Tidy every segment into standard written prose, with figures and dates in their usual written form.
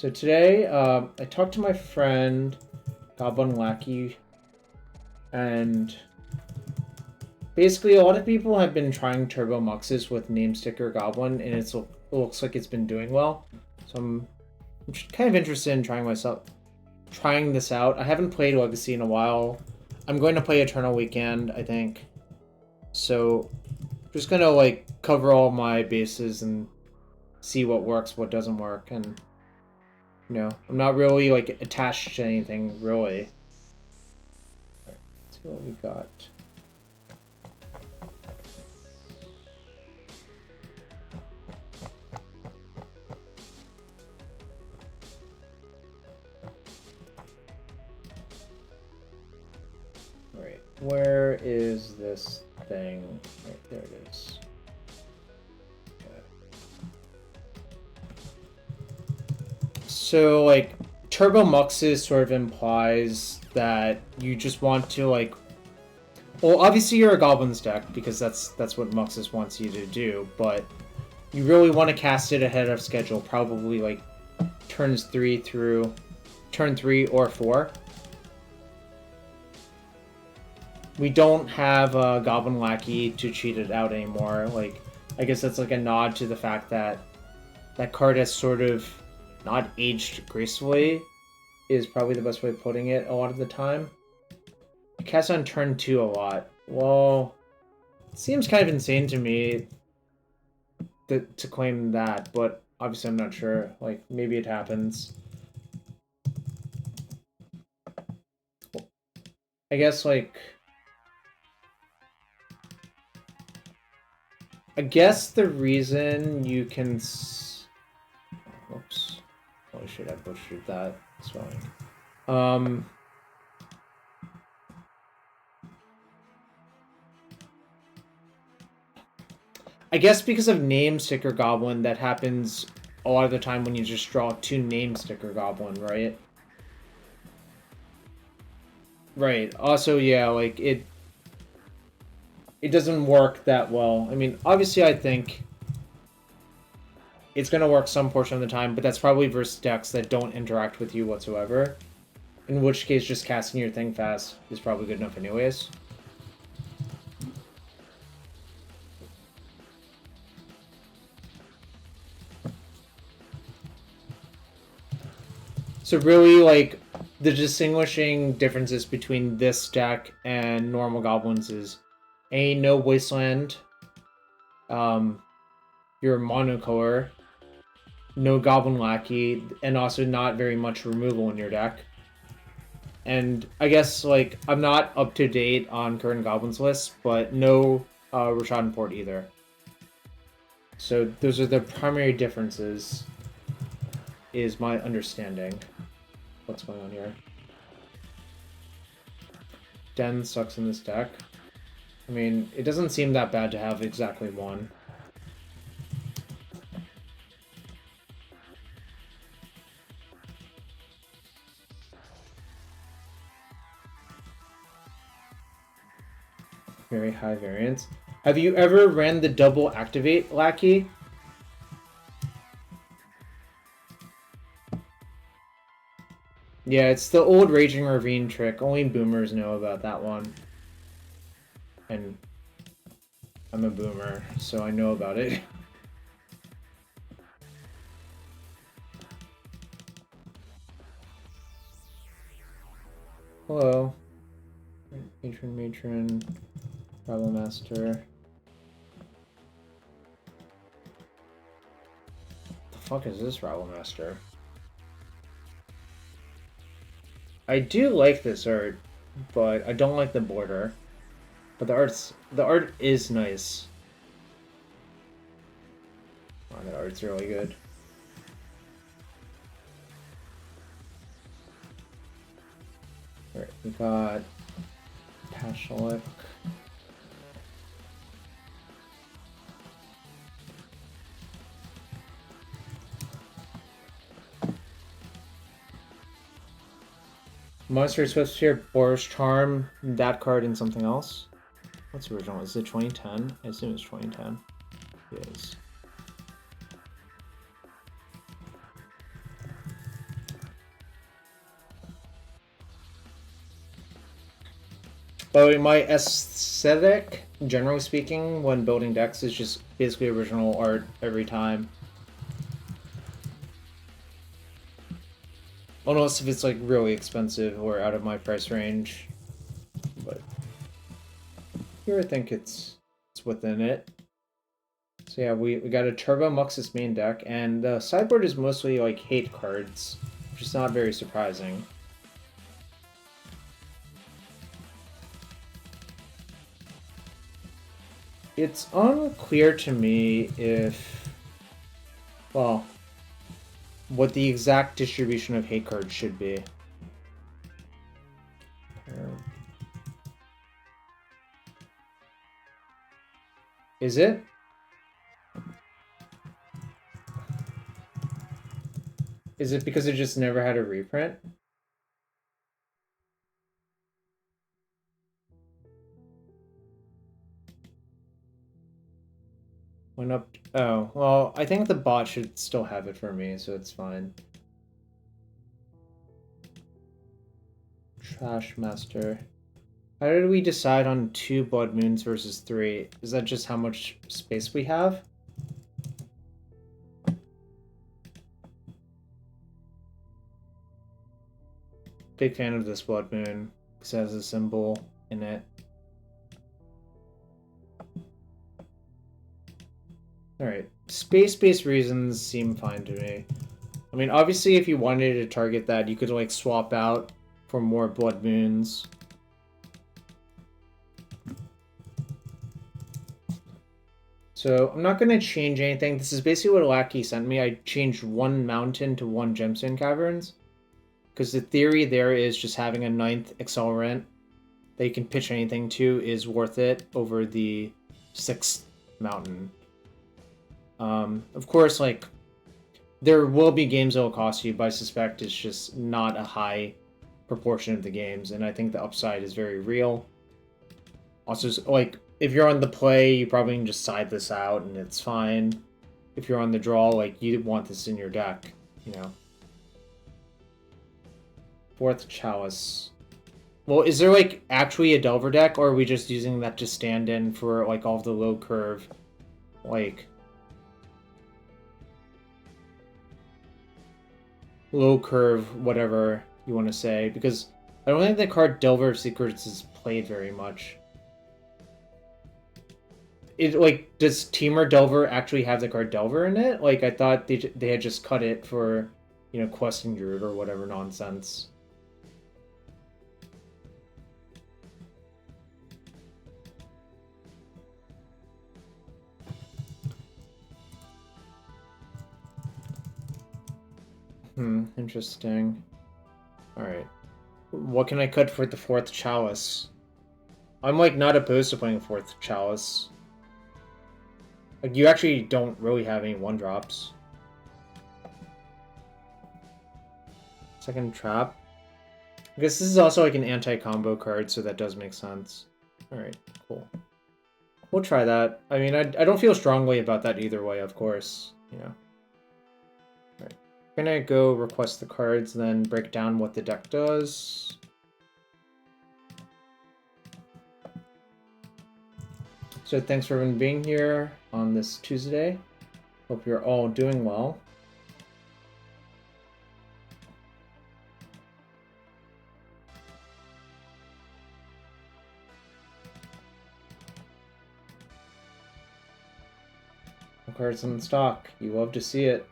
So today, I talked to my friend, Goblin Lackey, and basically a lot of people have been trying Turbo Muxus with Name Sticker Goblin, and it looks like it's been doing well. So I'm kind of interested in trying this out. I haven't played Legacy in a while. I'm going to play Eternal Weekend, I think. So I'm just gonna like cover all my bases and see what works, what doesn't work, and I'm not really like attached to anything really. Right, let's see what we got. Right, where is this thing? Right, there it is. So, like, Turbo Muxus sort of implies that you just want to, like... Well, obviously you're a Goblins deck, because that's what Muxus wants you to do, but you really want to cast it ahead of schedule, probably, like, turn 3 or 4. We don't have a Goblin Lackey to cheat it out anymore. Like, I guess that's, like, a nod to the fact that that card has sort of not aged gracefully, is probably the best way of putting it a lot of the time. You cast on turn 2 a lot. Well, it seems kind of insane to me to claim that, but obviously I'm not sure. Like, maybe it happens. I guess, like... I guess the reason you can... Whoops. Holy shit, I butchered that spelling. I guess because of Name Sticker Goblin, that happens a lot of the time when you just draw 2 Name Sticker Goblin, right? Right. Also, yeah, like, it doesn't work that well. I mean, obviously I think it's going to work some portion of the time, but that's probably versus decks that don't interact with you whatsoever. In which case, just casting your thing fast is probably good enough anyways. So really, like, the distinguishing differences between this deck and normal Goblins is no Wasteland, your monocolor, no Goblin Lackey, and also not very much removal in your deck. And I guess, like, I'm not up to date on current Goblins lists, but no Rishadan port either. So those are the primary differences, is my understanding. What's going on here? Den sucks in this deck. I mean, it doesn't seem that bad to have exactly one. Very high variance. Have you ever ran the double activate Lackey? Yeah, it's the old Raging Ravine trick. Only boomers know about that one. And I'm a boomer, so I know about it. Hello. Matron. Rabble Master. The fuck is this Rabble Master? I do like this art, but I don't like the border. But the art is nice. Oh, the art's really good. Alright, we got Pashalik. Monster Swift Sphere, Boros Charm, that card and something else. What's the original? Is it 2010? I assume it's 2010. It is. But my aesthetic, generally speaking, when building decks is just basically original art every time. Unless if it's like really expensive or out of my price range. But here I think it's within it. So yeah, we got a Turbo Muxus main deck, and the sideboard is mostly like hate cards, which is not very surprising. It's unclear to me if, well, what the exact distribution of hate cards should be. Is it? Is it because it just never had a reprint? Went up. Oh, well, I think the bot should still have it for me, so it's fine. Trash Master. How did we decide on 2 Blood Moons versus 3? Is that just how much space we have? Big fan of this Blood Moon, because it has a symbol in it. Alright, space-based reasons seem fine to me. I mean, obviously if you wanted to target that, you could like swap out for more Blood Moons. So I'm not going to change anything. This is basically what Lackey sent me. I changed 1 mountain to 1 Gemstone Caverns. Because the theory there is just having a 9th accelerant that you can pitch anything to is worth it over the 6th mountain. Of course, like, there will be games that will cost you, but I suspect it's just not a high proportion of the games, and I think the upside is very real. Also, like, if you're on the play, you probably can just side this out, and it's fine. If you're on the draw, like, you want this in your deck, you know. 4th Chalice. Well, is there, like, actually a Delver deck, or are we just using that to stand in for, like, all of the low curve, like... low curve, whatever you want to say, because I don't think the card Delver of Secrets is played very much. It, like, does Temur Delver actually have the card Delver in it? Like, I thought they had just cut it for, you know, Questing Druid or whatever nonsense. Interesting. Alright. What can I cut for the 4th Chalice? I'm, like, not opposed to playing 4th Chalice. Like, you actually don't really have any 1-drops. 2nd Trap. I guess this is also, like, an anti-combo card, so that does make sense. Alright, cool. We'll try that. I mean, I don't feel strongly about that either way, of course, you know. Alright. I'm gonna go request the cards, then break down what the deck does. So thanks for everyone being here on this Tuesday. Hope you're all doing well. No cards in stock. You love to see it.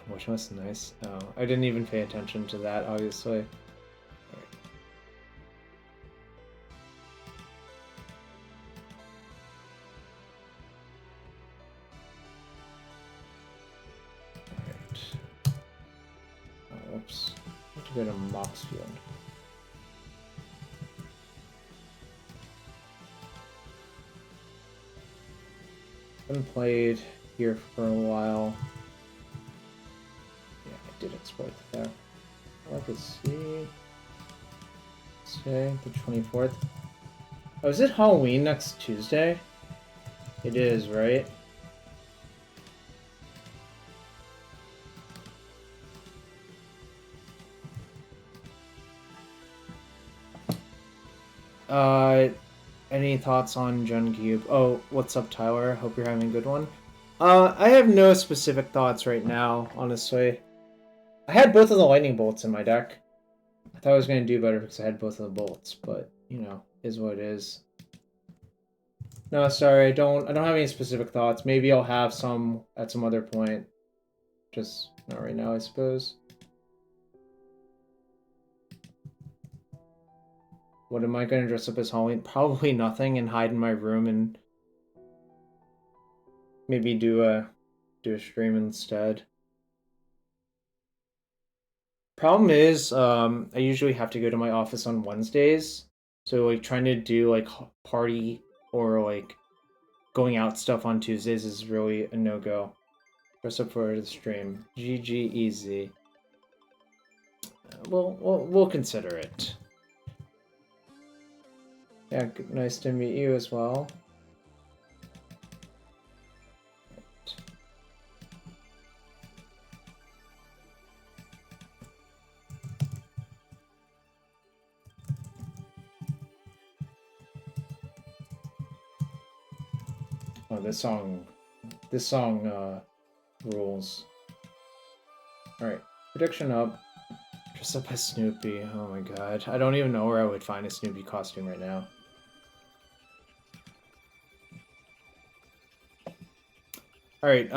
Which was nice. Oh, I didn't even pay attention to that, obviously. Oops. I have to go to Mox Field. Haven't played here for a while. Yeah, I did exploit the deck. I could see. Tuesday, the 24th. Oh, is it Halloween next Tuesday? It is, right? Any thoughts on Gen Cube? Oh, what's up, Tyler? Hope you're having a good one. I have no specific thoughts right now, honestly. I had both of the lightning bolts in my deck. I thought I was going to do better because I had both of the bolts, but, you know, is what it is. No, sorry, I don't have any specific thoughts. Maybe I'll have some at some other point. Just not right now, I suppose. What am I going to dress up as Halloween? Probably nothing, and hide in my room and maybe do a stream instead. Problem is, I usually have to go to my office on Wednesdays, so like trying to do like party or like going out stuff on Tuesdays is really a no-go. Dress up for the stream. GG easy. We'll consider it. Yeah, nice to meet you as well. Oh, this song rules. Alright, prediction up. Dress up as Snoopy. Oh my god. I don't even know where I would find a Snoopy costume right now. Alright,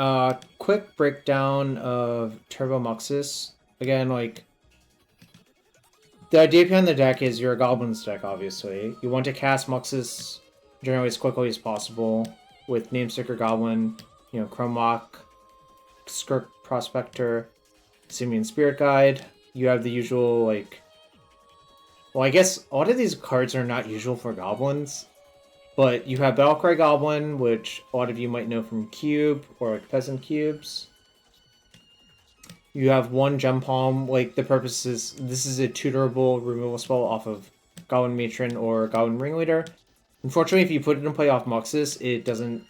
quick breakdown of Turbo Muxus. Again, like, the idea behind the deck is you're a Goblins deck, obviously. You want to cast Muxus generally as quickly as possible with Name Sticker Goblin, you know, Chrome Mox, Skirk Prospector, Simian Spirit Guide. You have the usual, like... Well, I guess a lot of these cards are not usual for Goblins. But you have Battle-Cry Goblin, which a lot of you might know from Cube, or like Peasant Cubes. You have one Gem Palm, like the purpose is, this is a tutorable removal spell off of Goblin Matron or Goblin Ringleader. Unfortunately, if you put it in play off Muxus, it doesn't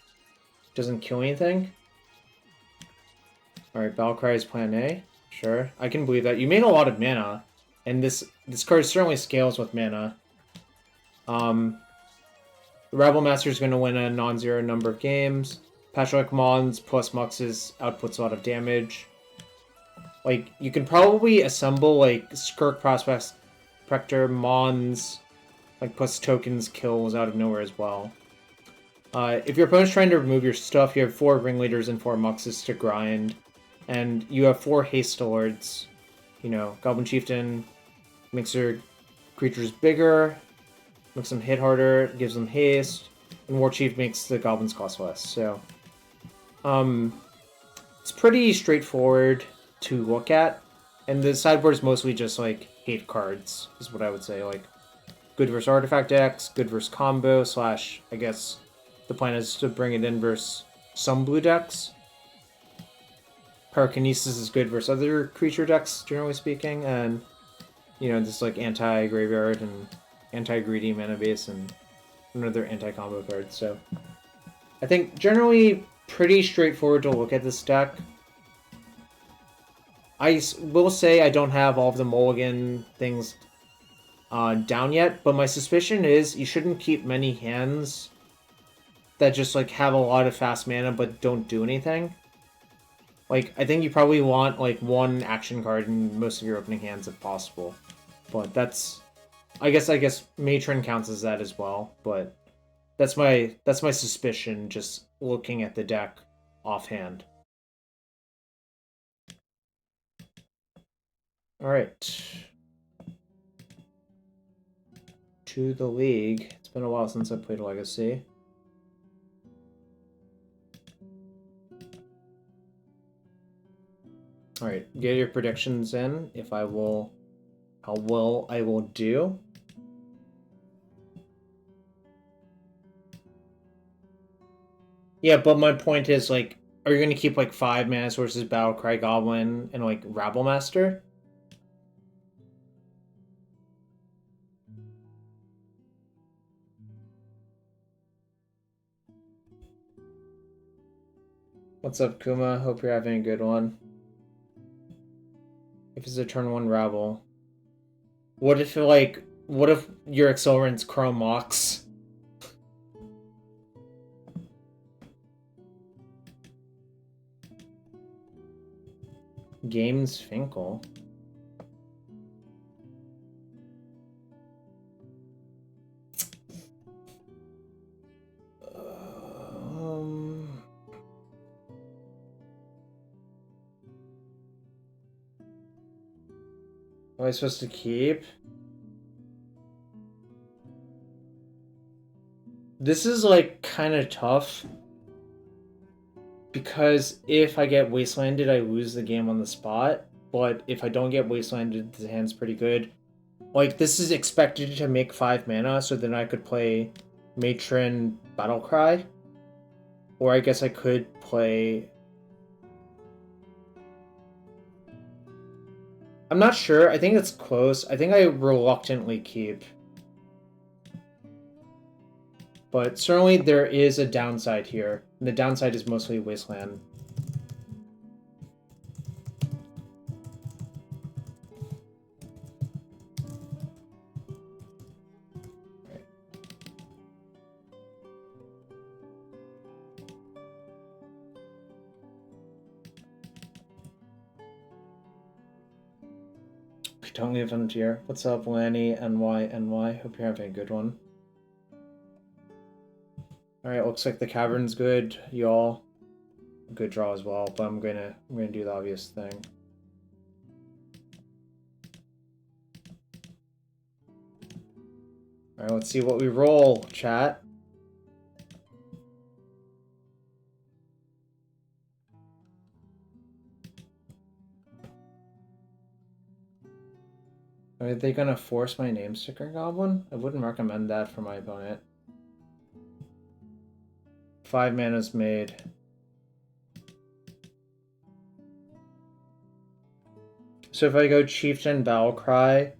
kill anything. Alright, Battle-Cry is plan A. Sure, I can believe that. You made a lot of mana, and this card certainly scales with mana. The Rebel Master is going to win a non-zero number of games. Patchwork Mons plus Muxus outputs a lot of damage. Like, you can probably assemble, like, Skirk Prospector, Mons, like, plus tokens kills out of nowhere as well. If your opponent's trying to remove your stuff, you have 4 Ringleaders and 4 Muxus to grind. And you have 4 Haste Lords. You know, Goblin Chieftain makes your creatures bigger, makes them hit harder, gives them haste, and War Chief makes the goblins cost less. So, it's pretty straightforward to look at, and the sideboard is mostly just like hate cards, is what I would say. Like, good versus artifact decks, good versus combo, slash, I guess the plan is to bring it in versus some blue decks. Pyrokinesis is good versus other creature decks, generally speaking, and, you know, just like anti-graveyard and anti-greedy mana base and another anti-combo card. So I think generally pretty straightforward to look at this deck. I will say I don't have all of the mulligan things down yet, but my suspicion is you shouldn't keep many hands that just like have a lot of fast mana but don't do anything. Like, I think you probably want like one action card in most of your opening hands if possible. But that's... I guess Matron counts as that as well, but that's my suspicion just looking at the deck offhand. Alright. To the League. It's been a while since I played Legacy. Alright, get your predictions in. If I will... How well I will do. Yeah, but my point is, like, are you going to keep, like, 5 mana sources, Battle-Cry Goblin, and, like, Rabble Master? What's up, Kuma? Hope you're having a good one. If it's a turn 1 Rabble. What if, like, What if your accelerant's Chrome Mox? Games Finkel. Am I supposed to keep? This is like kind of tough because if I get Wastelanded, I lose the game on the spot. But if I don't get Wastelanded, the hand's pretty good. Like, this is expected to make 5 mana, so then I could play Matron Battle-Cry. Or I guess I could play... I'm not sure. I think it's close. I think I reluctantly keep. But certainly there is a downside here. And the downside is mostly Wasteland. Right. Don't leave them here. What's up, Lanny? NY. Hope you're having a good one. Alright, looks like the cavern's good, y'all. Good draw as well, but I'm gonna do the obvious thing. Alright, let's see what we roll, chat. Are they gonna force my Name Sticker Goblin? I wouldn't recommend that for my opponent. 5 mana's made. So if I go Chieftain Battle-Cry,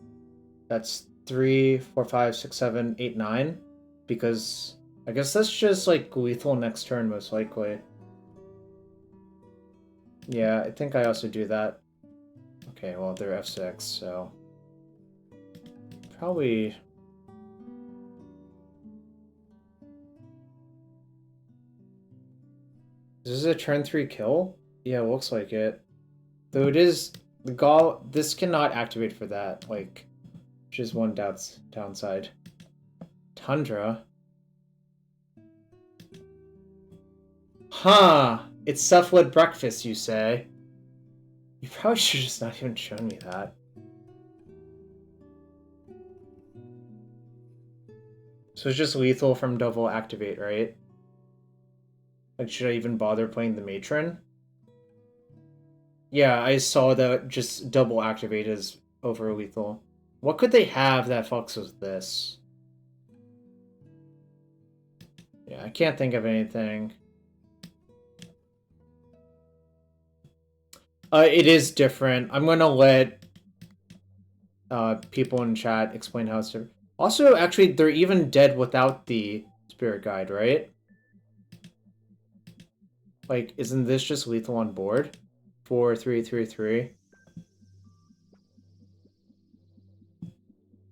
that's 3, 4, 5, 6, 7, 8, 9. Because I guess that's just like lethal next turn, most likely. Yeah, I think I also do that. Okay, well, they're F6, so... Probably... Is this a turn 3 kill? Yeah, it looks like it. Though it is... This cannot activate for that, like... Just one downside. Tundra? Huh! It's Cephalid breakfast, you say? You probably should have just not even shown me that. So it's just lethal from double activate, right? Like, should I even bother playing the Matron? Yeah, I saw that just double activate is over lethal. What could they have that fucks with this? Yeah, I can't think of anything. It is different. I'm gonna let people in chat explain how it's different. Also, actually, they're even dead without the Spirit Guide, right? Like, isn't this just lethal on board? 4, 3, 3, 3.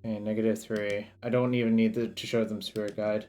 Okay, -3. I don't even need to show them Spirit Guide.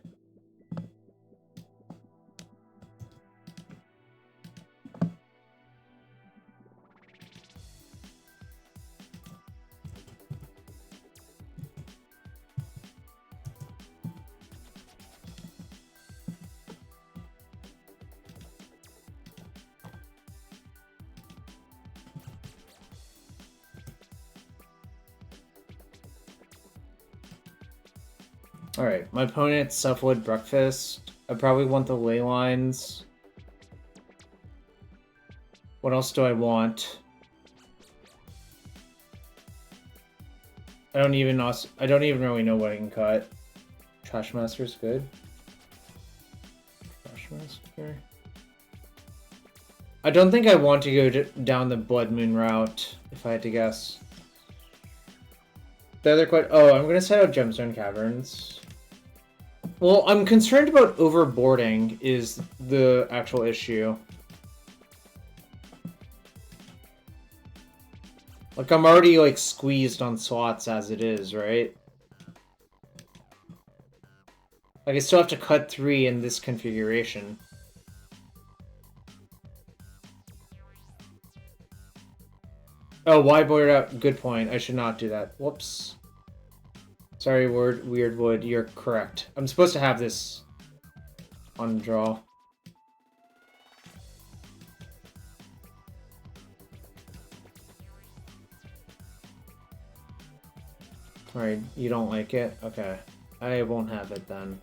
Alright, my opponent's Cephalid breakfast. I probably want the ley lines. What else do I want? I don't even really know what I can cut. Trash Master's good. Trash Master. I don't think I want to go down the Blood Moon route, if I had to guess. The other question... Oh, I'm gonna set out Gemstone Caverns. Well, I'm concerned about overboarding is the actual issue. Like, I'm already, like, squeezed on slots as it is, right? Like, I still have to cut 3 in this configuration. Oh, why board out? Good point. I should not do that. Whoops. Sorry, Weird Wood. You're correct. I'm supposed to have this on draw. Alright, you don't like it? Okay. I won't have it then.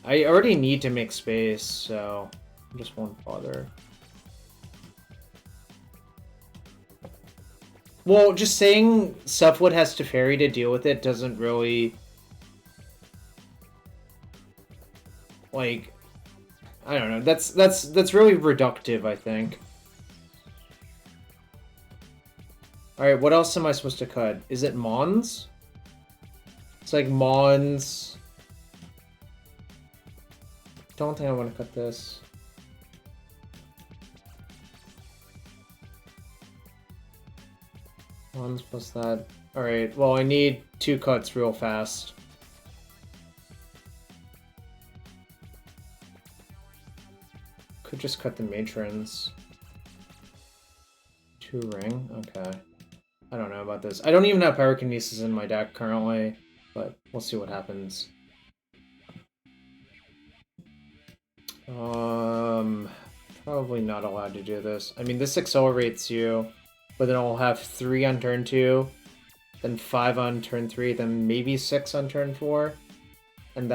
I already need to make space, so I just won't bother. Well, just saying Cephalid has Teferi to deal with it doesn't really... Like... I don't know. That's really reductive, I think. Alright, what else am I supposed to cut? Is it Mons? It's like Mons... Don't think I want to cut this. Mons plus that. Alright, well I need 2 cuts real fast. Could just cut the matrons. 2 ring? Okay. I don't know about this. I don't even have Pyrokinesis in my deck currently, but we'll see what happens. Probably not allowed to do this. I mean, this accelerates you, but then I'll have 3 on turn 2, then 5 on turn 3, then maybe 6 on turn 4. And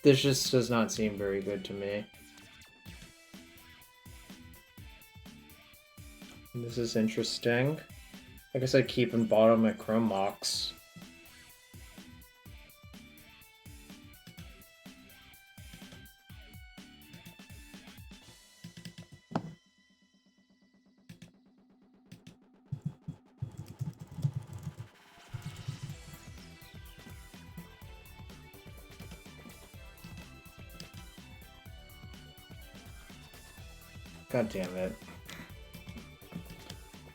this just does not seem very good to me. This is interesting. I guess I'd keep in bottom my Chrome Mox. God damn it.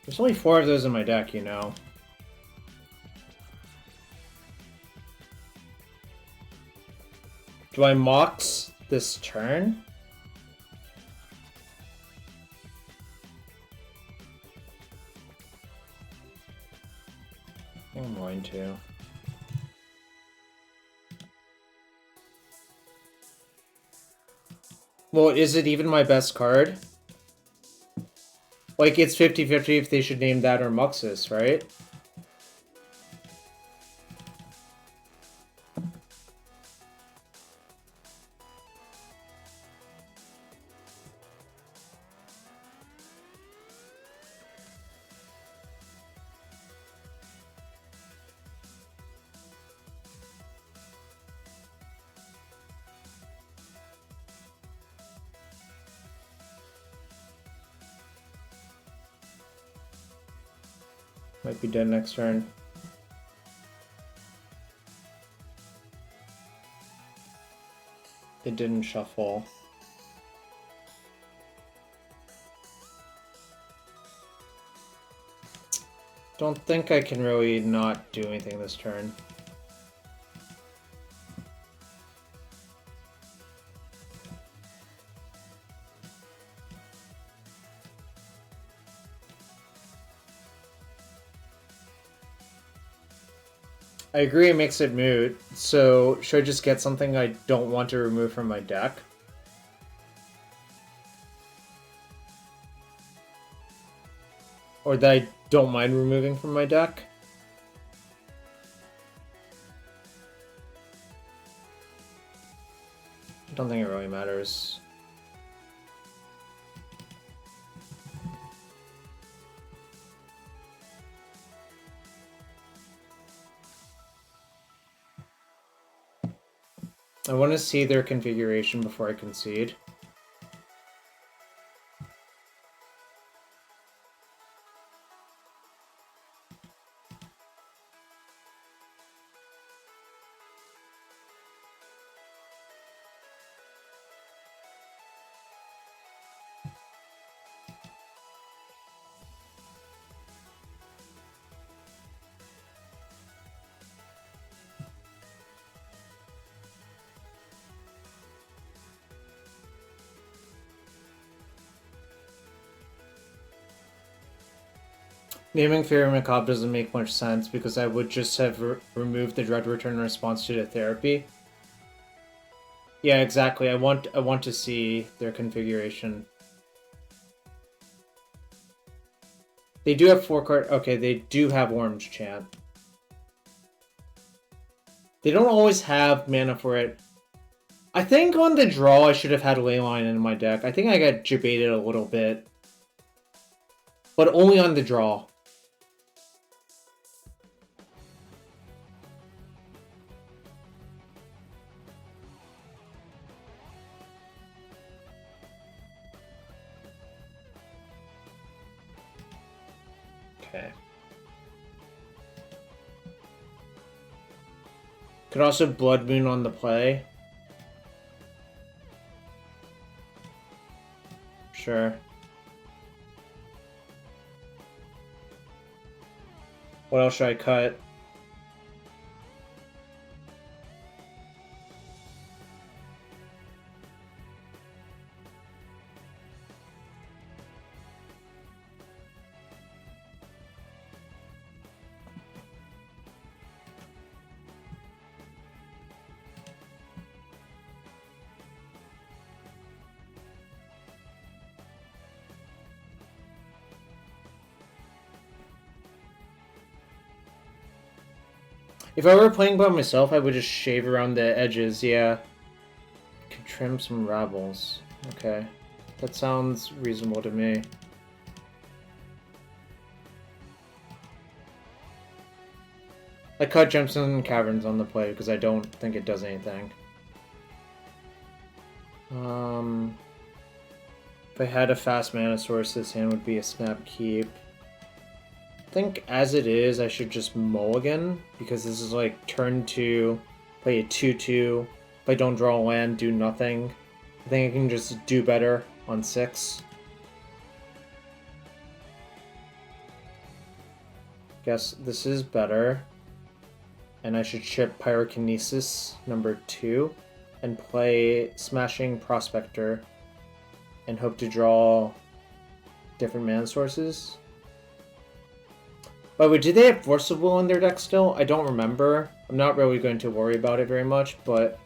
There's only 4 of those in my deck, you know. Do I Mox this turn? I'm going to. Well, is it even my best card? Like, it's 50-50 if they should name that or Muxus, right? Might be dead next turn. It didn't shuffle. Don't think I can really not do anything this turn. I agree it makes it moot, so should I just get something I don't want to remove from my deck? Or that I don't mind removing from my deck? I don't think it really matters. I want to see their configuration before I concede. Naming Fairy Macabre doesn't make much sense because I would just have removed the Dread Return in response to the therapy. Yeah, exactly. I want to see their configuration. They do have 4 card. Okay, they do have Orange Chant. They don't always have mana for it. I think on the draw I should have had Leyline in my deck. I think I got jebaited a little bit. But only on the draw. Okay. Could also Blood Moon on the play. Sure. What else should I cut? If I were playing by myself, I would just shave around the edges, yeah. Could trim some Ravels. Okay. That sounds reasonable to me. I cut Gemstone Caverns on the play because I don't think it does anything. If I had a fast mana source, this hand would be a Snap Keep. I think as it is, I should just mulligan, because this is like turn 2, play a 2-2. If I don't draw a land, do nothing. I think I can just do better on 6. Guess this is better. And I should chip Pyrokinesis number 2 and play Smashing Prospector and hope to draw different mana sources. By the way, do they have Force of Will in their deck still? I don't remember. I'm not really going to worry about it very much, but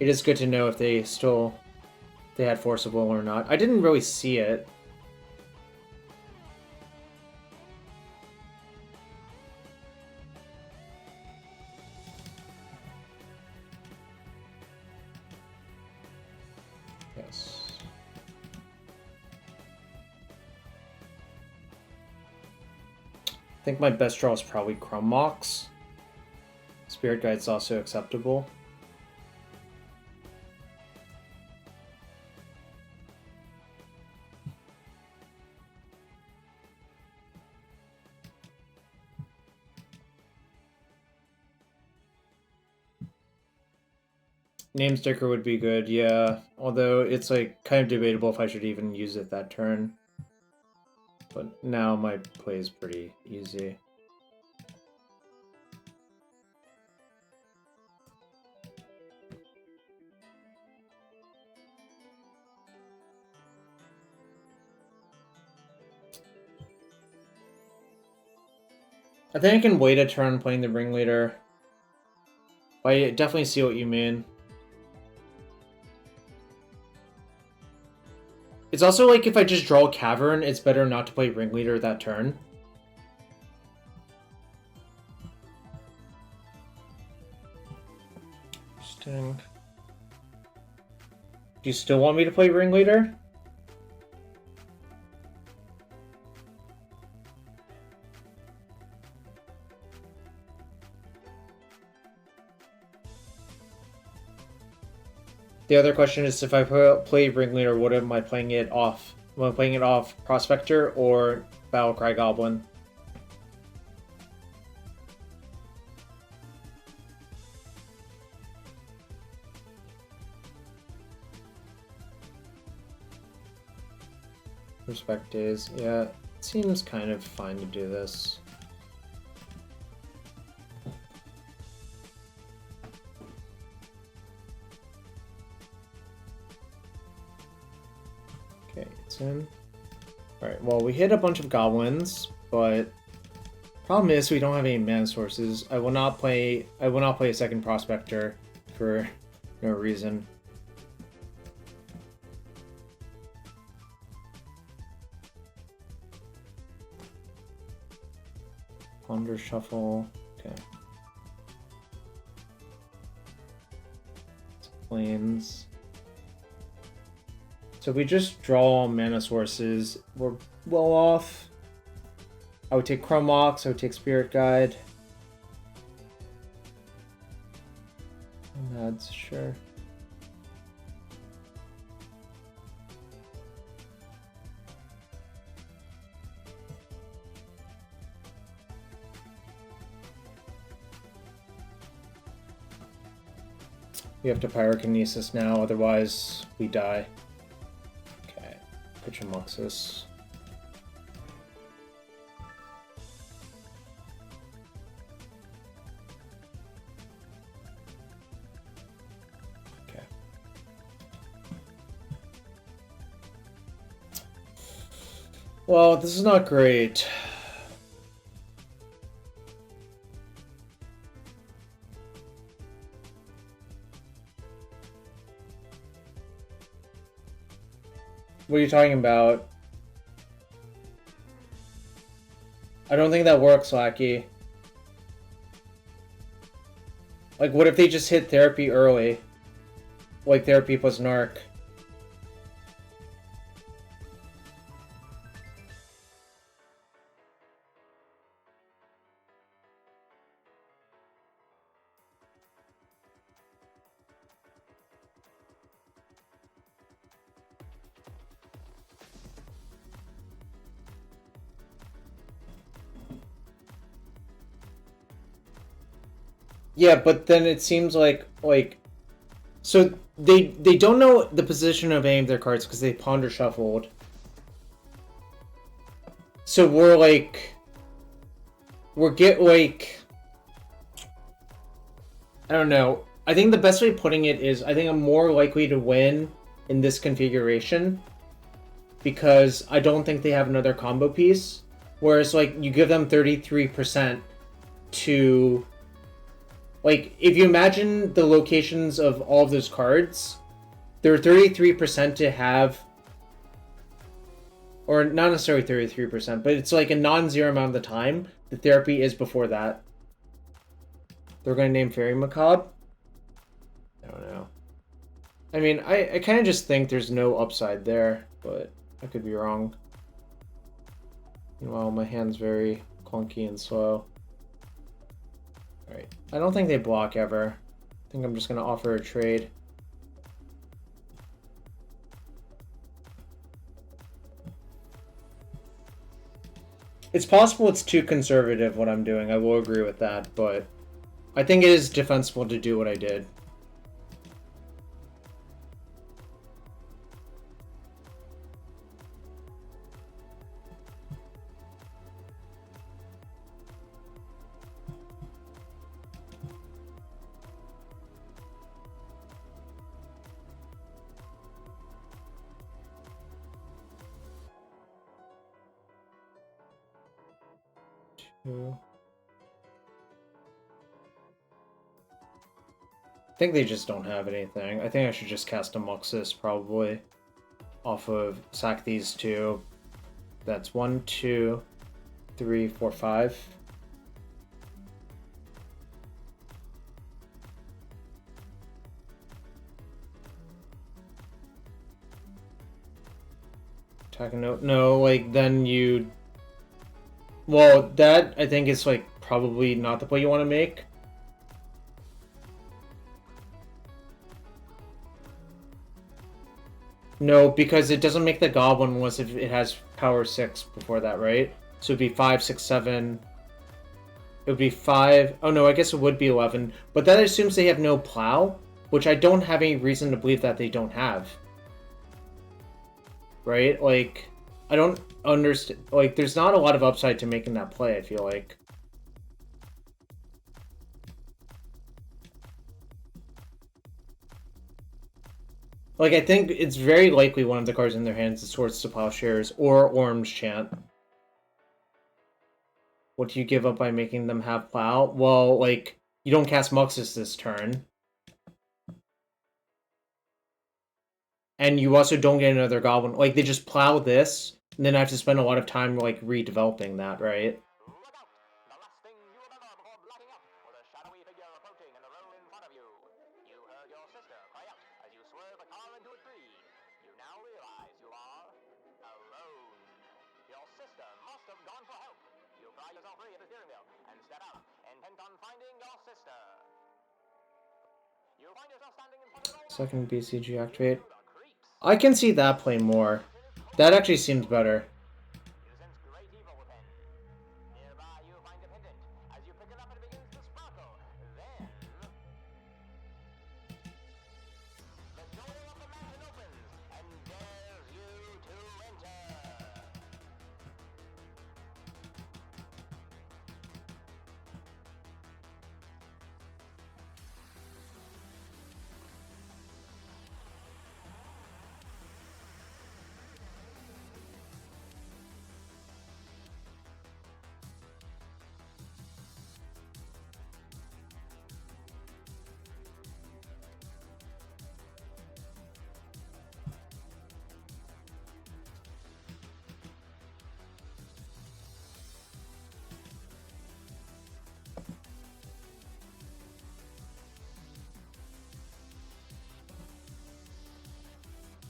it is good to know if they had Force of Will or not. I didn't really see it. Yes. I think my best draw is probably Chrome Mox. Spirit Guide's also acceptable. Name Sticker would be good, yeah. Although it's like kind of debatable if I should even use it that turn. But now my play is pretty easy. I think I can wait a turn playing the Ringleader. But I definitely see what you mean. It's also like if I just draw a Cavern, it's better not to play Ringleader that turn. Interesting. Do you still want me to play Ringleader? The other question is if I play Ringleader, what am I playing it off? Am I playing it off Prospector or Battle-Cry Goblin? Respect days. Yeah, it seems kind of fine to do this. Okay, it's in. Alright, well, we hit a bunch of goblins, but Problem is we don't have any mana sources. I will not play a second Prospector for no reason. Ponder Shuffle. Okay. Plains. So if we just draw mana sources, we're well off. I would take Chrome Mox, I would take Spirit Guide. That's sure. We have to Pyrokinesis now, otherwise we die. Okay, pitch a Muxus. Okay. Well, this is not great. What are you talking about? I don't think that works, Lackey. Like, what if they just hit Therapy early? Like, Therapy plus Narc. Yeah, but then it seems like so they don't know the position of any of their cards because they ponder shuffled. So we're I don't know. I think the best way of putting it is I think I'm more likely to win in this configuration because I don't think they have another combo piece. Whereas like you give them 33% to like, if you imagine the locations of all of those cards, they're 33% to have, or not necessarily 33%, but it's like a non-zero amount of the time the Therapy is before that. They're going to name Fairy Macabre? I don't know. I mean, I kind of just think there's no upside there, but I could be wrong. Meanwhile, my hand's very clunky and slow. Alright, I don't think they block ever. I think I'm just going to offer a trade. It's possible it's too conservative what I'm doing, I will agree with that, but I think it is defensible to do what I did. I think they just don't have anything. I think I should just cast a Muxus probably off of sack these two. That's 1, 2, 3, 4, 5. Attack a note. No, like then you. Well, that I think is like probably not the play you want to make. No, because it doesn't make the Goblin unless if it has power 6 before that, right? So it'd be 5, 6, 7. It would be 5. Oh no, I guess it would be 11. But that assumes they have no plow, which I don't have any reason to believe that they don't have. Right? Like, I don't understand. Like, there's not a lot of upside to making that play, I feel like. Like, I think it's very likely one of the cards in their hands is Swords to Plowshares or Orm's Chant. What do you give up by making them have plow? Well, like, you don't cast Muxus this turn. And you also don't get another goblin. Like, they just plow this, and then I have to spend a lot of time, like, redeveloping that, right? Second BCG activate. I can see that play more. That actually seems better.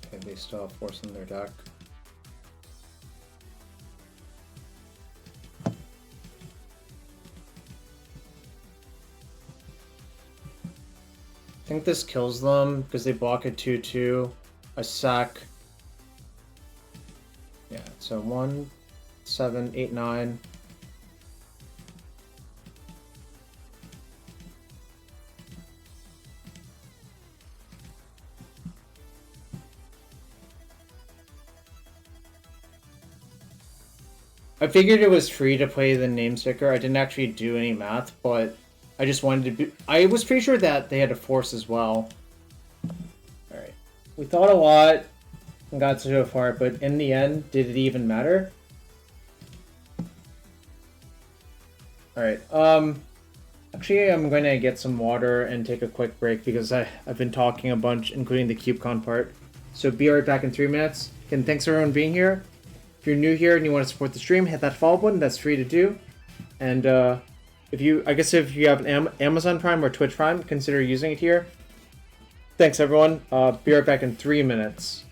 Okay, they still have force in their deck. I think this kills them because they block a 2/2, a sack. Yeah, so 1, 7, 8, 9. I figured it was free to play the name sticker. I didn't actually do any math, but I just wanted to be... I was pretty sure that they had a force as well. Alright. We thought a lot and got so far, but in the end, did it even matter? Alright, actually, I'm going to get some water and take a quick break because I've been talking a bunch, including the CubeCon part. So be right back in 3 minutes. Again, thanks everyone being here. If you're new here and you want to support the stream, hit that follow button. That's free to do. And if you have an Amazon Prime or Twitch Prime, consider using it here. Thanks, everyone. Be right back in 3 minutes.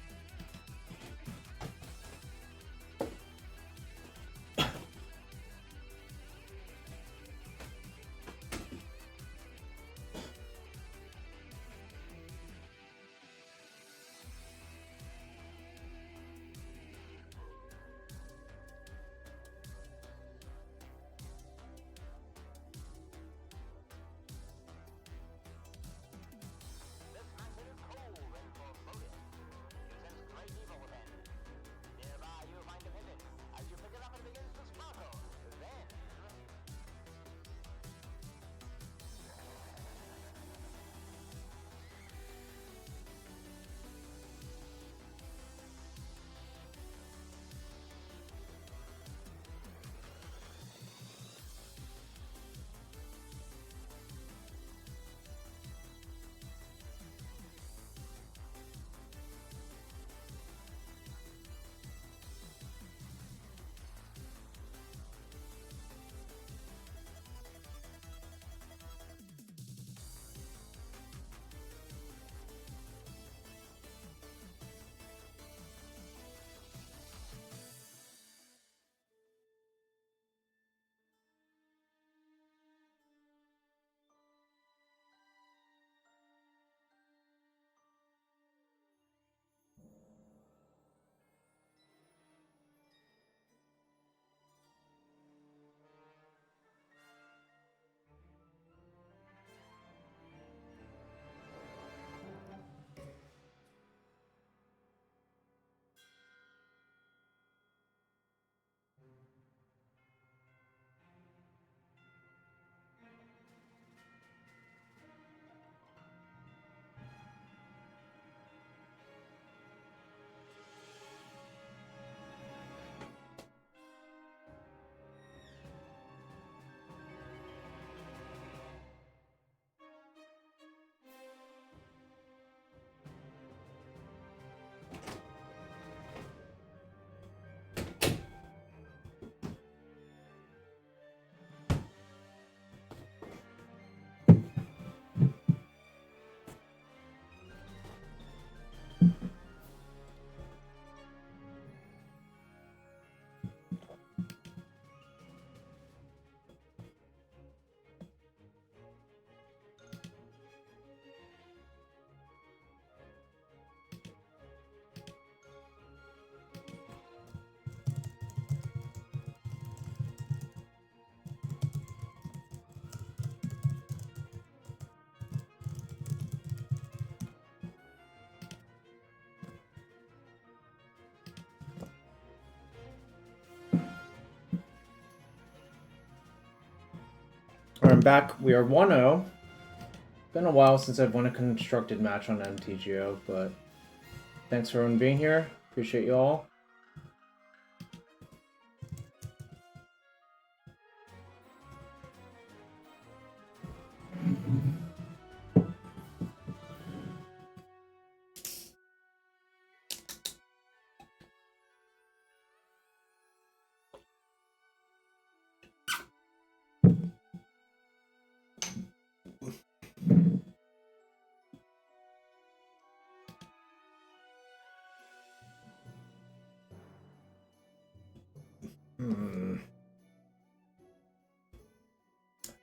back. We are 1-0. Been a while since I've won a constructed match on MTGO, but thanks for everyone being here. Appreciate you all.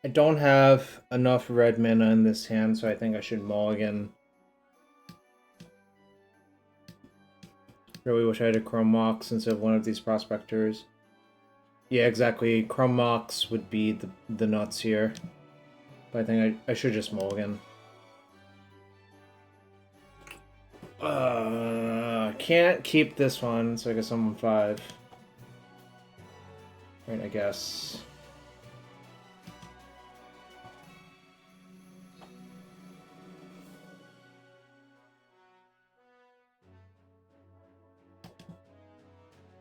I don't have enough red mana in this hand, so I think I should mulligan. Really wish I had a Chrome Mox instead of one of these prospectors. Yeah, exactly. Chrome Mox would be the nuts here. But I think I should just mulligan. Can't keep this one, so I guess I'm on 5. Right, I guess.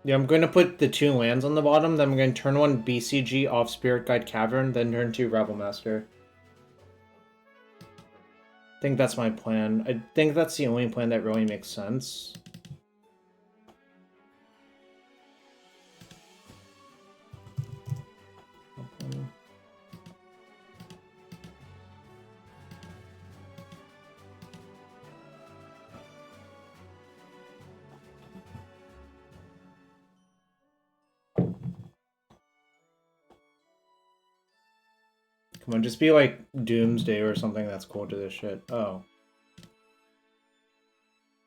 Yeah, I'm going to put the 2 lands on the bottom, then I'm going to turn 1 BCG off Spirit Guide Cavern, then turn 2 Rebel Master. I think that's my plan. I think that's the only plan that really makes sense. Come on, just be like Doomsday or something that's cool to this shit. Oh.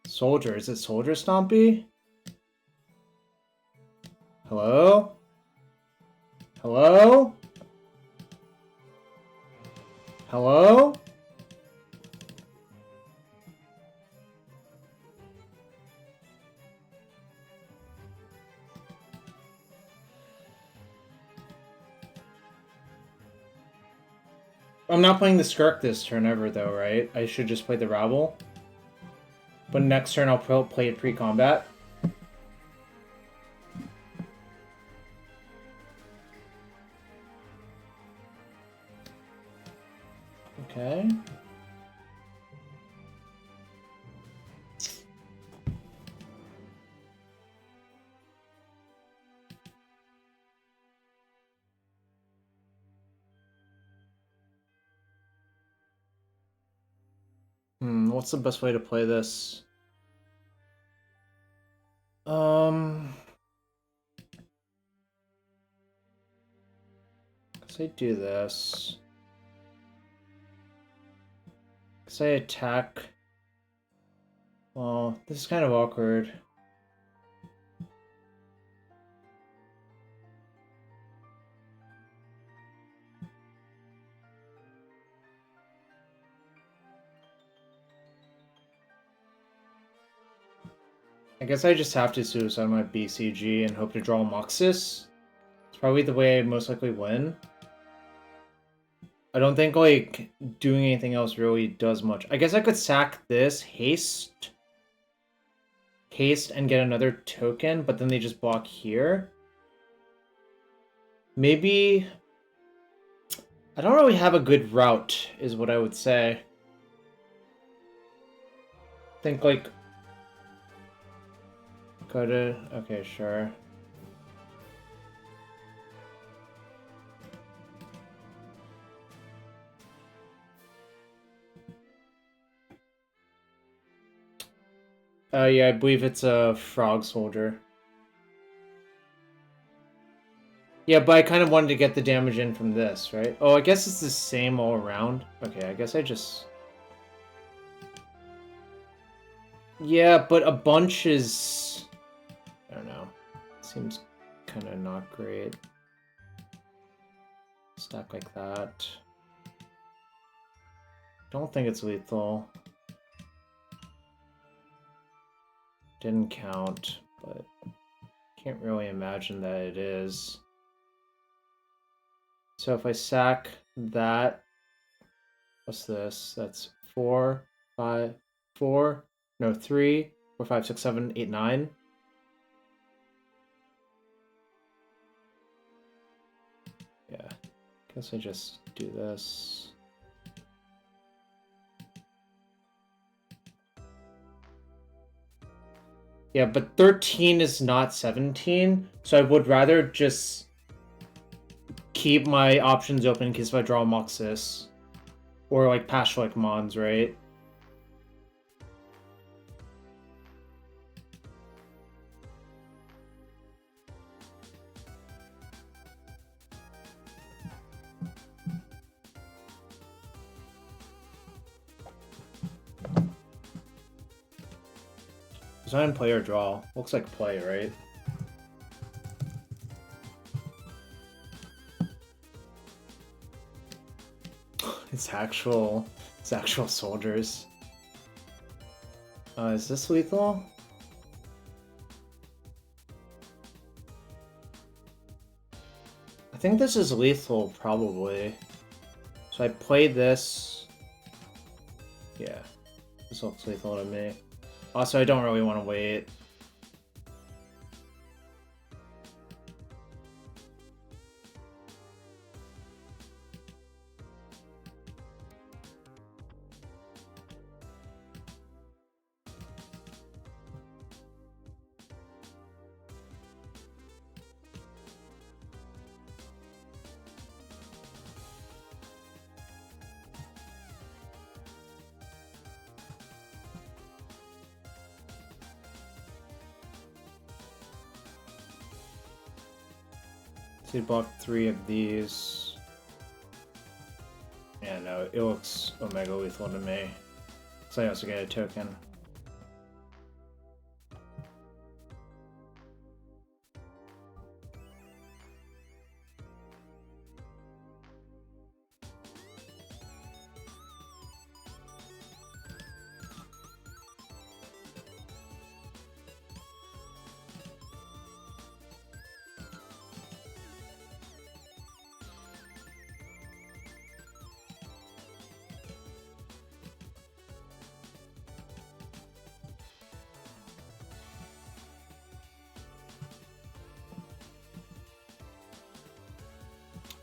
Soldier. Is it Soldier Stompy? Hello? Hello? Hello? I'm not playing the Skirk this turn ever, though, right? I should just play the Rabble. But next turn I'll play it pre-combat. Okay. What's the best way to play this? Guess I do this. Guess I attack. Well, this is kind of awkward. I guess I just have to suicide my BCG and hope to draw Muxus. It's probably the way I most likely win. I don't think, like, doing anything else really does much. I guess I could sack this, haste, and get another token, but then they just block here. Maybe... I don't really have a good route, is what I would say. Think, like... Go to... Okay, sure. Yeah, I believe it's a frog soldier. Yeah, but I kind of wanted to get the damage in from this, right? Oh, I guess it's the same all around. Okay, I guess I just... Yeah, but a bunch is... I don't know. Seems kind of not great. Stack like that. Don't think it's lethal. Didn't count, but can't really imagine that it is. So if I sack that. What's this? That's 4, 5, 4. No, 3, 4, 5, 6, 7, 8, 9. Yeah. Guess I just do this. Yeah, but 13 is not 17, so I would rather just keep my options open in case if I draw Muxus. Or like Pashlike Mons, right? Design, play, or draw. Looks like play, right? It's actual soldiers. Is this lethal? I think this is lethal, probably. So I played this. Yeah, this looks lethal to me. Also, I don't really want to wait. So you block 3 of these. Yeah, no, it looks Omega lethal to me. So I also get a token.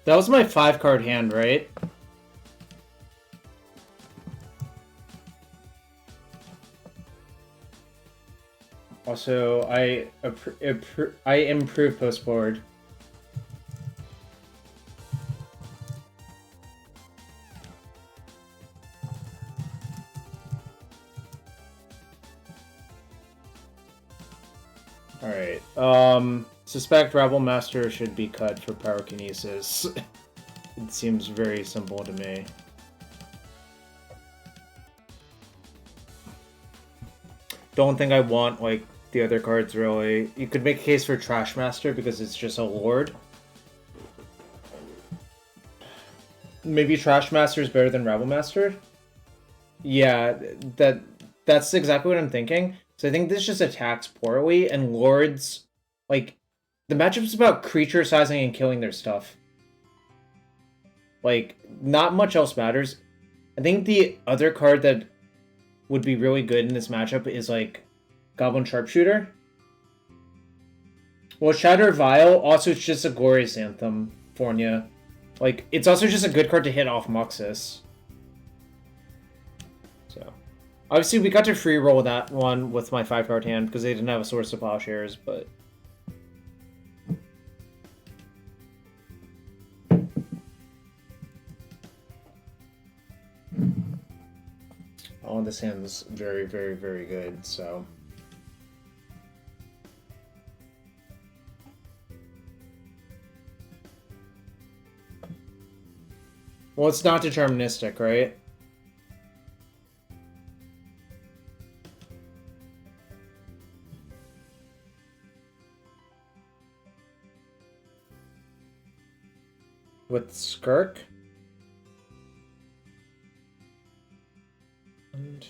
That was my 5-card hand, right? Also, I improve post board. Alright, suspect Rebel Master should be cut for Pyrokinesis. It seems very simple to me. Don't think I want, like, the other cards, really. You could make a case for Trash Master because it's just a Lord. Maybe Trash Master is better than Rebel Master? Yeah, that's exactly what I'm thinking. So I think this just attacks poorly, and Lords, like, the matchup's about creature sizing and killing their stuff. Like, not much else matters. I think the other card that would be really good in this matchup is, like, Goblin Sharpshooter. Well, Shatter Vial, also it's just a Glorious Anthem, Fornia. Like, it's also just a good card to hit off Muxus. So, obviously we got to free roll that one with my 5-card hand because they didn't have a Source of Plowshares, but... Oh, this hand's very, very, very good, so... Well, it's not deterministic, right? With Skirk? And...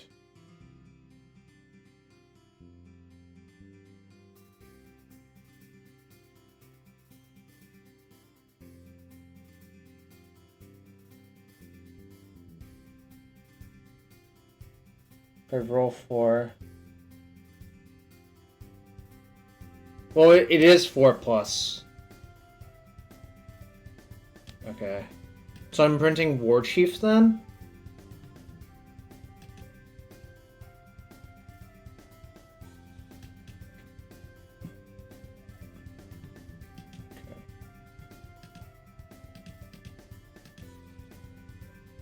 I roll 4. Well, it is 4 plus. Okay. So I'm printing War Chief then? Okay.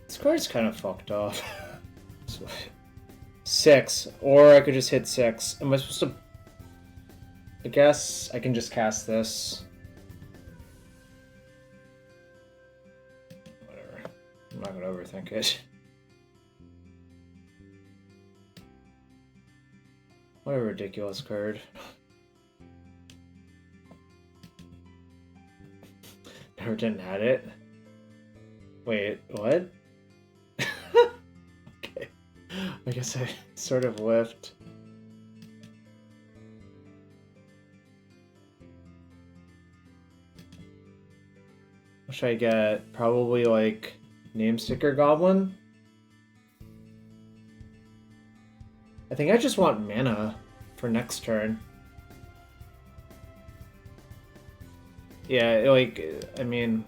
This card's kind of fucked up. 6. Or I could just hit 6. Am I supposed to... I guess I can just cast this. Whatever. I'm not gonna overthink it. What a ridiculous card. Never didn't had it. Wait, what? Okay. I guess I sort of whiffed. What should I get? Probably like Name Sticker Goblin? I think I just want mana for next turn. Yeah, like, I mean...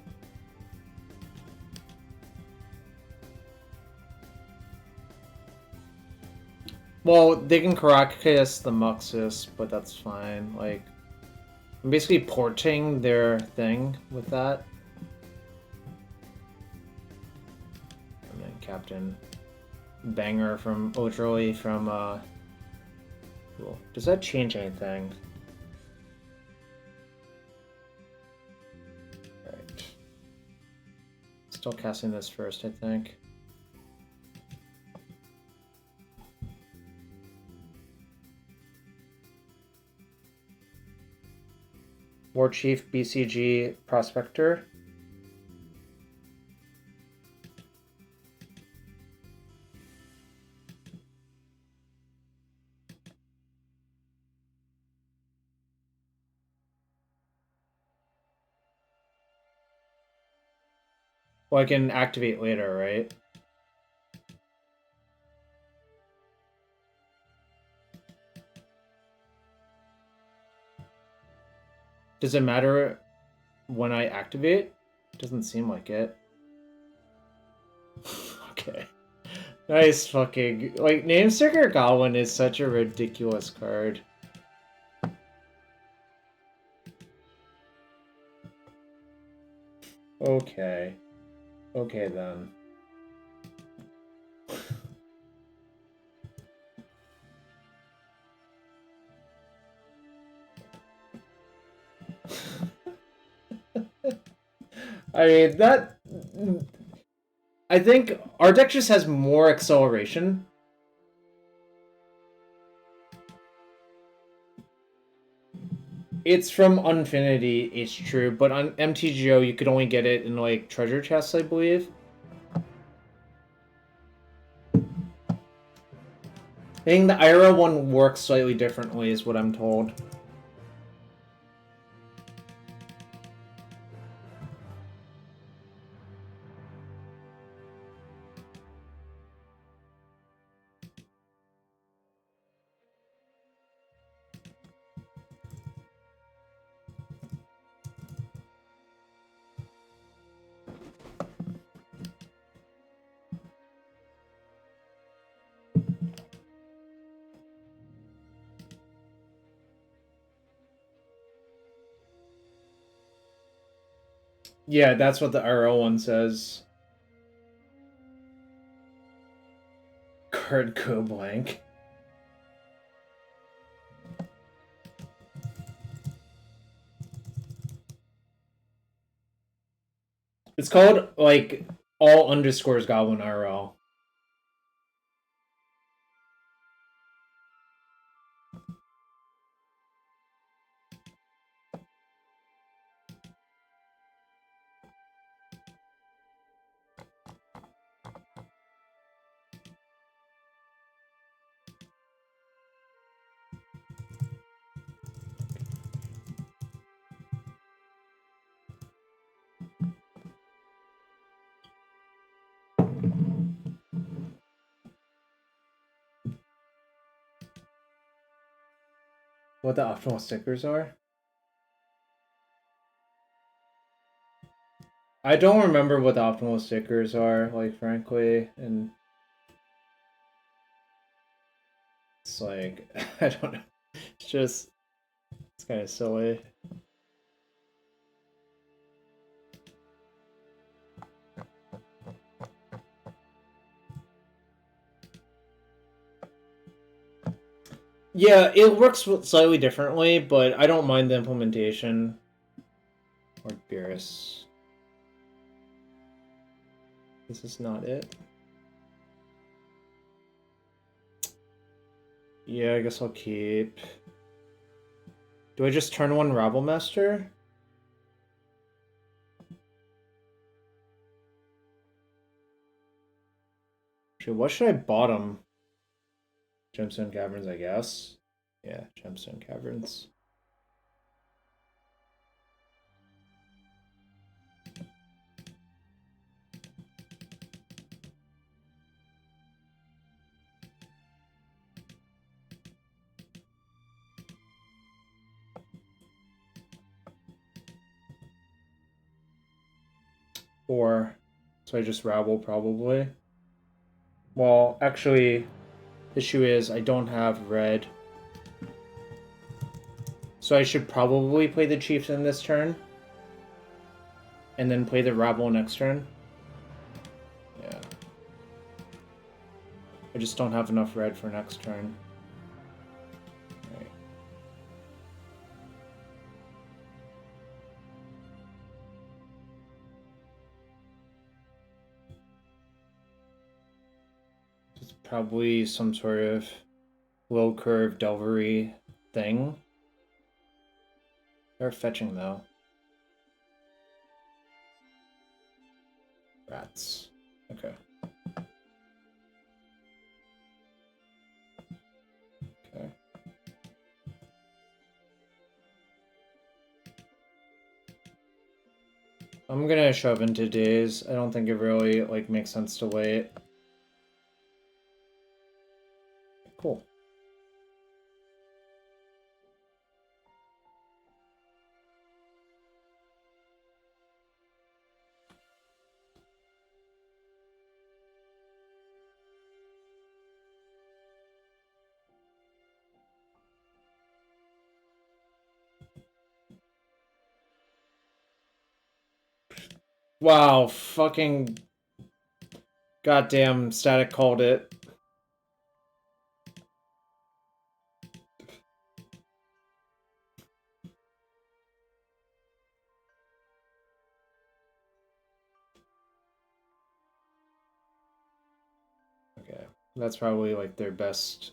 Well, they can Caracas the Muxus, but that's fine. Like, I'm basically porting their thing with that. And then Captain Banger from Ojroli from, cool. Does that change anything? Right. Still casting this first, I think. War Chief, BCG, Prospector. Well, I can activate later, right? Does it matter when I activate? Doesn't seem like it. Okay. Nice fucking... Like, Name Sticker Goblin is such a ridiculous card. Okay. Okay, then. I mean, that... I think our deck just has more acceleration. It's from Unfinity, it's true, but on MTGO you could only get it in, like, treasure chests, I believe. I think the IRA one works slightly differently, is what I'm told. Yeah, that's what the RL one says. Card go blank. It's called, like, all underscores Goblin RL. What the optimal stickers are? I don't remember what the optimal stickers are, like, frankly, and it's like, I don't know. It's kind of silly. Yeah, it works slightly differently, but I don't mind the implementation. Or Boros. This is not it. Yeah, I guess I'll keep. Do I just turn one Rabble Master? Actually, what should I bottom? Gemstone Caverns, I guess. Yeah, Gemstone Caverns. Or, so I just Rabble probably. Well, actually, the issue is I don't have red. So I should probably play the Chieftain this turn. And then play the Rabble next turn. Yeah. I just don't have enough red for next turn. Right. It's probably some sort of low curve Delvery thing. They're fetching though. Rats. Okay. Okay. I'm gonna shove into days. I don't think it really like makes sense to wait. Cool. Wow, fucking goddamn Static called it. Okay, that's probably like their best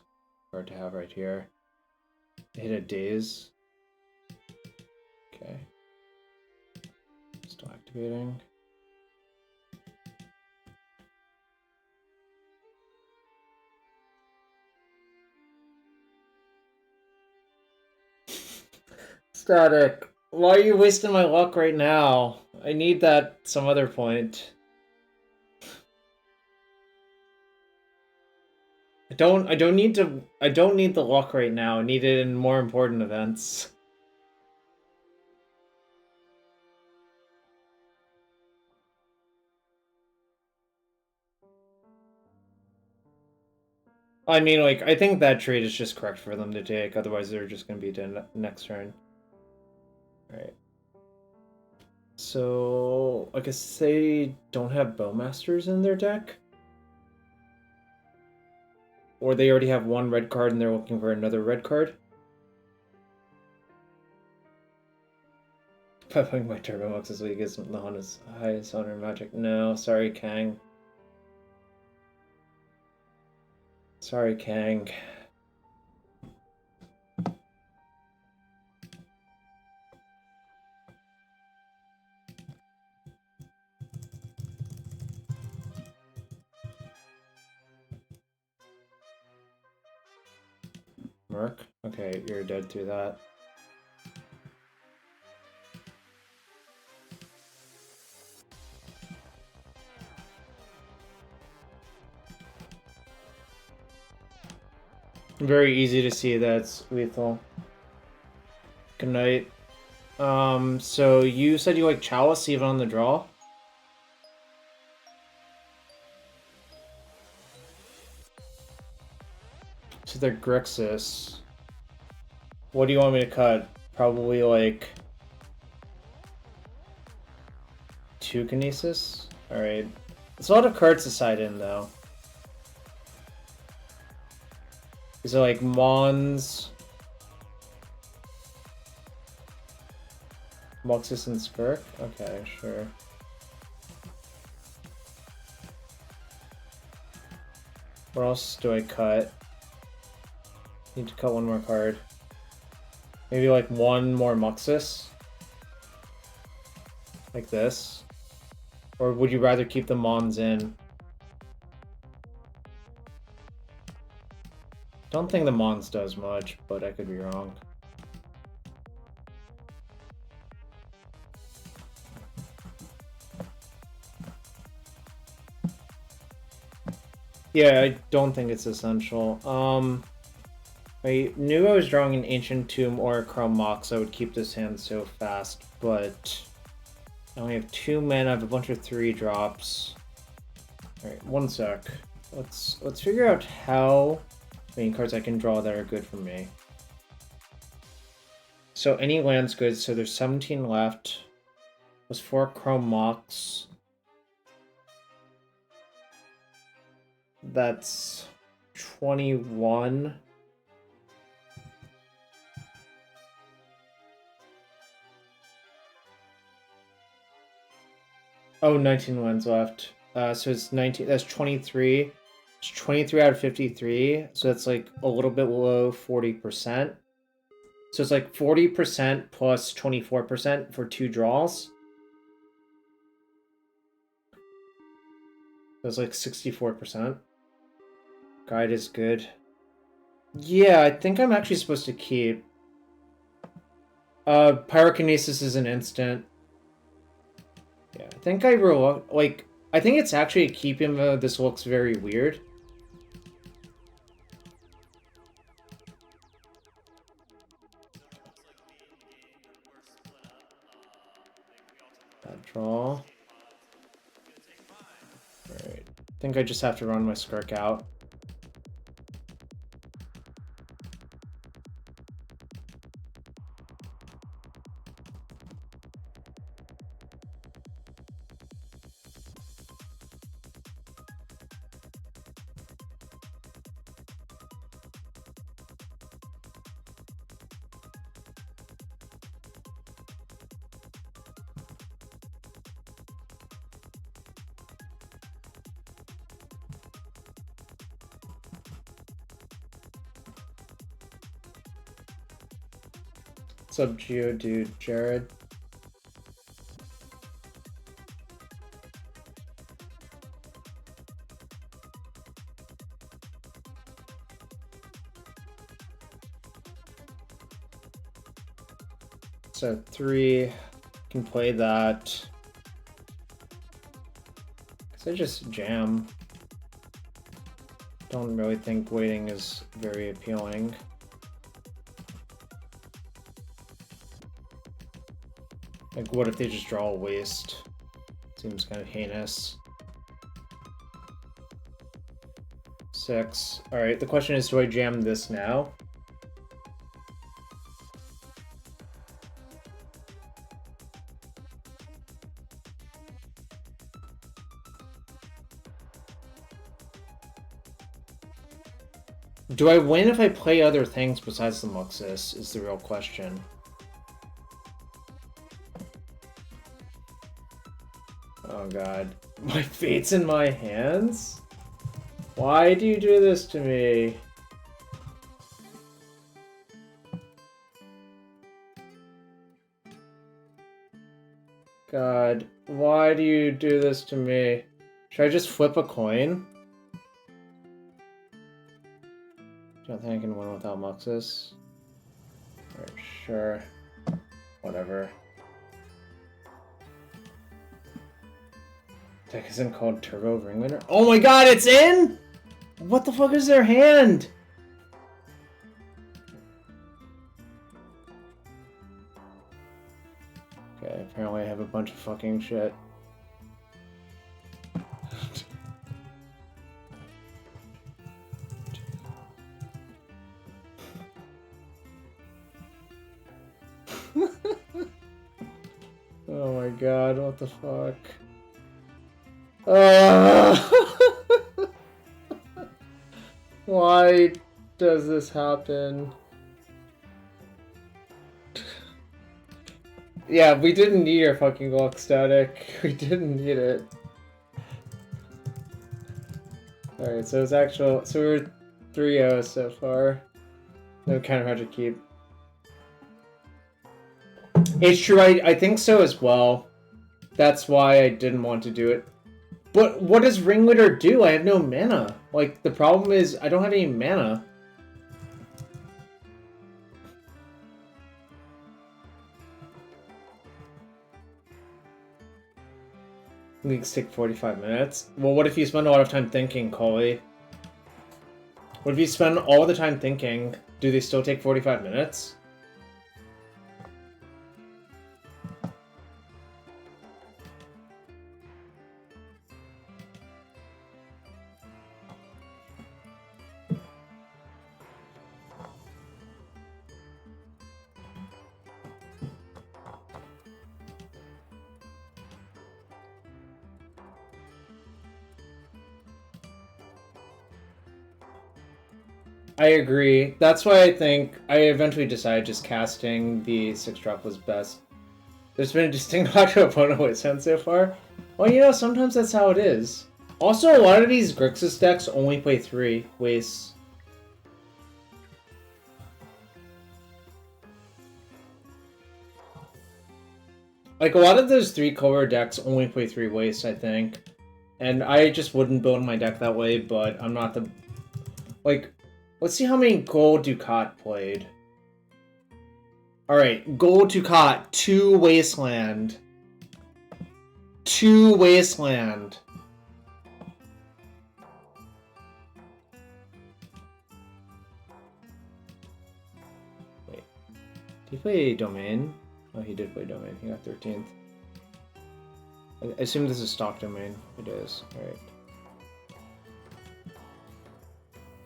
card to have right here. Hit a daze. Okay. Still activating. Static, why are you wasting my luck right now? I need that some other point. I don't need the luck right now. I need it in more important events. I mean, like, I think that trade is just correct for them to take, otherwise they're just gonna be dead next turn. Right. So, I guess they don't have Bowmasters in their deck? Or they already have one red card and they're looking for another red card? Playing my Turbo Mox this week isn't the highest honor magic. No, sorry, Kang. Sorry, Kang. Merc? Okay, you're dead to that. Very easy to see that's lethal. Good night. So you said you like Chalice even on the draw? To their Grixis. What do you want me to cut? Probably like 2 Kinesis? Alright. It's a lot of cards to side in though. Is it like Mons, Muxus, and Skirk? Okay, sure. What else do I cut? Need to cut one more card. Maybe like one more Muxus? Like this? Or would you rather keep the Mons in? Don't think the Mons does much, but I could be wrong. Yeah, I don't think it's essential. I knew I was drawing an Ancient Tomb or a Chrome Mox, I would keep this hand so fast, but I only have 2 mana, I have a bunch of 3-drops. Alright, one sec. Let's figure out how many cards I can draw that are good for me. So any land's good, so there's 17 left. Plus 4 Chrome Mox. That's 21. Oh, 19 lands left. So it's 19, that's 23. It's 23 out of 53, so that's like a little bit below 40%. So it's like 40% plus 24% for 2 draws. That's like 64%. Guide is good. Yeah, I think I'm actually supposed to keep. Pyrokinesis is an instant. Yeah, I think I I think it's actually a keep even though this looks very weird. Bad draw. Alright. I think I just have to run my Skirk out. What's up, Geodude? Jared? So 3, can play that. Guess I just jam. Don't really think waiting is very appealing. Like, what if they just draw a waste? Seems kind of heinous. 6. Alright, the question is, do I jam this now? Do I win if I play other things besides the Muxus, is the real question. Oh god. My fate's in my hands? Why do you do this to me? God, why do you do this to me? Should I just flip a coin? Don't think I can win without Muxus. Alright, sure. Whatever. Deck isn't called Turbo Ringleader. Oh my god, it's in?! What the fuck is their hand? talking shit. Oh my god, what the fuck? Why does this happen? Yeah, we didn't need our fucking luck static. We didn't need it. Alright, so it's actual. So we're 3-0 so far. No counter magic keep. It's true, I think so as well. That's why I didn't want to do it. But what does Ringleader do? I have no mana. Like, the problem is I don't have any mana. Leagues take 45 minutes. Well, what if you spend a lot of time thinking, Coley? What if you spend all the time thinking? Do they still take 45 minutes? I agree. That's why I think I eventually decided just casting the 6-drop was best. There's been a distinct lack of opponent Wasteland so far. Well, you know, sometimes that's how it is. Also, a lot of these Grixis decks only play 3 wastes. Like, a lot of those 3-color decks only play 3 wastes, I think. And I just wouldn't build my deck that way, but I'm not the... Like... Let's see how many Gold Ducat played. Alright, Gold Ducat, 2 Wasteland. 2 Wasteland. Wait. Did he play Domain? Oh, he did play Domain. He got 13th. I assume this is stock Domain. It is. Alright.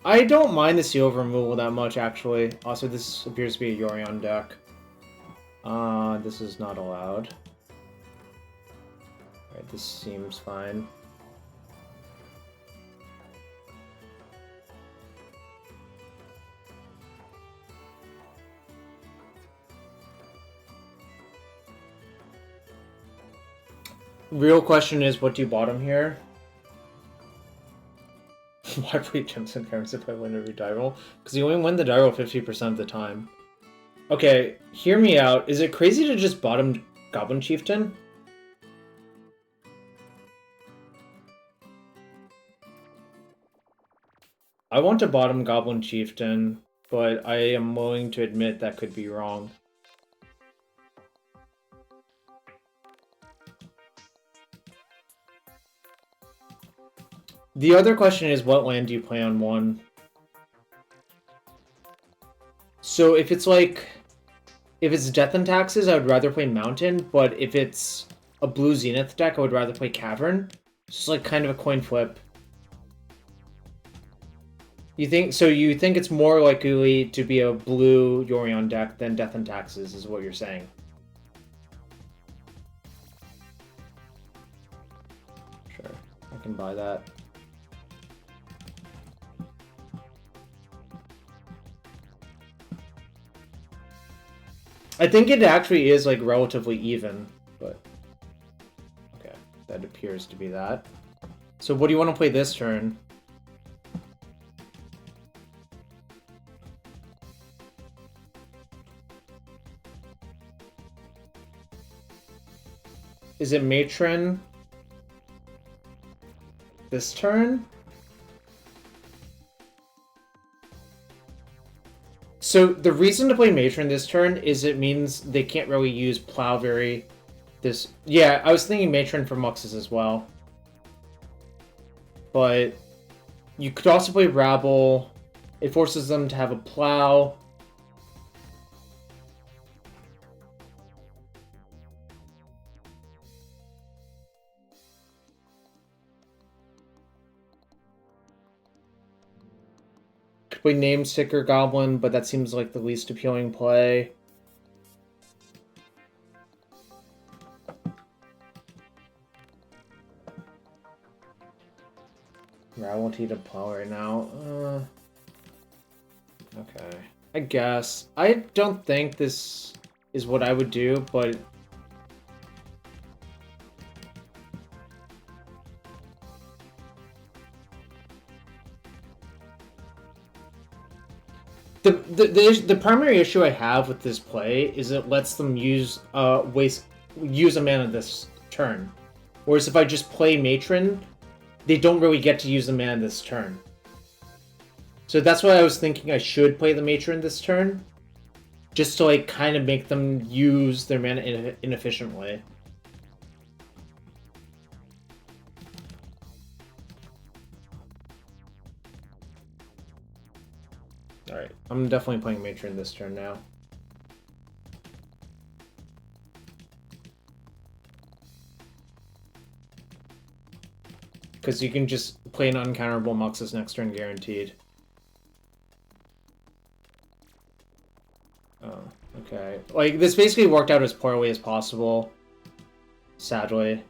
I don't mind the seal removal that much, actually. Also, this appears to be a Yorion deck. This is not allowed. Alright, this seems fine. Real question is, what do you bottom here? Why play Jimson carries if I win every die roll? Because you only win the die roll 50% of the time. Okay, hear me out. Is it crazy to just bottom Goblin Chieftain? I want to bottom Goblin Chieftain, but I am willing to admit that could be wrong. The other question is, what land do you play on 1? So if it's like... If it's Death and Taxes, I would rather play Mountain, but if it's a blue Zenith deck, I would rather play Cavern. It's just like kind of a coin flip. You think it's more likely to be a blue Yorion deck than Death and Taxes, is what you're saying? Sure, I can buy that. I think it actually is, like, relatively even, but... Okay, that appears to be that. So what do you want to play this turn? Is it Matron this turn? So the reason to play Matron this turn is it means they can't really use Plowberry this... Yeah, I was thinking Matron for Muxus as well. But you could also play Rabble. It forces them to have a Plow. to play Name Sticker Goblin, but that seems like the least appealing play. I won't eat a plow right now. Okay. I guess. I don't think this is what I would do, but... The primary issue I have with this play is it lets them use a mana this turn. Whereas if I just play Matron, they don't really get to use the mana this turn. So that's why I was thinking I should play the Matron this turn. Just to like kind of make them use their mana inefficiently. Alright, I'm definitely playing Matron this turn now. Because you can just play an uncounterable Muxus next turn guaranteed. Oh, okay. Like, this basically worked out as poorly as possible. Sadly.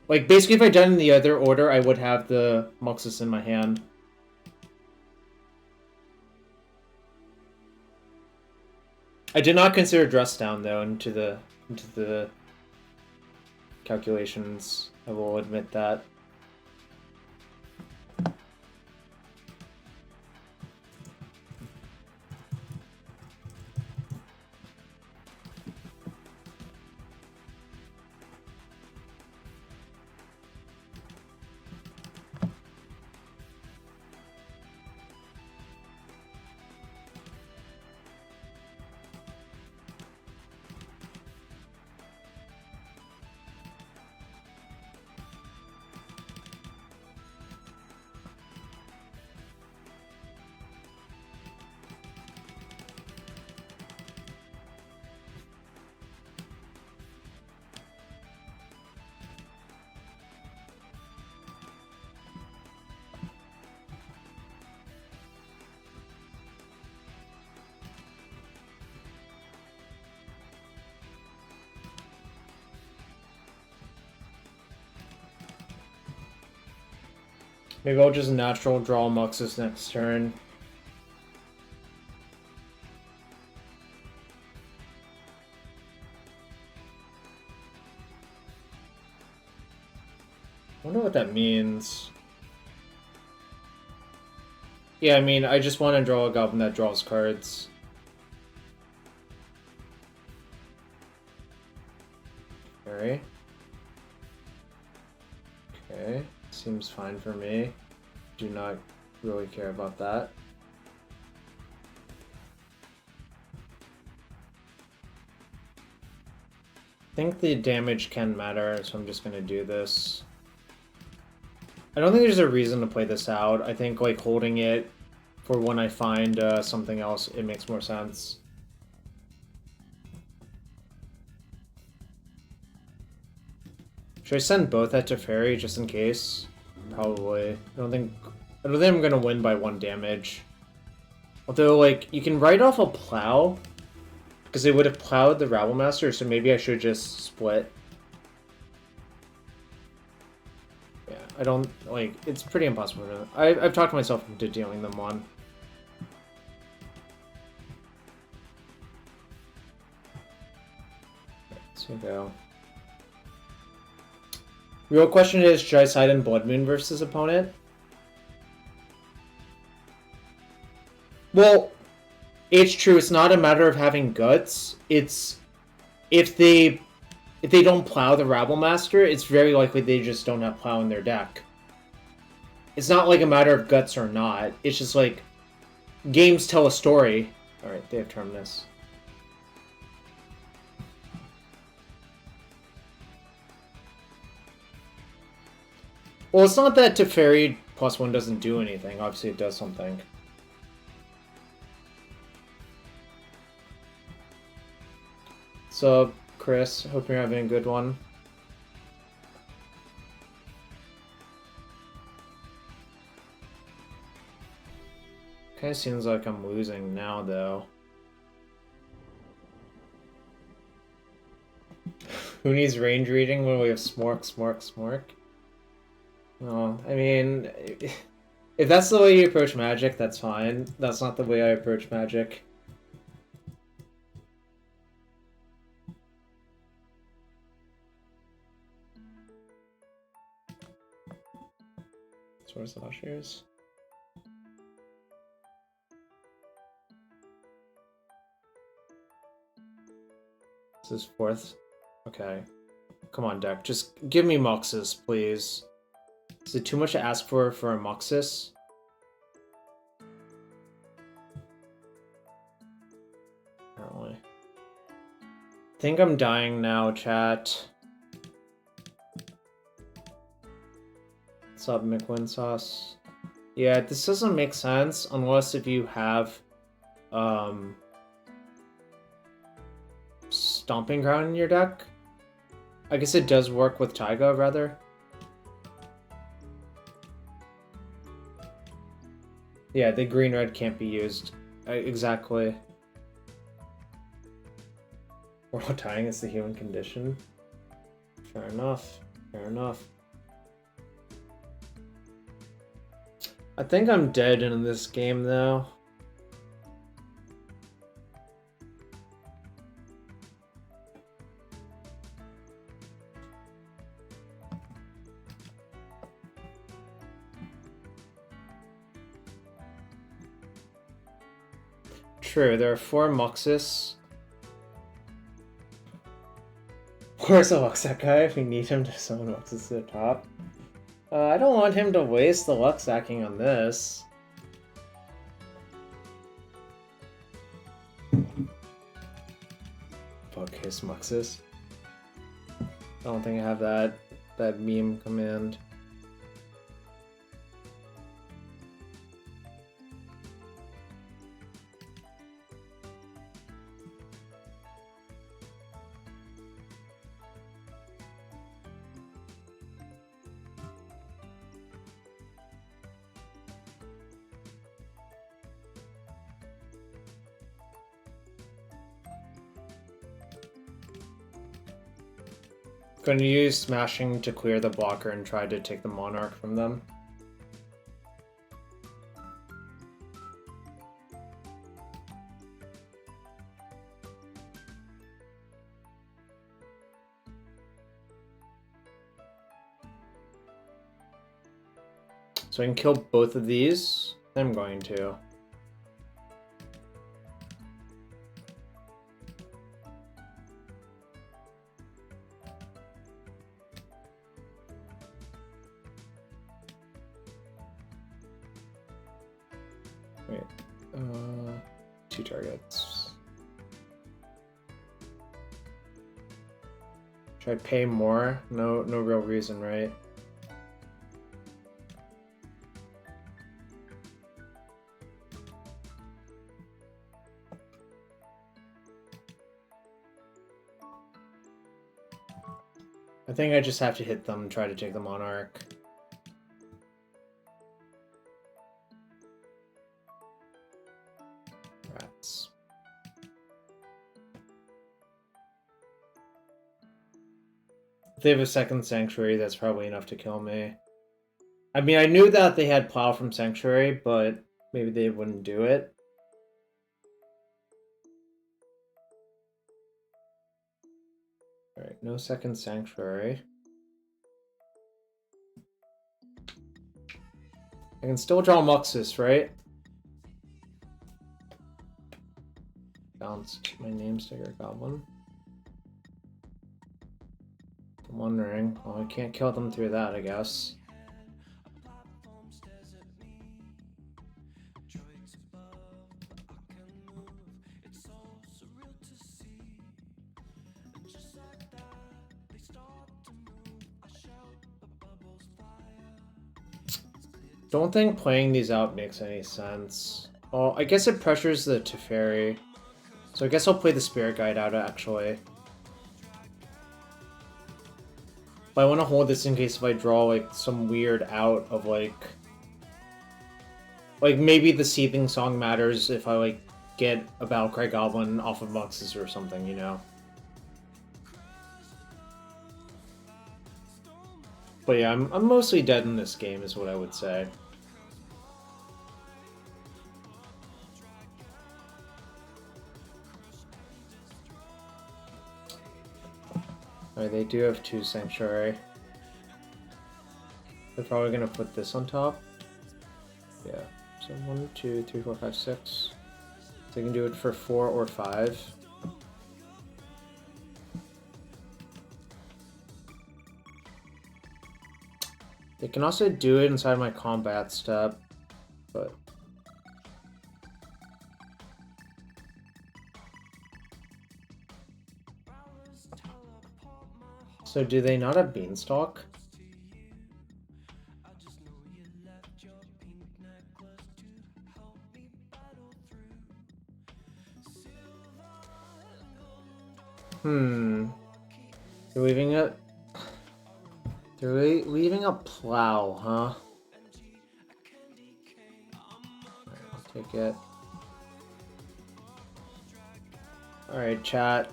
Like, basically if I'd done it in the other order, I would have the Muxus in my hand. I did not consider Dress Down, though, into the calculations. I will admit that. Maybe I'll just natural draw Muxus next turn. I wonder what that means. Yeah, I mean, I just want to draw a Goblin that draws cards. Alright. Okay. Seems fine for me. Do not really care about that. I think the damage can matter, so I'm just gonna do this. I don't think there's a reason to play this out. I think like holding it for when I find something else, it makes more sense. Should I send both at Teferi just in case? Probably. I don't think I'm gonna win by 1 damage. Although, like, you can write off a plow because they would have plowed the Rabblemaster, so maybe I should just split. Yeah, I don't like. It's pretty impossible. I've talked myself into dealing them 1. So go. Real question is, should I side in Blood Moon versus opponent? Well, it's true. It's not a matter of having guts. It's if they don't plow the Rabblemaster, it's very likely they just don't have plow in their deck. It's not like a matter of guts or not. It's just like games tell a story. All right, they have Terminus. Well, it's not that Teferi +1 doesn't do anything. Obviously, it does something. So, Chris, hope you're having a good one. Kind of seems like I'm losing now, though. Who needs range reading when we have Smork, Smork, Smork? No, I mean, if that's the way you approach Magic, that's fine. That's not the way I approach Magic. Swords of Ushers. This is fourth. Okay. Come on, deck. Just give me Muxus, please. Is it too much to ask for a Muxus? Apparently. I think I'm dying now, chat. What's up, McWin Sauce? Yeah, this doesn't make sense unless if you have Stomping Ground in your deck. I guess it does work with Taiga, rather. Yeah, the green-red can't be used. Exactly. We're all dying, it's the human condition. Fair enough. Fair enough. I think I'm dead in this game, though. True, there are 4 Muxus. Where's the Luxac guy if we need him to summon Muxus to the top? I don't want him to waste the Luxacking on this. Fuck his Muxus. I don't think I have that meme command. Going to use Smashing to clear the blocker and try to take the Monarch from them. So I can kill both of these. I'm going to. Wait, 2 targets. Should I pay more? No real reason, right? I think I just have to hit them and try to take the Monarch. Rats. If they have a second Sanctuary, that's probably enough to kill me. I mean, I knew that they had Plow from Sanctuary, but maybe they wouldn't do it. Alright, no second Sanctuary. I can still draw Muxus, right? Bounced my Name Sticker Goblin. I'm wondering. Well, I can't kill them through that, I guess. Don't think playing these out makes any sense. Well, I guess it pressures the Teferi. So I guess I'll play the Spirit Guide out, actually. But I want to hold this in case if I draw, like, some weird out of, like... Like, maybe the Seething Song matters if I, like, get a Battle-Cry Goblin off of Muxus or something, you know? But yeah, I'm mostly dead in this game, is what I would say. Alright, they do have 2 Sanctuary. They're probably gonna put this on top. Yeah. So 1, 2, 3, 4, 5, 6. They can do it for 4 or 5. They can also do it inside my combat step, but... So do they not have Beanstalk? They're leaving it. They're leaving a plow, huh? I'll take it. Alright, chat.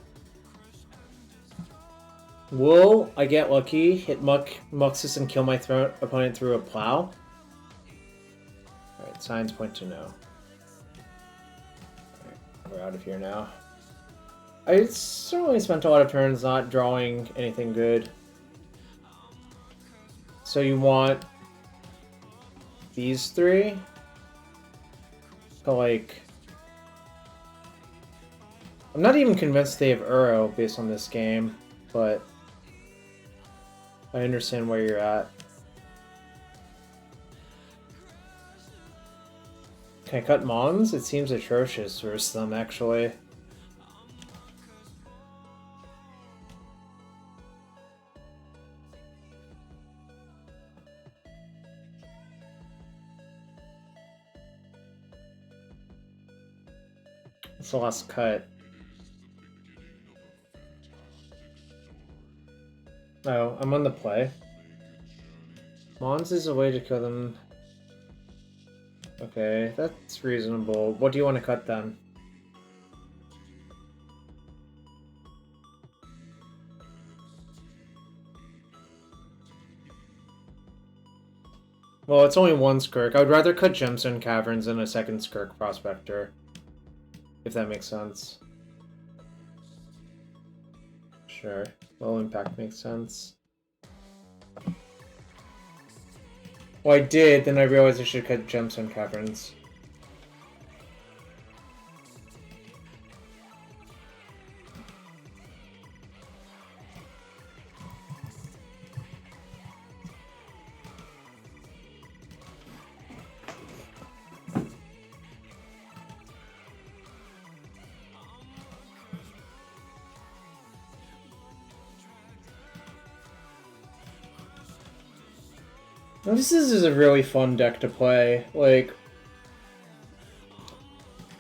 Will I get lucky, hit Muxus, and kill my opponent through a plow? Alright, signs point to no. Alright, we're out of here now. I certainly spent a lot of turns not drawing anything good. So you want these 3? But like... I'm not even convinced they have Uro based on this game, but... I understand where you're at. Can I cut Mons? It seems atrocious versus them, actually. It's the last cut. Oh, I'm on the play. Mons is a way to kill them. Okay, that's reasonable. What do you want to cut then? Well, it's only 1 Skirk. I would rather cut Gemstone Caverns than a 2nd Skirk Prospector. If that makes sense. Sure. Low impact makes sense. Well, I did, then I realized I should cut Gemstone Caverns. This is a really fun deck to play. Like,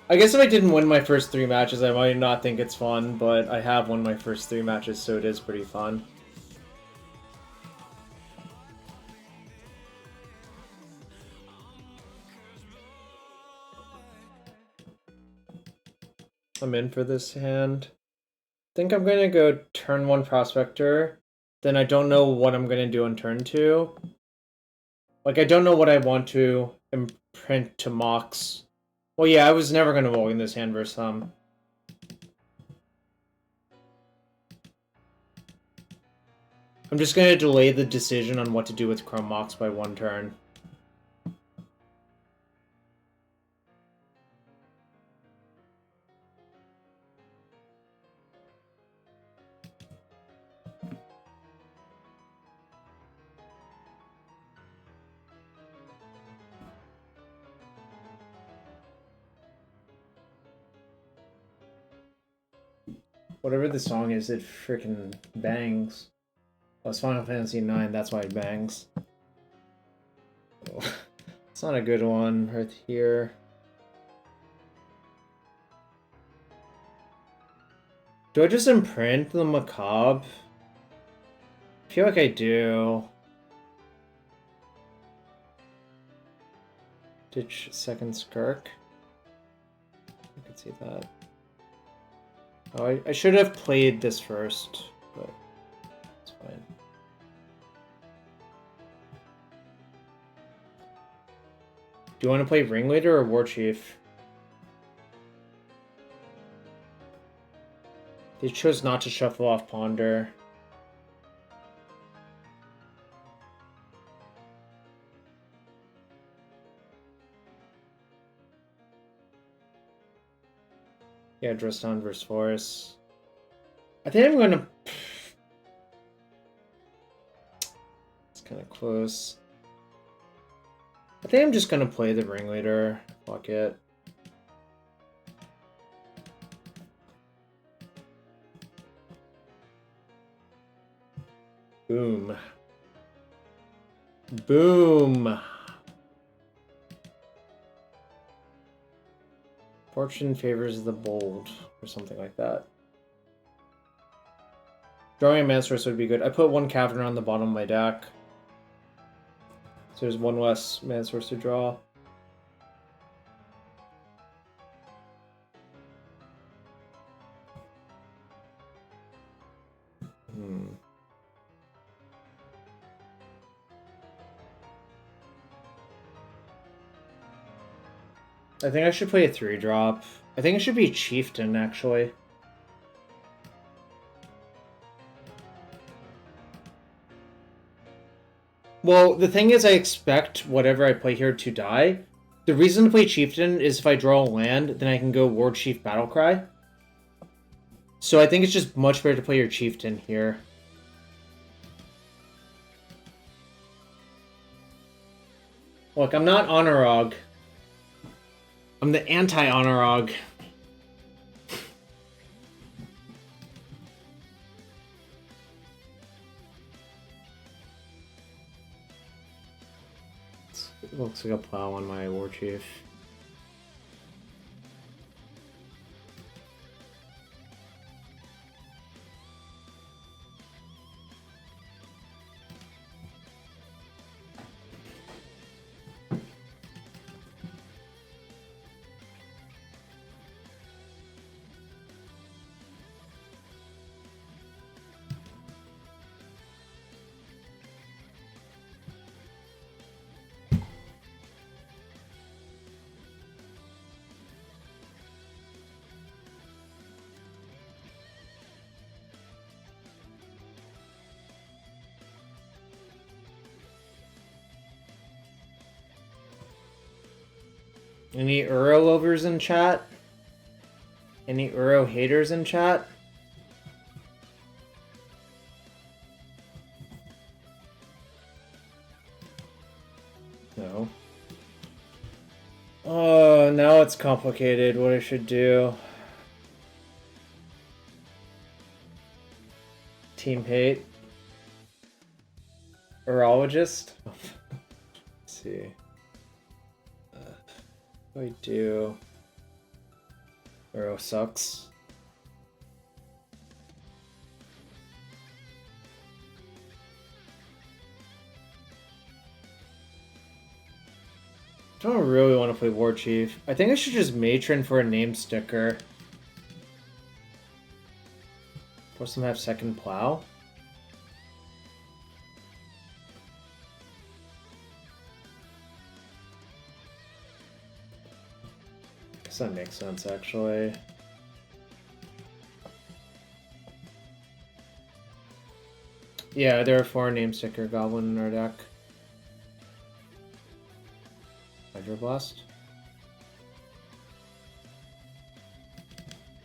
I guess if I didn't win my first 3 matches, I might not think it's fun, but I have won my first 3 matches, so it is pretty fun. I'm in for this hand. I think I'm gonna go turn 1 Prospector. Then I don't know what I'm gonna do on turn 2. Like, I don't know what I want to imprint to Mox. Well, yeah, I was never going to mulligan this hand versus them. I'm just going to delay the decision on what to do with Chrome Mox by 1 turn. Whatever the song is, it freaking bangs. Oh, it's Final Fantasy IX, that's why it bangs. Oh, it's not a good one right here. Do I just imprint the Macabre? I feel like I do. Ditch second Skirk. I could see that. Oh, I should have played this first, but it's fine. Do you want to play Ringleader or War Chief? They chose not to shuffle off Ponder. Yeah, Dristan versus Forest. I think I'm gonna... It's kind of close. I think I'm just gonna play the Ringleader. Fuck it. Boom. Boom. Fortune favors the bold, or something like that. Drawing a mana source would be good. I put one Cavern on the bottom of my deck. So there's one less mana source to draw. I think I should play a 3-drop. I think it should be Chieftain, actually. Well, the thing is, I expect whatever I play here to die. The reason to play Chieftain is if I draw a land, then I can go War Chief Battle-Cry. So I think it's just much better to play your Chieftain here. Look, I'm not Honorog. I'm the anti-Honorog. It looks like a plow on my War Chief. Any Uro lovers in chat? Any Uro haters in chat? No. Oh, now it's complicated what I should do. Team hate. Urologist? Let's see. I do. Uro sucks. I don't really want to play War Chief. I think I should just Matron for a Name Sticker. Force them to have second Plow. That makes sense, actually. Yeah, there are 4 Name Sticker Goblin in our deck. Hydroblast.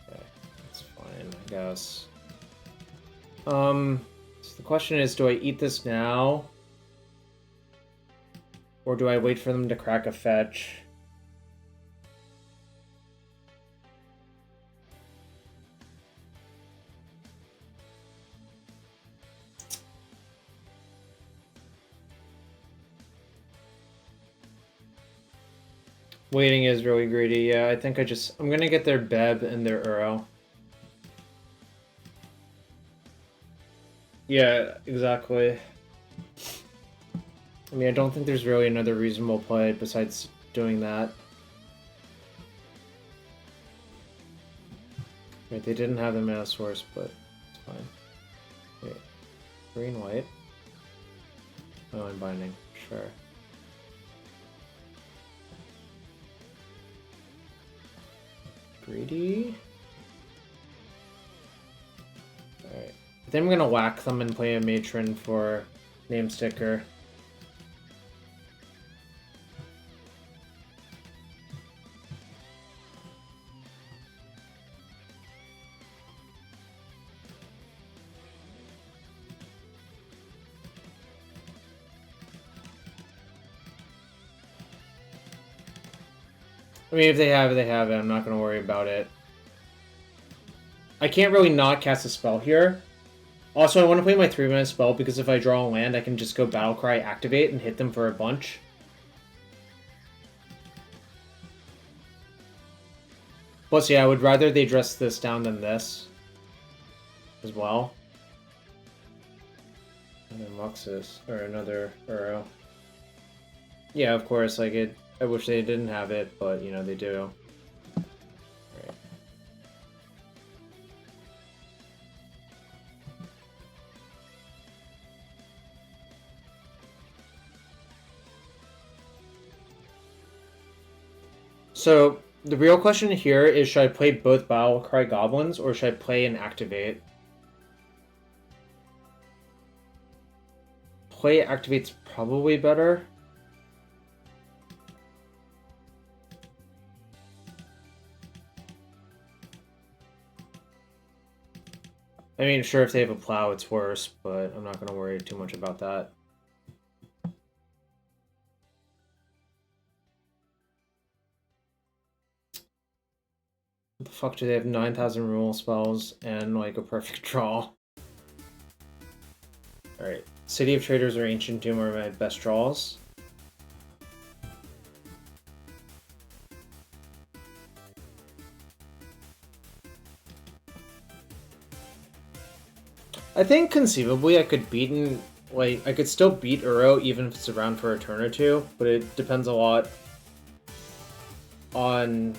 Okay, that's fine, I guess. So the question is, do I eat this now? Or do I wait for them to crack a fetch? Waiting is really greedy, yeah. I think I'm gonna get their Beb and their Uro. Yeah, exactly. I mean, I don't think there's really another reasonable play besides doing that. Wait, they didn't have the mana source, but it's fine. Wait, green, white? Oh, and binding, sure. Greedy? Alright. Then I'm gonna whack them and play a matron for Name Sticker. I mean, if they have it, they have it. I'm not going to worry about it. I can't really not cast a spell here. Also, I want to play my 3-mana spell because if I draw a land, I can just go Battle-Cry, activate, and hit them for a bunch. Plus, yeah, I would rather they dress this down than this. As well. And then Muxus. Or another Uro. Yeah, of course, like it... I wish they didn't have it, but, you know, they do. Right. So, the real question here is, should I play both Battle-Cry Goblins, or should I play and activate? Play activate's probably better. I mean, sure, if they have a plow, it's worse, but I'm not going to worry too much about that. What the fuck do they have? 9,000 rule spells and, like, a perfect draw. Alright. City of Traders or Ancient Doom are my best draws. I think conceivably I could I could still beat Uro even if it's around for a turn or two, but it depends a lot on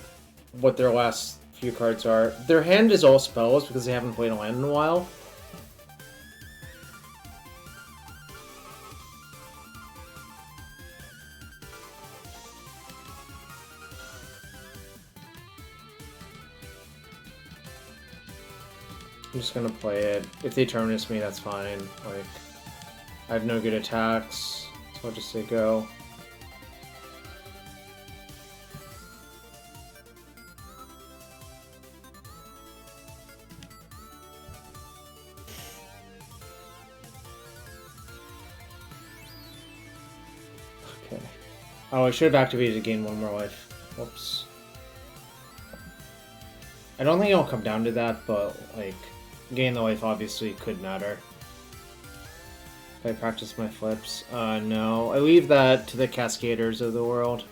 what their last few cards are. Their hand is all spells because they haven't played a land in a while. I'm just gonna play it. If they terminus me, that's fine. Like, I have no good attacks, so I'll just say go. Okay. Oh, I should have activated to gain one more life. Whoops. I don't think it'll come down to that, but, like, gain the life obviously could matter. If I practice my flips. No. I leave that to the Cascaders of the world.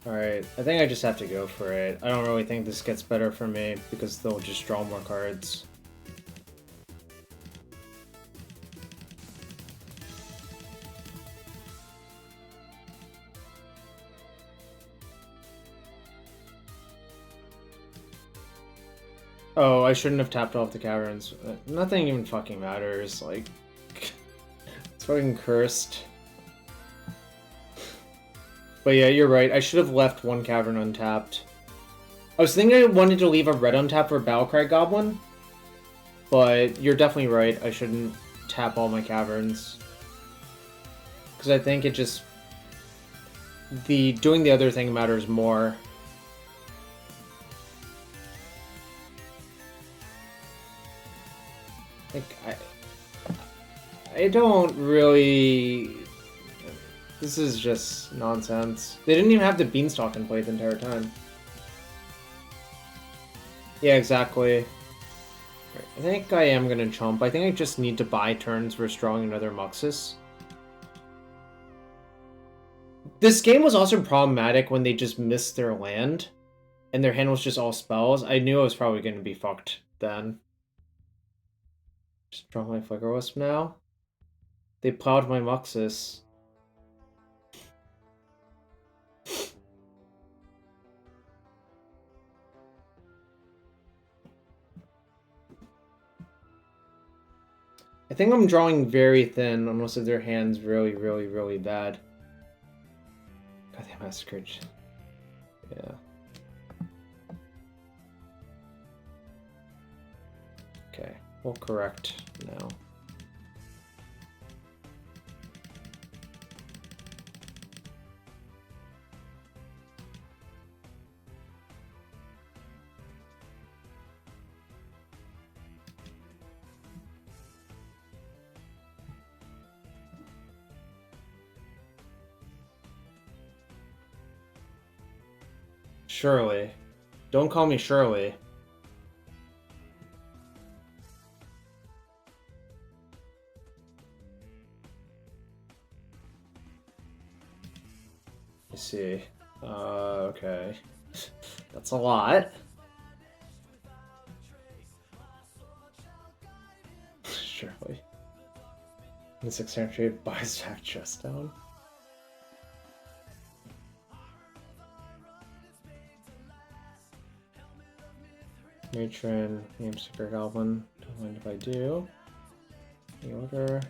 Alright, I think I just have to go for it. I don't really think this gets better for me, because they'll just draw more cards. Oh, I shouldn't have tapped off the caverns. Nothing even fucking matters, like... it's fucking cursed. But yeah, you're right. I should have left one cavern untapped. I was thinking I wanted to leave a red untapped for Battle-Cry Goblin. But you're definitely right. I shouldn't tap all my caverns. Because I think it just... doing the other thing matters more. Like, I don't really... This is just nonsense. They didn't even have the Beanstalk in play the entire time. Yeah, exactly. Right, I think I am gonna chomp. I think I just need to buy turns versus drawing another Muxus. This game was also problematic when they just missed their land, and their hand was just all spells. I knew I was probably going to be fucked then. Just draw my Flicker Wisp now. They plowed my Muxus. I think I'm drawing very thin unless if their hand's really, really, really bad. God, they massacred. Yeah. Okay, we'll correct now. Shirley. Don't call me Shirley. Let's see. Okay. That's a lot. Shirley. The 600 buys back chest down. Matron, Name Sticker Goblin. Don't mind if I do. The order.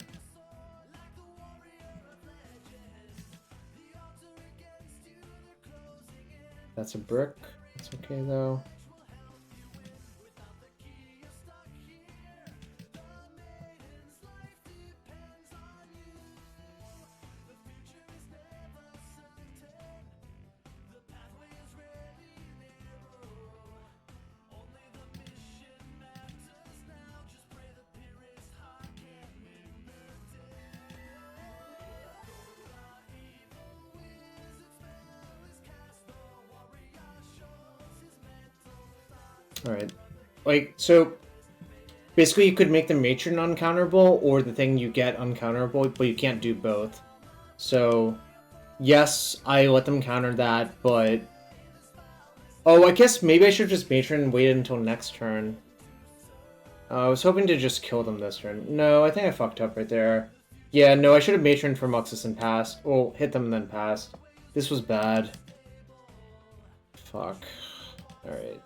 That's a brick. That's okay though. Alright. Like, so basically you could make the matron uncounterable or the thing you get uncounterable, but you can't do both. So, yes, I let them counter that, but... Oh, I guess maybe I should just matron and wait until next turn. I was hoping to just kill them this turn. No, I think I fucked up right there. Yeah, no, I should have matroned for Muxus and passed. Well, hit them and then passed. This was bad. Fuck. Alright.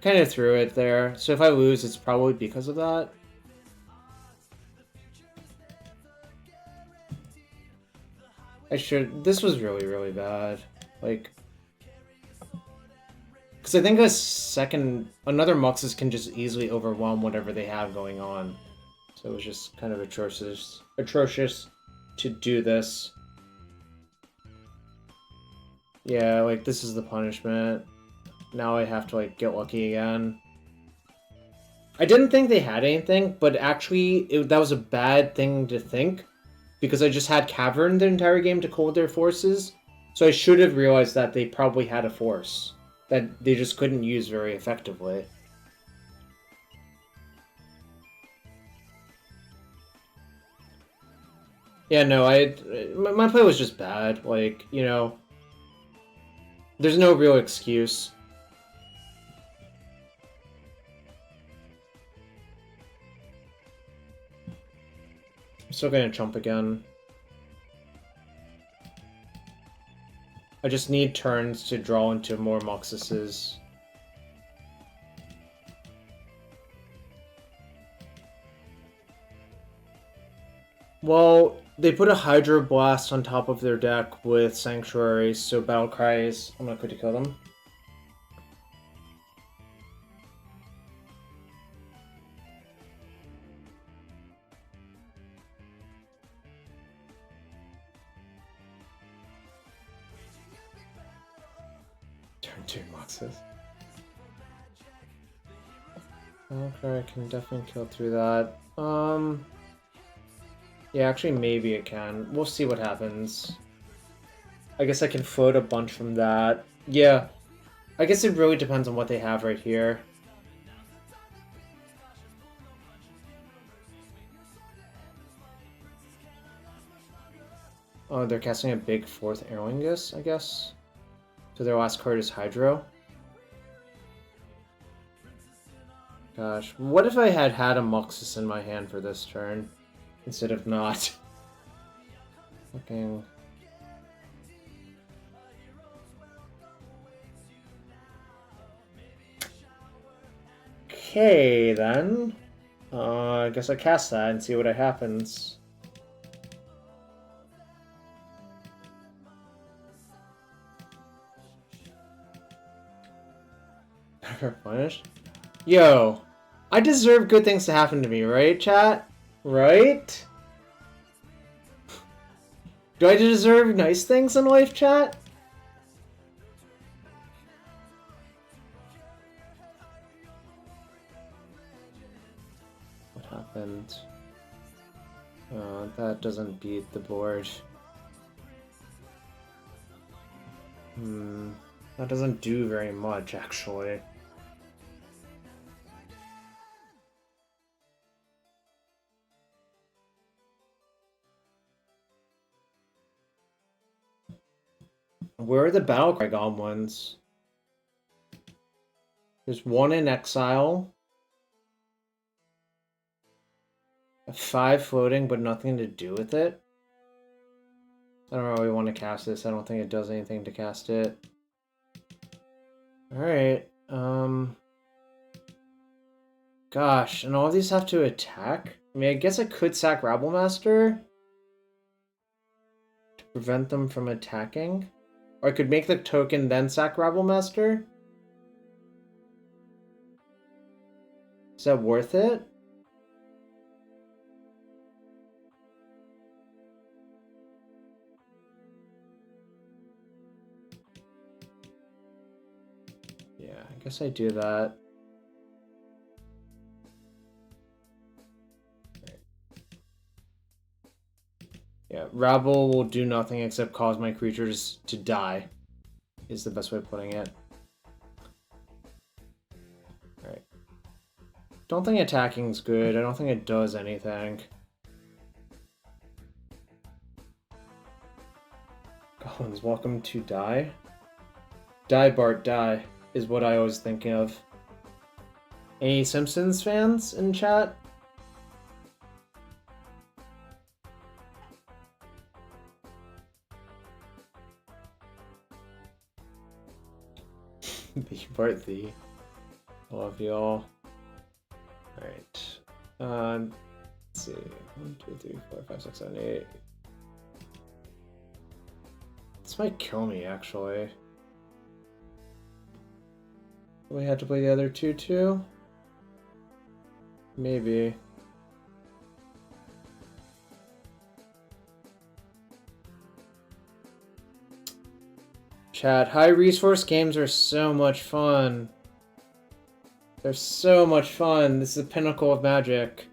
Kind of threw it there. So if I lose, it's probably because of that. I should... This was really, really bad. Like... Because I think another Muxus can just easily overwhelm whatever they have going on. So it was just kind of atrocious to do this. Yeah, like, this is the punishment. Now I have to, like, get lucky again. I didn't think they had anything, but actually, that was a bad thing to think. Because I just had Cavern the entire game to hold their forces. So I should have realized that they probably had a force that they just couldn't use very effectively. Yeah, no, my play was just bad. Like, you know, there's no real excuse. I'm still gonna jump again. I just need turns to draw into more Muxuses. Well, they put a Hydro Blast on top of their deck with Sanctuaries, so Battle-Cries. I'm gonna quickly kill them. Turn 2 Muxus. Okay, I can definitely kill through that. Yeah, actually, maybe it can. We'll see what happens. I guess I can float a bunch from that. Yeah. I guess it really depends on what they have right here. Oh, they're casting a big 4th Aerolingus, I guess. So their last card is Hydro. Gosh, what if I had had a Muxus in my hand for this turn instead of not? Fucking. Okay, then. I guess I cast that and see what happens. Replenished? Yo, I deserve good things to happen to me, right, chat? Right? Do I deserve nice things in life, chat? What happened? That doesn't beat the board. That doesn't do very much, actually. Where are the Battle-Cry Goblins? There's one in exile. A 5 floating, but nothing to do with it. I don't really want to cast this. I don't think it does anything to cast it. Alright, gosh, and all of these have to attack? I mean, I guess I could sack Rabblemaster to prevent them from attacking. Or I could make the token, then sack Rabblemaster. Is that worth it? Yeah, I guess I do that. Yeah, Rabble will do nothing except cause my creatures to die, is the best way of putting it. Alright. Don't think attacking's good. I don't think it does anything. Goblins, welcome to die. Die, Bart, die, is what I was thinking of. Any Simpsons fans in chat? The Bart, the. Love y'all. Alright. Let's see. 1, 2, 3, 4, 5, 6, 7, 8. This might kill me, actually. We had to play the other two, too? Maybe. Chat, high resource games are so much fun. They're so much fun. This is the pinnacle of Magic.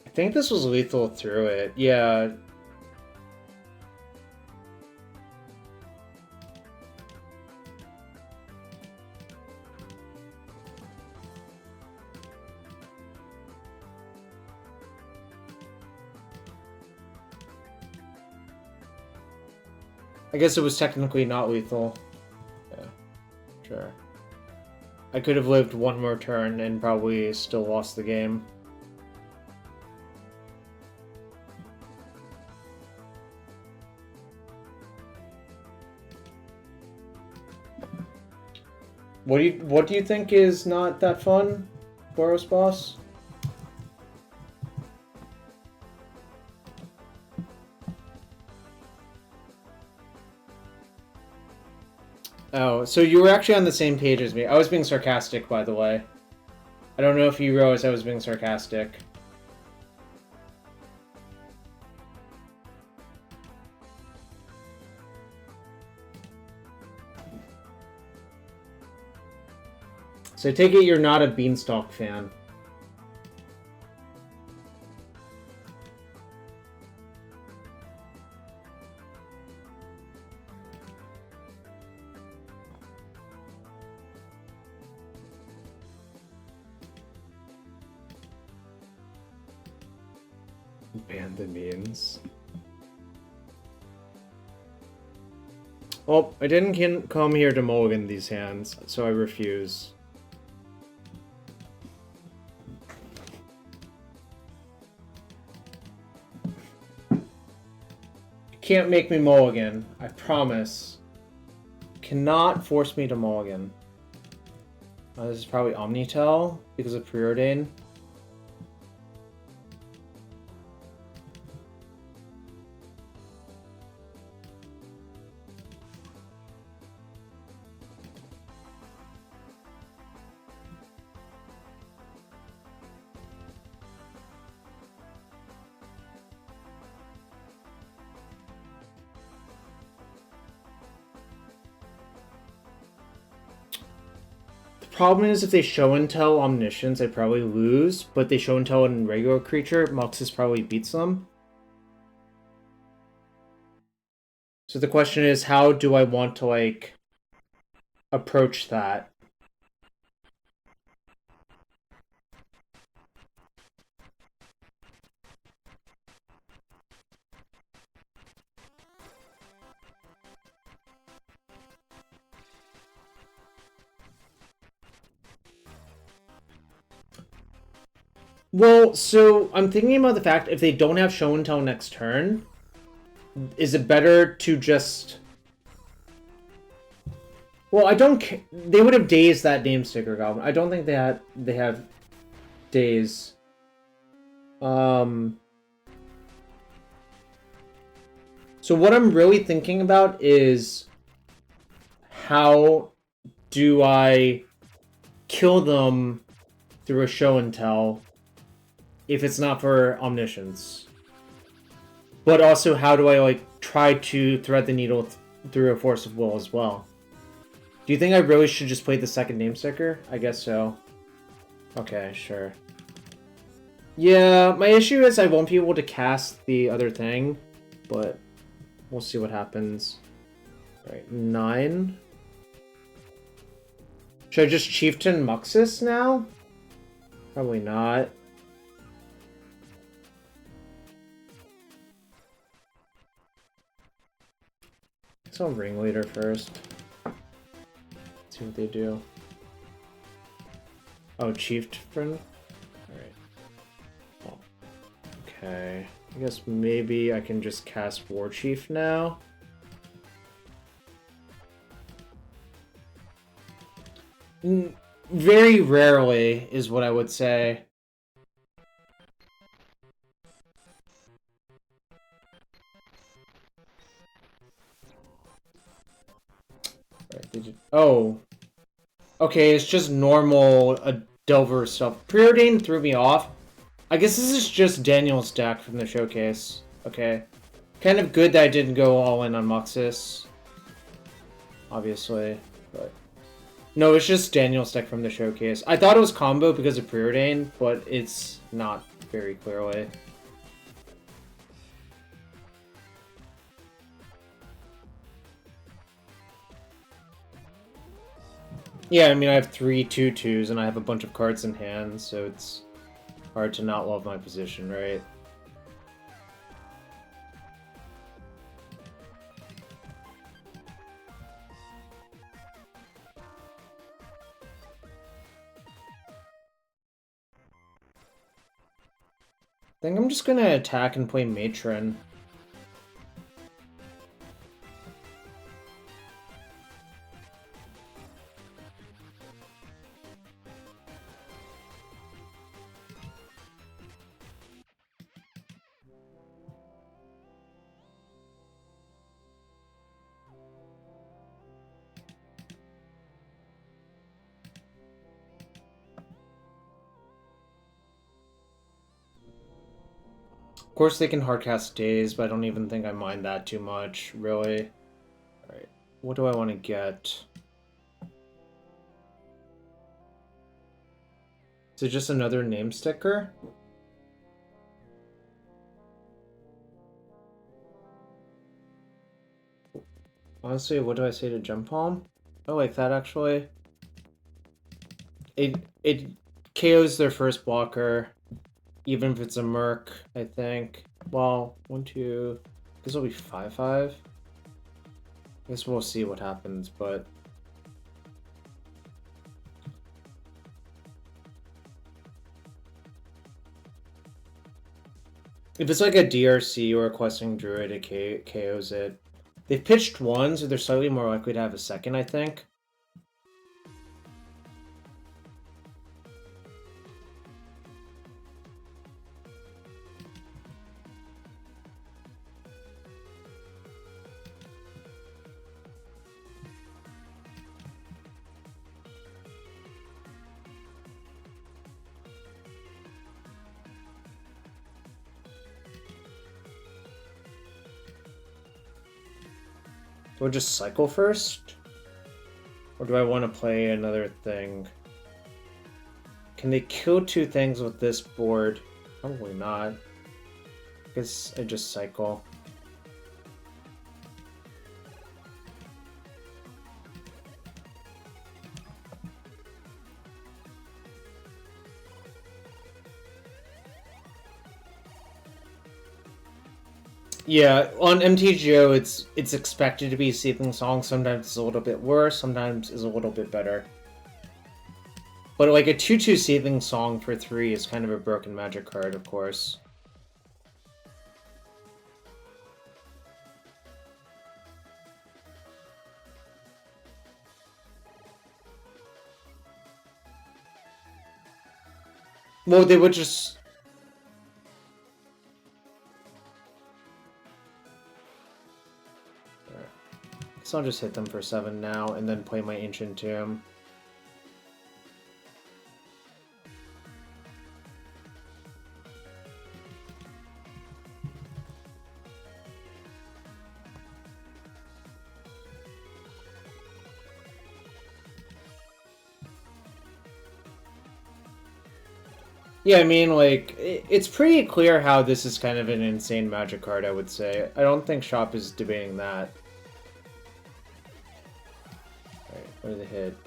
I think this was lethal through it. Yeah. I guess it was technically not lethal. Yeah, sure. I could have lived one more turn and probably still lost the game. What do you think is not that fun, Boros boss? Oh, so you were actually on the same page as me. I was being sarcastic, by the way. I don't know if you realized I was being sarcastic. So I take it you're not a Beanstalk fan. Ban the means. Well, I didn't come here to mulligan these hands, so I refuse. Can't make me mulligan, I promise. Cannot force me to mulligan. This is probably Omnitel because of Preordain. Problem is, if they show and tell Omniscience, I probably lose, but they show and tell in regular creature, Muxus probably beats them. So the question is, how do I want to, like, approach that? Well, so I'm thinking about the fact if they don't have show and tell next turn, is it better to just... Well, I don't... They would have dazed that Name Sticker Goblin. I don't think they have daze. So what I'm really thinking about is how do I kill them through a show and tell if it's not for Omniscience? But also, how do I, like, try to thread the needle through a Force of Will as well? Do you think I really should just play the second Name Sticker? I guess so. Okay, sure. Yeah, my issue is I won't be able to cast the other thing, but we'll see what happens. Alright, 9. Should I just Chieftain Muxus now? Probably not. Let's go Ringleader first. See what they do. Oh, Chieftain? Alright. Oh. Okay. I guess maybe I can just cast War Chief now. Very rarely is what I would say. Oh. Okay, it's just normal Delver stuff. Preordain threw me off. I guess this is just Daniel's deck from the showcase. Okay. Kind of good that I didn't go all in on Muxus. Obviously. But no, it's just Daniel's deck from the showcase. I thought it was combo because of Preordain, but it's not very clearly. Yeah, I mean, I have 3 2/2s, and I have a bunch of cards in hand, so it's hard to not love my position, right? I think I'm just gonna attack and play Matron. Of course they can hardcast Daze, but I don't even think I mind that too much, really. Alright, what do I want to get? Is it just another Name Sticker? Honestly, what do I say to Gem Palm? I like that, actually. It KOs their first blocker. even if it's a Merc, I think. Well, 1, 2. This will be 5/5. I guess we'll see what happens, but. If it's like a DRC or a questing druid, it KOs it. They've pitched one, so they're slightly more likely to have a second, I think. Do I just cycle first? Or do I want to play another thing? Can they kill 2 things with this board? Probably not. I guess I just cycle. Yeah, on MTGO, it's expected to be Seething Song. Sometimes it's a little bit worse, sometimes it's a little bit better. But like a 2/2 Seething Song for 3 is kind of a broken Magic card, of course. Well, they would just... So I'll just hit them for 7 now, and then play my Ancient Tomb. Yeah, I mean, like, it's pretty clear how this is kind of an insane Magic card, I would say. I don't think Shop is debating that. Alright, what do they hit?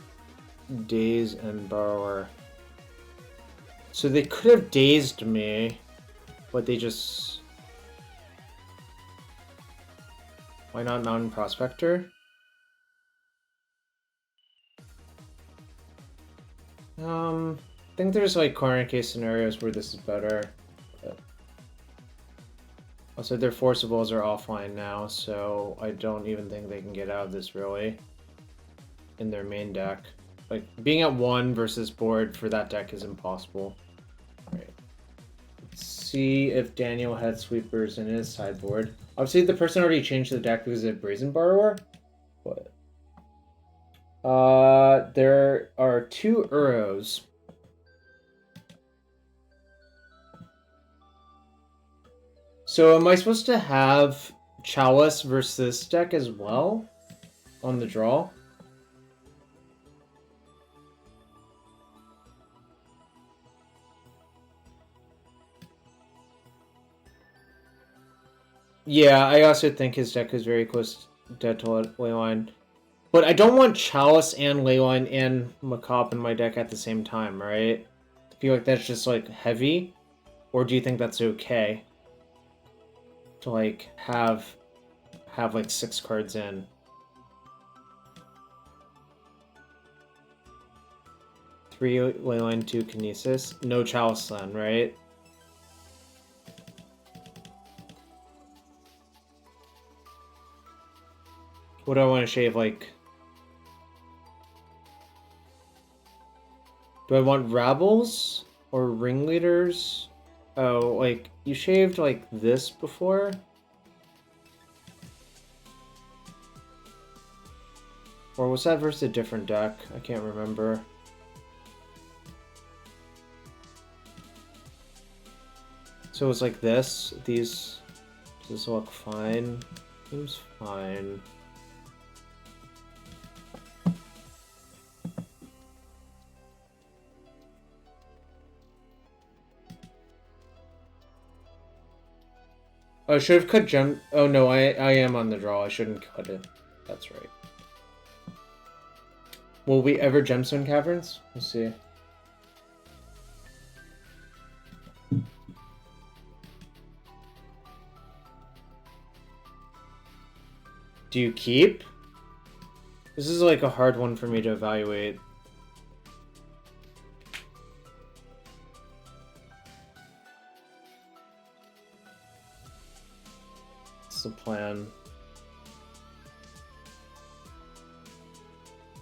Daze and Borrower. So they could have dazed me, but they just... Why not Mountain Prospector? I think there's like corner case scenarios where this is better. But... Also, their Forcibles are offline now, so I don't even think they can get out of this really in their main deck. Like, being at 1 versus board for that deck is impossible. Alright. Let's see if Daniel had sweepers in his sideboard. Obviously, the person already changed the deck because of Brazen Borrower. But... there are 2 Uros. So am I supposed to have Chalice versus this deck as well on the draw? Yeah, I also think his deck is very close dead to Leyline. But I don't want Chalice and Leyline and Macabre in my deck at the same time, right? I feel like that's just like heavy. Or do you think that's okay? To like have like 6 cards in. Three Leyline, 2 Kinesis. No Chalice then, right? What do I want to shave, like... Do I want Rabbles? Or Ringleaders? Oh, like, you shaved, like, this before? Or was that versus a different deck? I can't remember. So it was like this. These... Does this look fine? Seems fine. Oh, I should have cut gem... Oh no, I am on the draw. I shouldn't cut it. That's right. Will we ever Gemstone Caverns? Let's see. Do you keep? This is like a hard one for me to evaluate. What's the plan?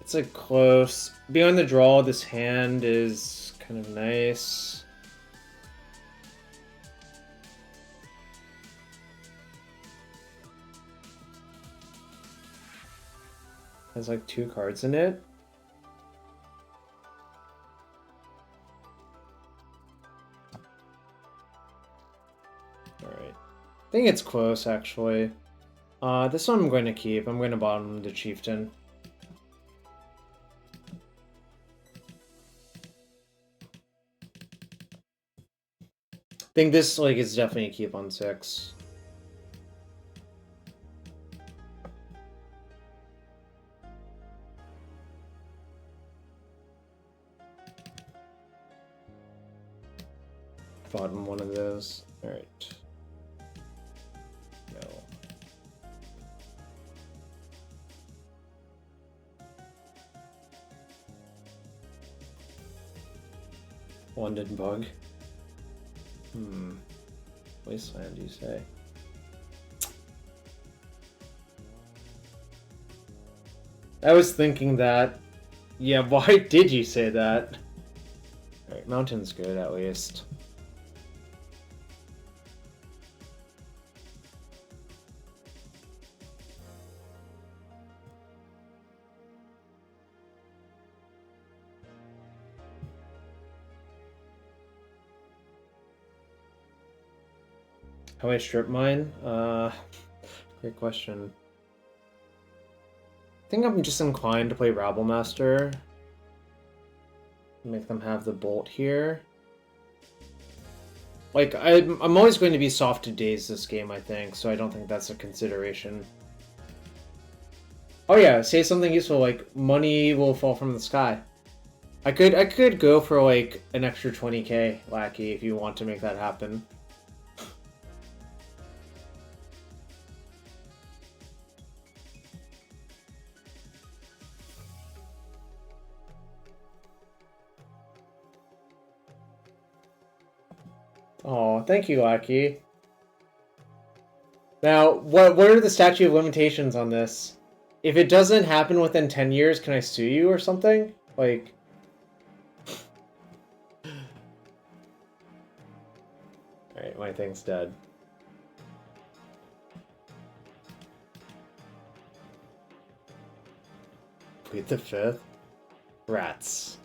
It's like close. Beyond the draw, this hand is kind of nice. Has like 2 cards in it. Alright. I think it's close, actually. This one I'm going to keep. I'm going to bottom the Chieftain. I think this like is definitely a keep on 6. Bottom one of those. Alright. No. London bug. Wasteland, you say? I was thinking that. Yeah, why did you say that? Alright, Mountain's good at least. How I strip mine? Great question. I think I'm just inclined to play Rabblemaster. Make them have the bolt here. Like, I'm always going to be soft to daze this game, I think, so I don't think that's a consideration. Oh yeah, say something useful like money will fall from the sky. I could go for like an extra 20k lackey if you want to make that happen. Oh, thank you, Lackey. Now, what are the statute of limitations on this? If it doesn't happen within 10 years, can I sue you or something? Like... Alright, my thing's dead. Plead the 5th? Rats.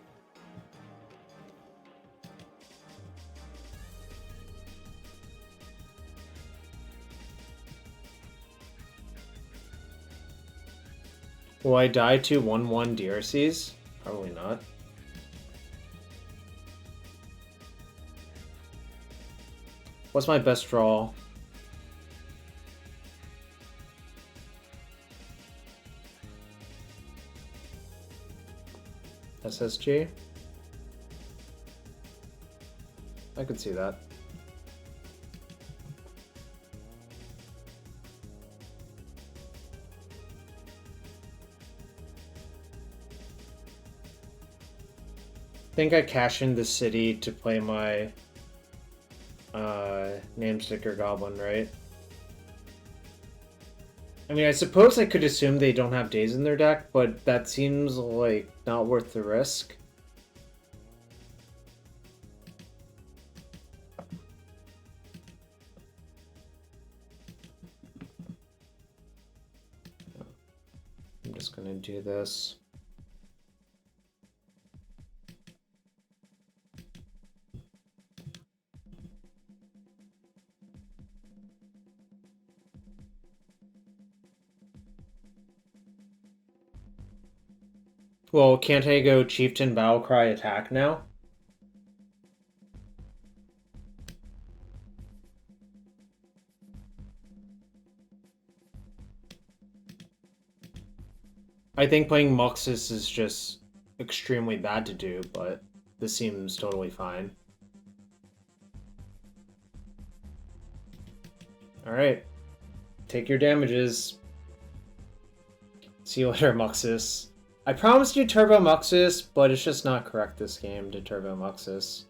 Will I die to 1/1 DRCs? Probably not. What's my best draw? SSG? I could see that. I think I cash in the city to play my Name Sticker Goblin, right? I mean, I suppose I could assume they don't have days in their deck, but that seems like not worth the risk. I'm just gonna do this. Well, can't I go Chieftain Battle-Cry attack now? I think playing Muxus is just extremely bad to do, but this seems totally fine. Alright. Take your damages. See you later, Muxus. I promised you Turbo Muxus, but it's just not correct this game to Turbo Muxus.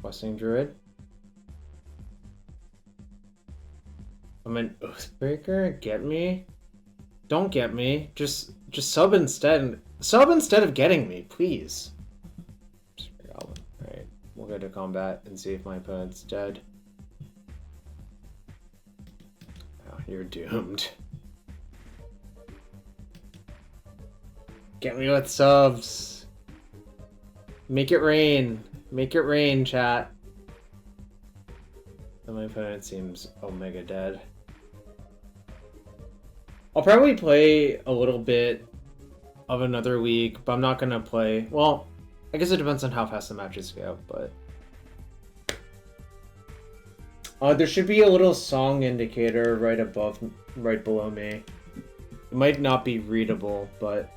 Questing Druid. I'm an Oathbreaker? Get me? Don't get me. Just sub instead. Sub instead of getting me, please. Alright, we'll go to combat and see if my opponent's dead. Oh, you're doomed. Get me with subs. Make it rain. Make it rain, chat. And my opponent seems omega dead. I'll probably play a little bit of another week, but I'm not gonna play. Well, I guess it depends on how fast the matches go, but there should be a little song indicator right below me. It might not be readable, but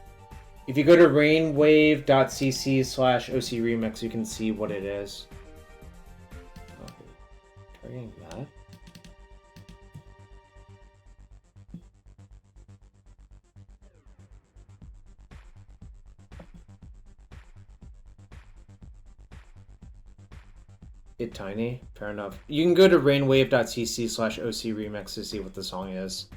if you go to rainwave.cc/OCRemix, you can see what it is. Oh, targeting that? It tiny? Fair enough. You can go to rainwave.cc/OCRemix to see what the song is.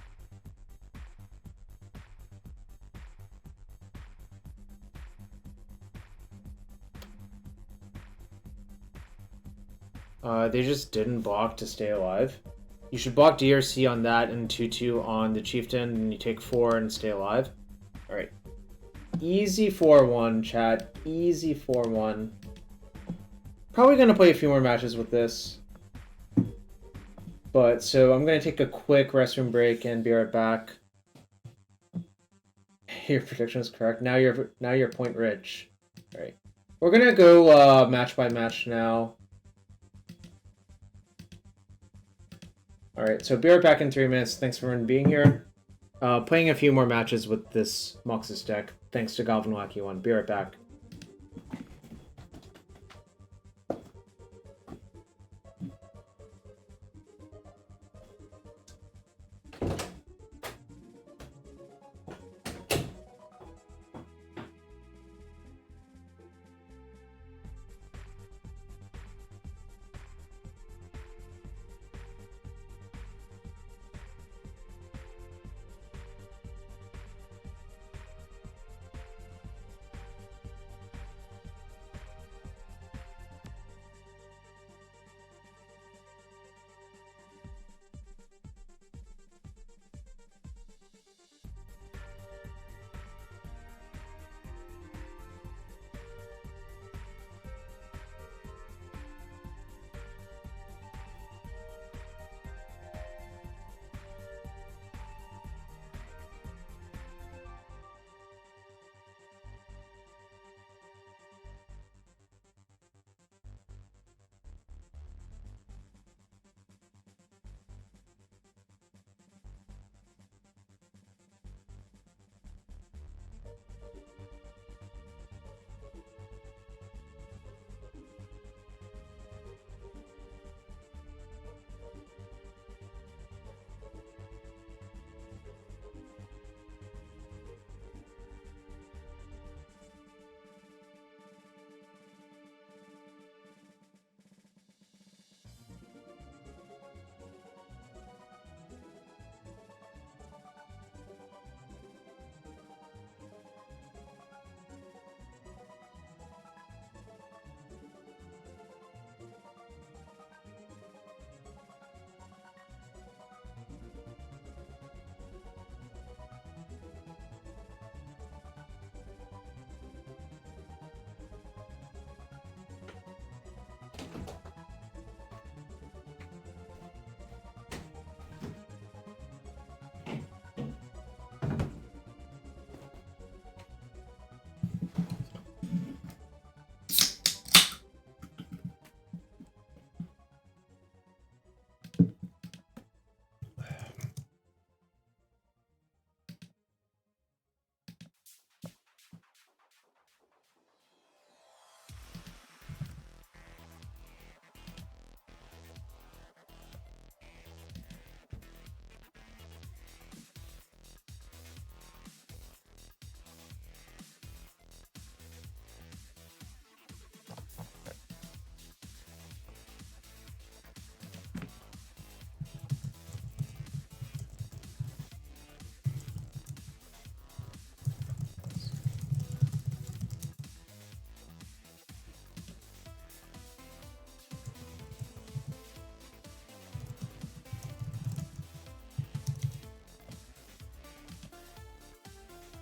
They just didn't block to stay alive. You should block DRC on that and 2/2 on the Chieftain, and you take 4 and stay alive. Alright. Easy 4-1, chat. Easy 4-1. Probably going to play a few more matches with this. But, so I'm going to take a quick restroom break and be right back. Your prediction is correct. Now you're point rich. Alright. We're going to go match by match now. Alright, so be right back in 3 minutes. Thanks for being here. Playing a few more matches with this Muxus deck. Thanks to Goblin Wacky 1. Be right back.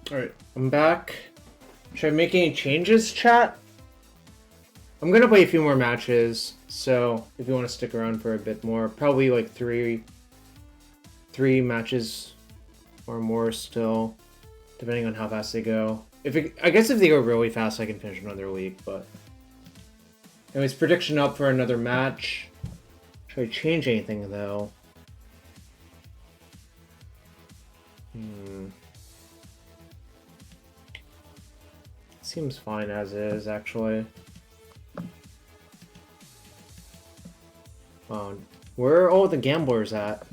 Alright, I'm back. Should I make any changes, chat? I'm gonna play a few more matches, so if you want to stick around for a bit more, probably like three matches or more still, depending on how fast they go. I guess if they go really fast, I can finish another week, but... Anyways, prediction up for another match. Should I change anything, though? Seems fine as is, actually. Where are all the gamblers at?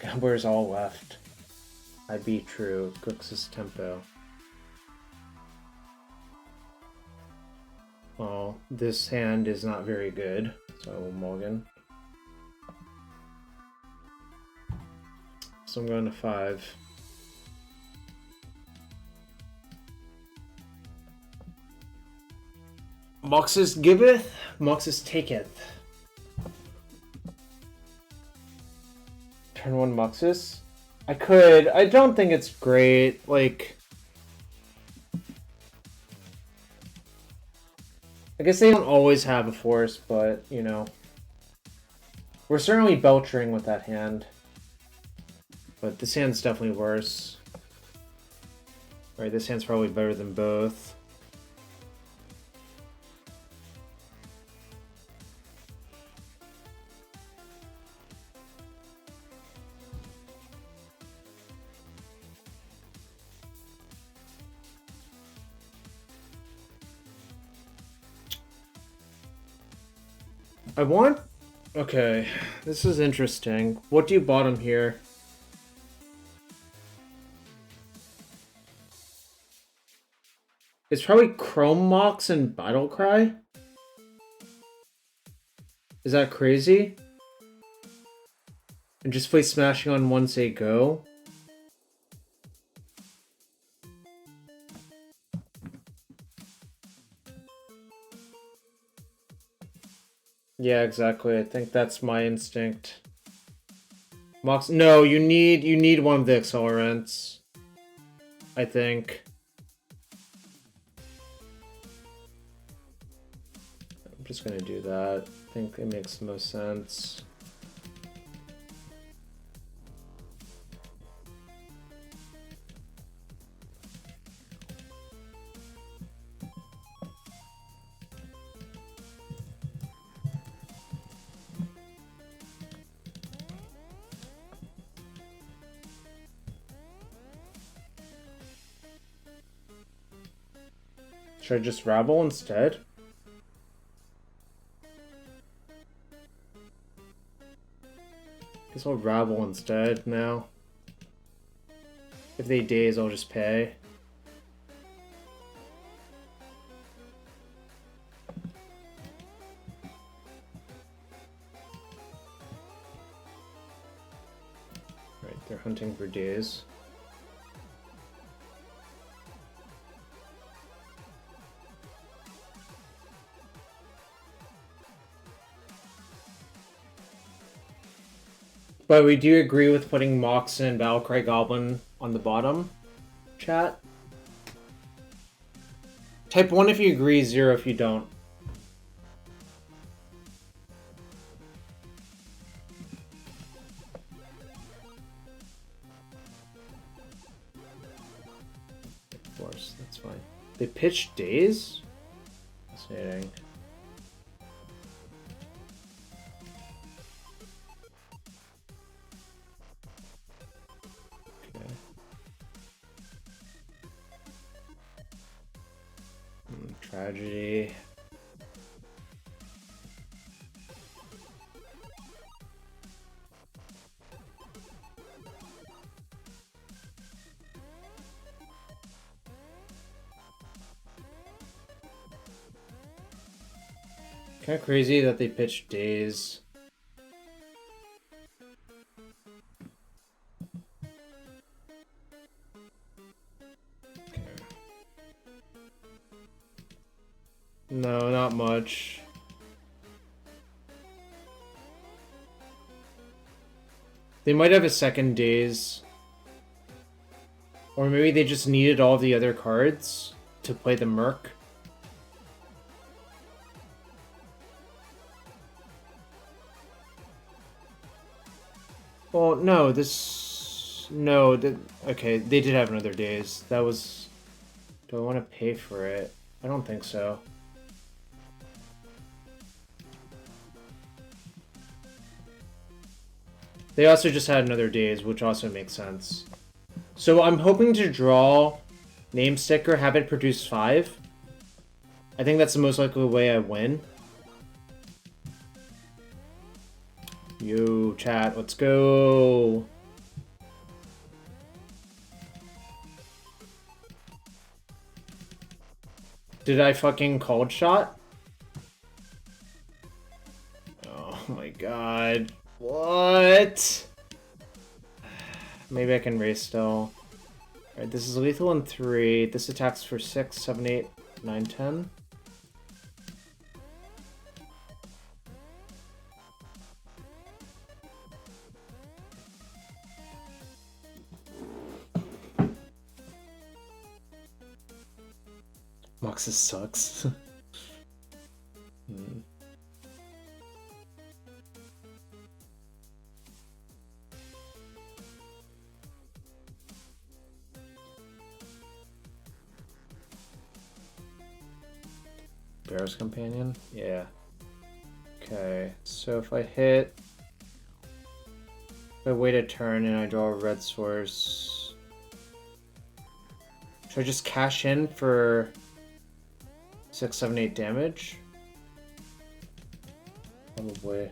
Gamblers all left. I'd be true. Grixis tempo. Oh, this hand is not very good, so I will mulligan. So I'm going to 5. Muxus giveth, Muxus taketh. Turn 1 Muxus? I could. I don't think it's great. Like, I guess they don't always have a force, but, you know. We're certainly belchering with that hand. But this hand's definitely worse. Alright, this hand's probably better than both. I want... Okay, this is interesting. What do you bottom here? It's probably Chrome Mox and Battle-Cry? Is that crazy? And just play Smashing on once they go? Yeah, exactly. I think that's my instinct. Mox, no, you need one of the accelerants. I think. I'm just gonna do that. I think it makes the most sense. Should I just rabble instead? Guess I'll rabble instead now. If they daze, I'll just pay. Right, they're hunting for daze. But we do agree with putting Mox and Battle-Cry Goblin on the bottom, chat. Type 1 if you agree, 0 if you don't. Of course, that's fine. They pitched daze? Fascinating. Tragedy. Kind of crazy that they pitched daze. No, not much. They might have a second daze. Or maybe they just needed all the other cards to play the Merc. Well, no, okay, they did have another daze. That was... Do I want to pay for it? I don't think so. They also just had another daze, which also makes sense. So I'm hoping to draw Name Sticker, have it produce 5. I think that's the most likely way I win. Yo, chat, let's go! Did I fucking cold shot? Oh my god. What? Maybe I can race still. Alright, this is lethal in 3. This attacks for 6, 7, 8, 9, 10. Muxus sucks. Boros companion? Yeah. Okay, so if I hit... If I wait a turn and I draw a red source... Should I just cash in for 6, 7, 8 damage? Probably.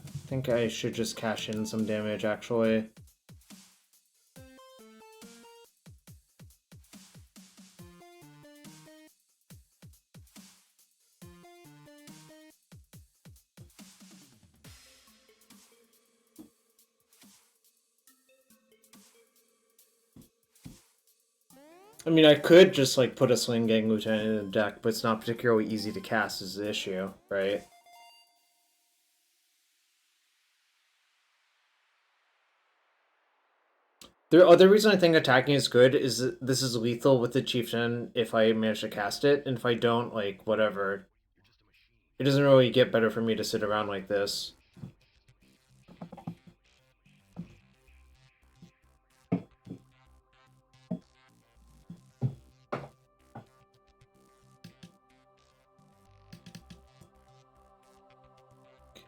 I think I should just cash in some damage, actually. I mean, I could just, like, put a Sling Gang Lieutenant in the deck, but it's not particularly easy to cast is the issue, right? The other reason I think attacking is good is that this is lethal with the Chieftain if I manage to cast it, and if I don't, like, whatever. It doesn't really get better for me to sit around like this.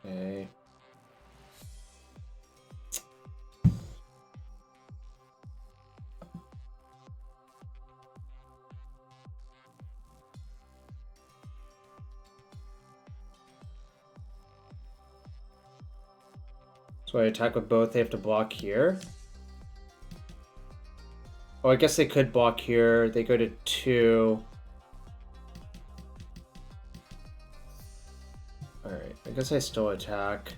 Okay. So I attack with both, they have to block here. Oh, I guess they could block here. They go to 2. Alright, I guess I still attack.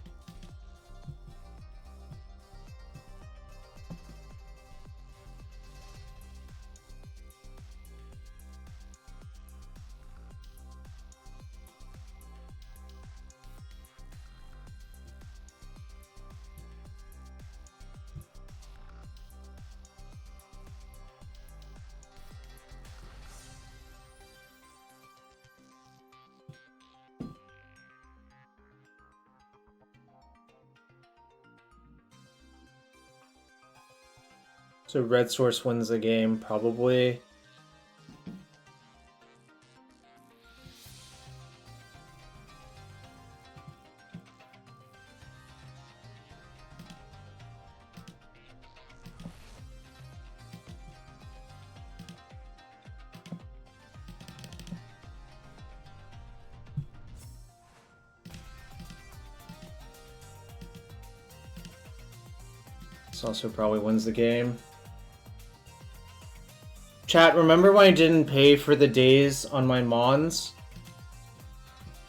So red source wins the game, probably. This also probably wins the game. Chat, remember when I didn't pay for the days on my Mons?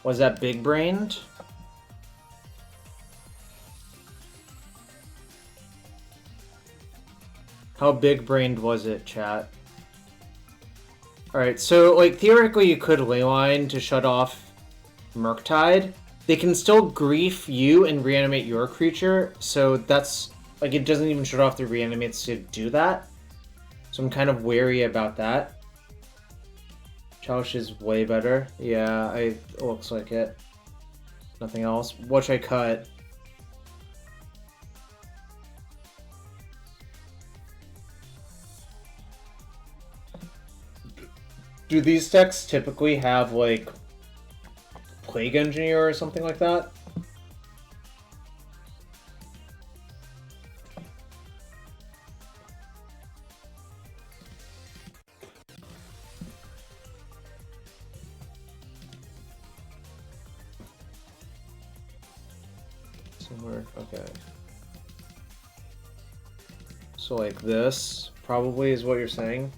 Was that big brained? How big-brained was it, chat? Alright, so, like, theoretically you could Leyline to shut off Murktide. They can still grief you and reanimate your creature, so that's... Like, it doesn't even shut off the reanimates to do that. So I'm kind of wary about that. Chalice is way better. Yeah, it looks like it. Nothing else. What should I cut? Do these decks typically have, like, Plague Engineer or something like that? Somewhere, okay. So like this, probably is what you're saying?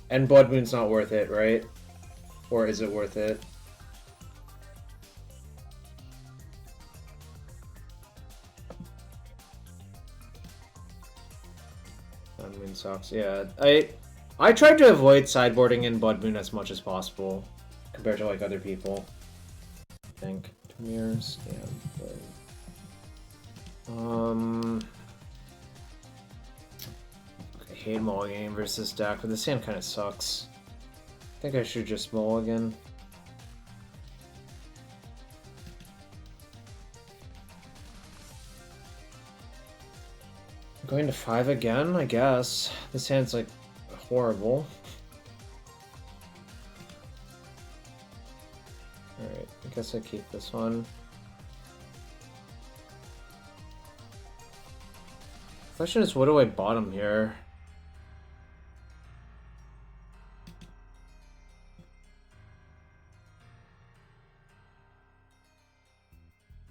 And Blood Moon's not worth it, right? Or is it worth it? Blood Moon sucks, yeah. I tried to avoid sideboarding in Blood Moon as much as possible, compared to like other people. I think. Temur, stand, play. I hate mulliganing versus deck, but this hand kind of sucks. I think I should just mulligan. Going to 5 again, I guess. This hand's like horrible. Alright, I guess I keep this one. Question is, what do I bottom here?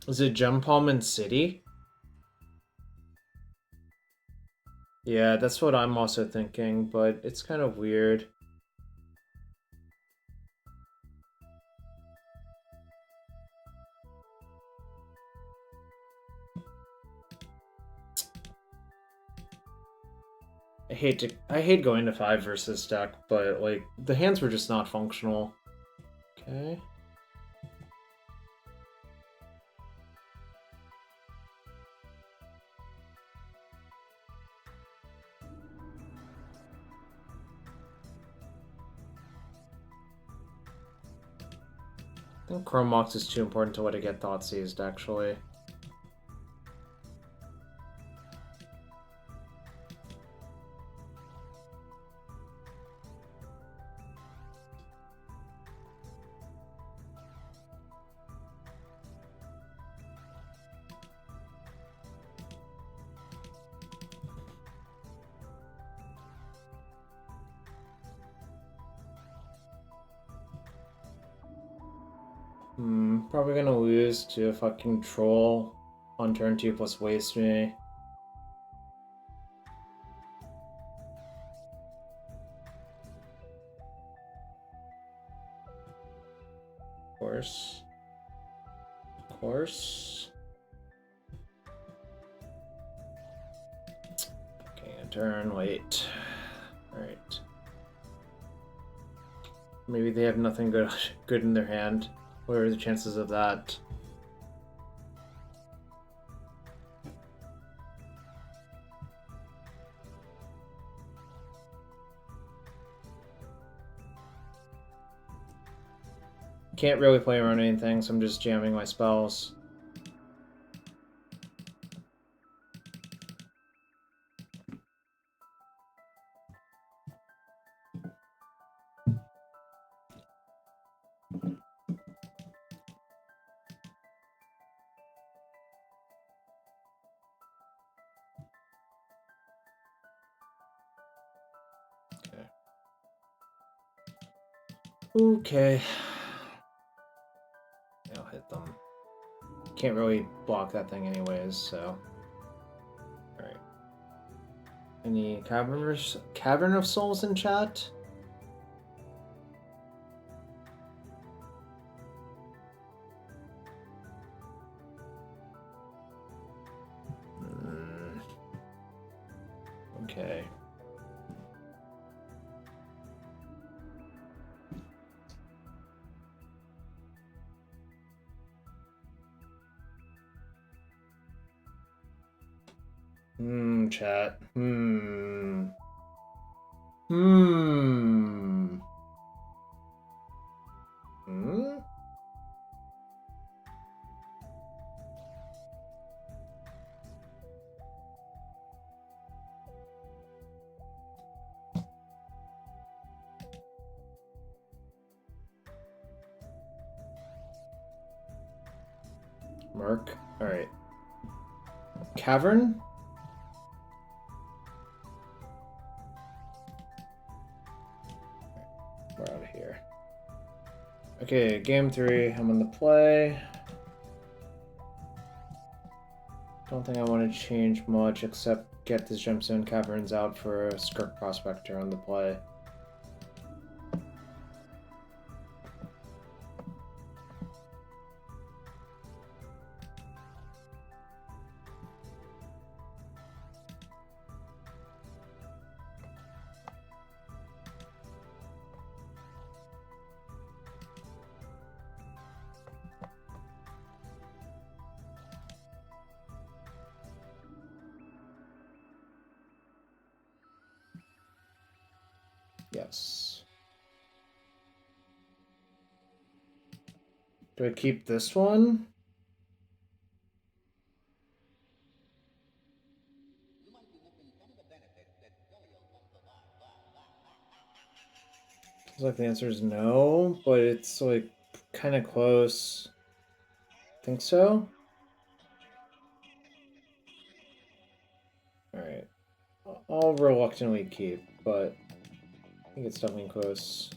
Is it Gem Palm and City? Yeah, that's what I'm also thinking, but it's kind of weird. I hate going to 5 versus deck, but like the hands were just not functional. Okay. I think Chrome Mox is too important to let it get thought seized, actually. Probably gonna lose to a fucking troll on turn 2 plus waste me. Of course. Of course. Okay, a turn, wait. Alright. Maybe they have nothing good in their hand. What are the chances of that? Can't really play around anything, so I'm just jamming my spells. Okay. I'll hit them. Can't really block that thing anyways, so. Alright. Any Cavern of Souls in chat? Okay. DM chat. Mark. Alright. Cavern? We're out of here. Okay, game 3. I'm on the play. Don't think I want to change much except get this Gemstone Caverns out for a Skirk Prospector on the play. Yes. Do I keep this one? Feels like the answer is no, but it's like kind of close. Think so? Alright. I'll reluctantly keep, but I think it's definitely close.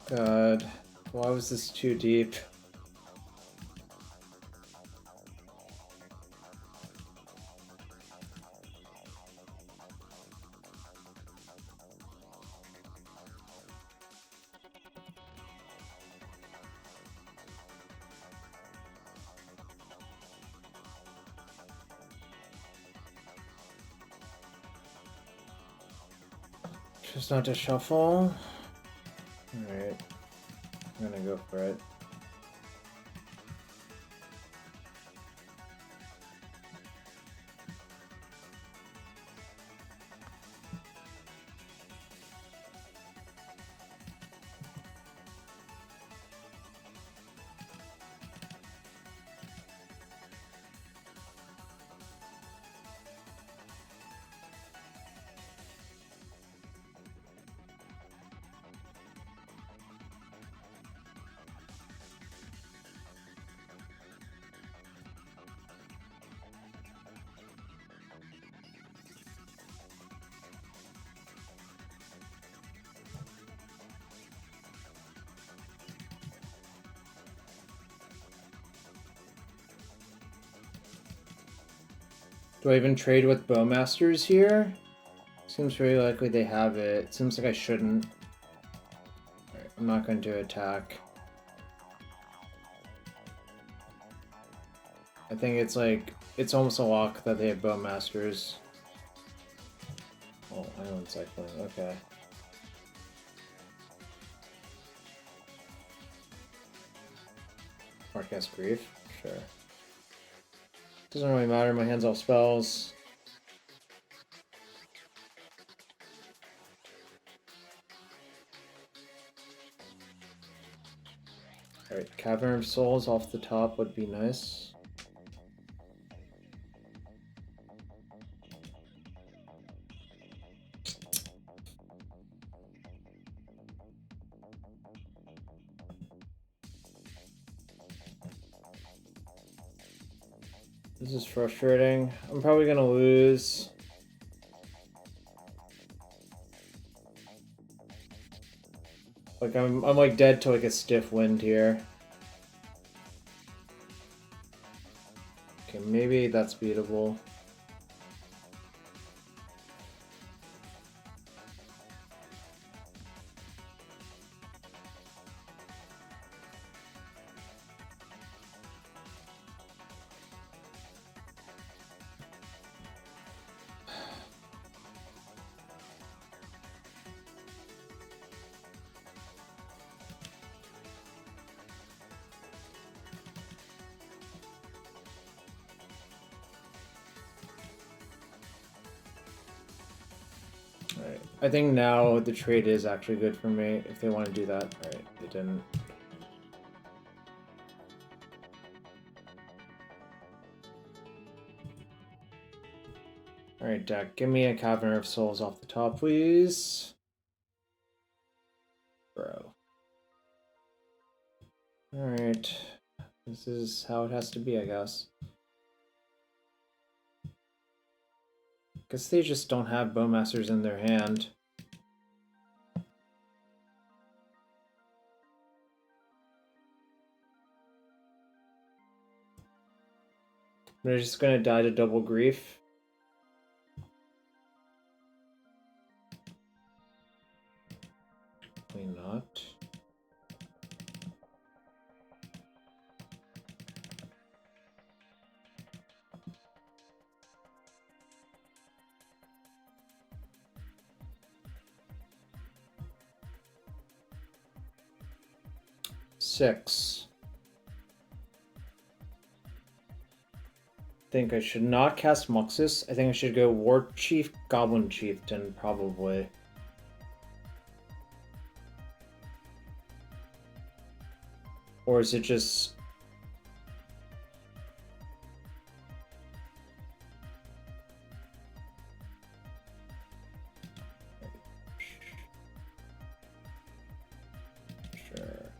God, why was this too deep? Just not to shuffle. Alright. I'm gonna go for it. Do I even trade with Bowmasters here? Seems very likely they have it. Seems like I shouldn't. Alright, I'm not going to attack. I think it's like, it's almost a lock that they have Bowmasters. Oh, Island Cycling, okay. Forecast Grief? Sure. Doesn't really matter, my hand's all spells. Alright, Cavern of Souls off the top would be nice. This is frustrating. I'm probably gonna lose. Like I'm like dead to like a stiff wind here. Okay, maybe that's beatable. Alright, I think now the trade is actually good for me if they want to do that. Alright, they didn't. Alright, deck, give me a Cavern of Souls off the top, please. Bro. Alright. This is how it has to be, I guess. Guess they just don't have Bowmasters in their hand. They're just gonna die to double grief. Probably not. Six. I think I should not cast Muxus. I think I should go War Chief, Goblin Chieftain, probably. Or is it just... Sure.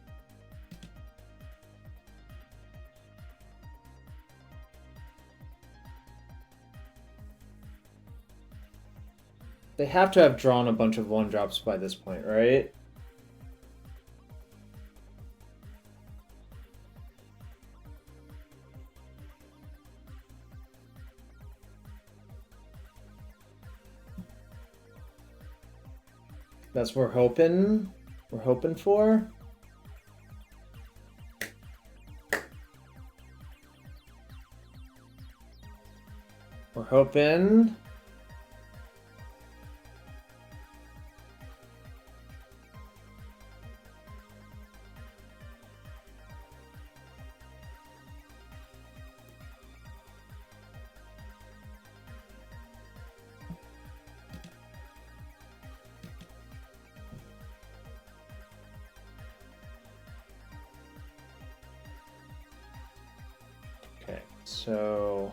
They have to have drawn a bunch of 1-drops by this point, right? That's what we're hoping. We're hoping for. We're hoping. Okay, so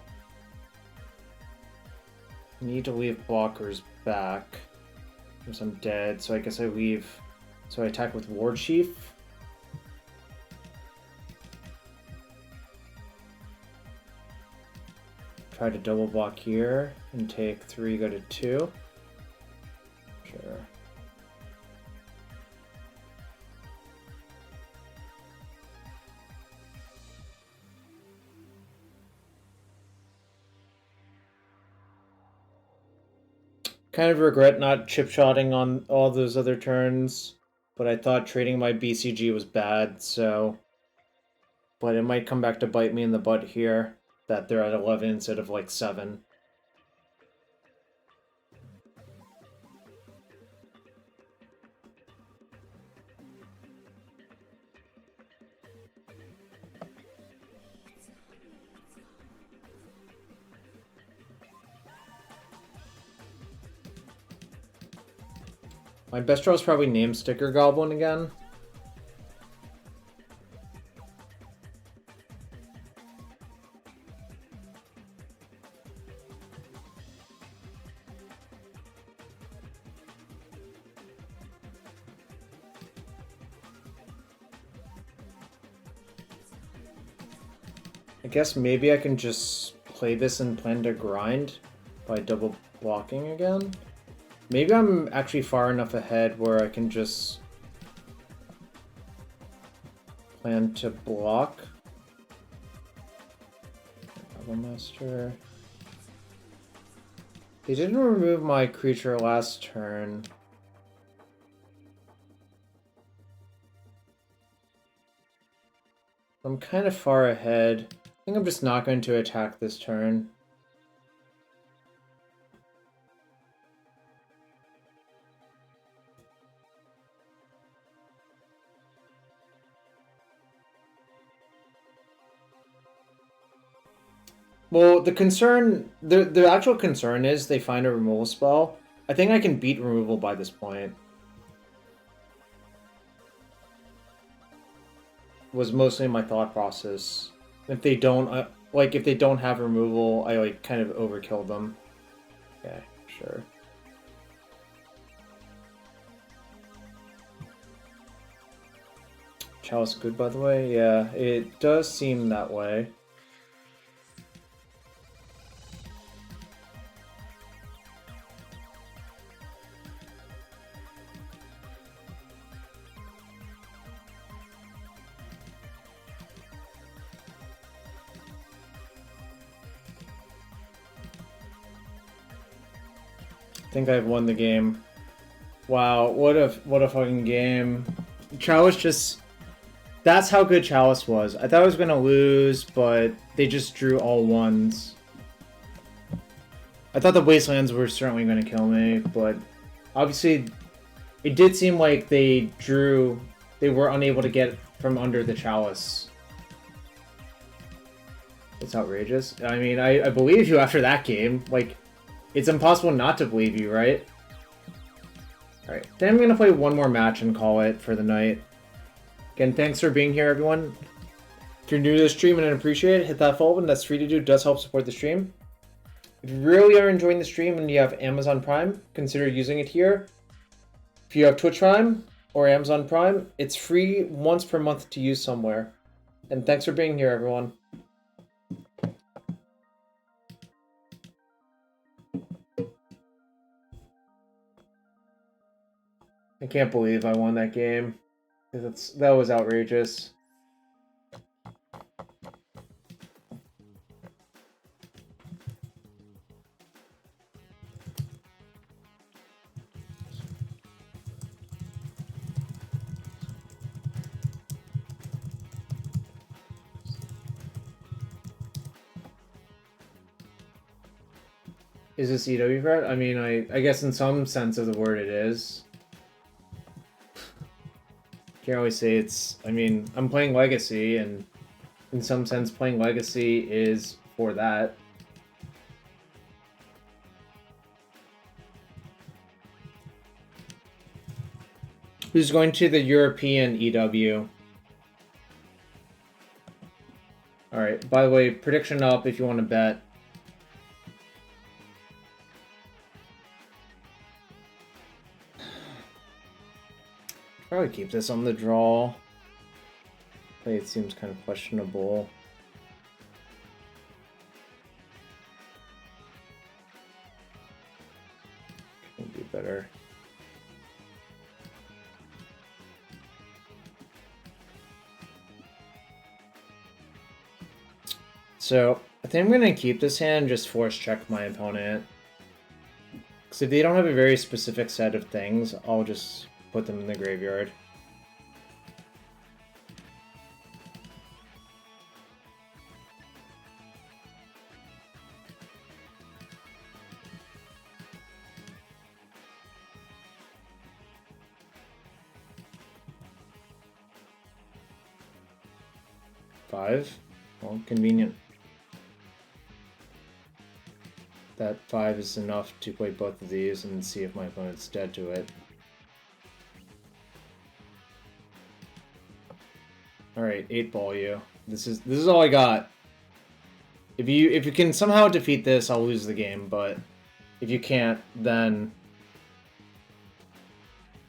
I need to leave blockers back because I'm dead. So I guess I leave. So I attack with War Chief. Try to double block here and take 3, go to 2. Sure. Kind of regret not chip-shotting on all those other turns, but I thought trading my BCG was bad, so... But it might come back to bite me in the butt here, that they're at 11 instead of like 7. My best draw is probably Name Sticker Goblin again. I guess maybe I can just play this and plan to grind by double blocking again. Maybe I'm actually far enough ahead where I can just plan to block. Master. They didn't remove my creature last turn. I'm kind of far ahead. I think I'm just not going to attack this turn. Well, the actual concern is they find a removal spell. I think I can beat removal by this point. Was mostly my thought process. If they don't, if they don't have removal, I like kind of overkill them. Okay, sure. Chalice good, by the way. Yeah, it does seem that way. I think I've won the game. Wow, what a fucking game. Chalice just... That's how good Chalice was. I thought I was gonna lose, but they just drew all ones. I thought the Wastelands were certainly gonna kill me, but obviously it did seem like they were unable to get from under the Chalice. It's outrageous. I mean, I believe you after that game. Like, it's impossible not to believe you, right? Alright, then I'm gonna play one more match and call it for the night. Again, thanks for being here, everyone. If you're new to the stream and I appreciate it, hit that follow button. That's free to do. It does help support the stream. If you really are enjoying the stream and you have Amazon Prime, consider using it here. If you have Twitch Prime or Amazon Prime, it's free once per month to use somewhere. And thanks for being here, everyone. I can't believe I won that game. That was outrageous. Is this EW card? I mean, I guess in some sense of the word it is. Can't always say it's... I mean, I'm playing Legacy, and in some sense playing Legacy is for that. Who's going to the European EW? Alright, by the way, prediction up if you want to bet. Probably keep this on the draw. Play it seems kind of questionable. Can be better. So I think I'm gonna keep this hand, just force check my opponent. Because if they don't have a very specific set of things, I'll just put them in the graveyard. Five? Well, convenient. That 5 is enough to play both of these and see if my opponent's dead to it. Alright, 8-ball you. This is all I got. If you can somehow defeat this, I'll lose the game, but if you can't, then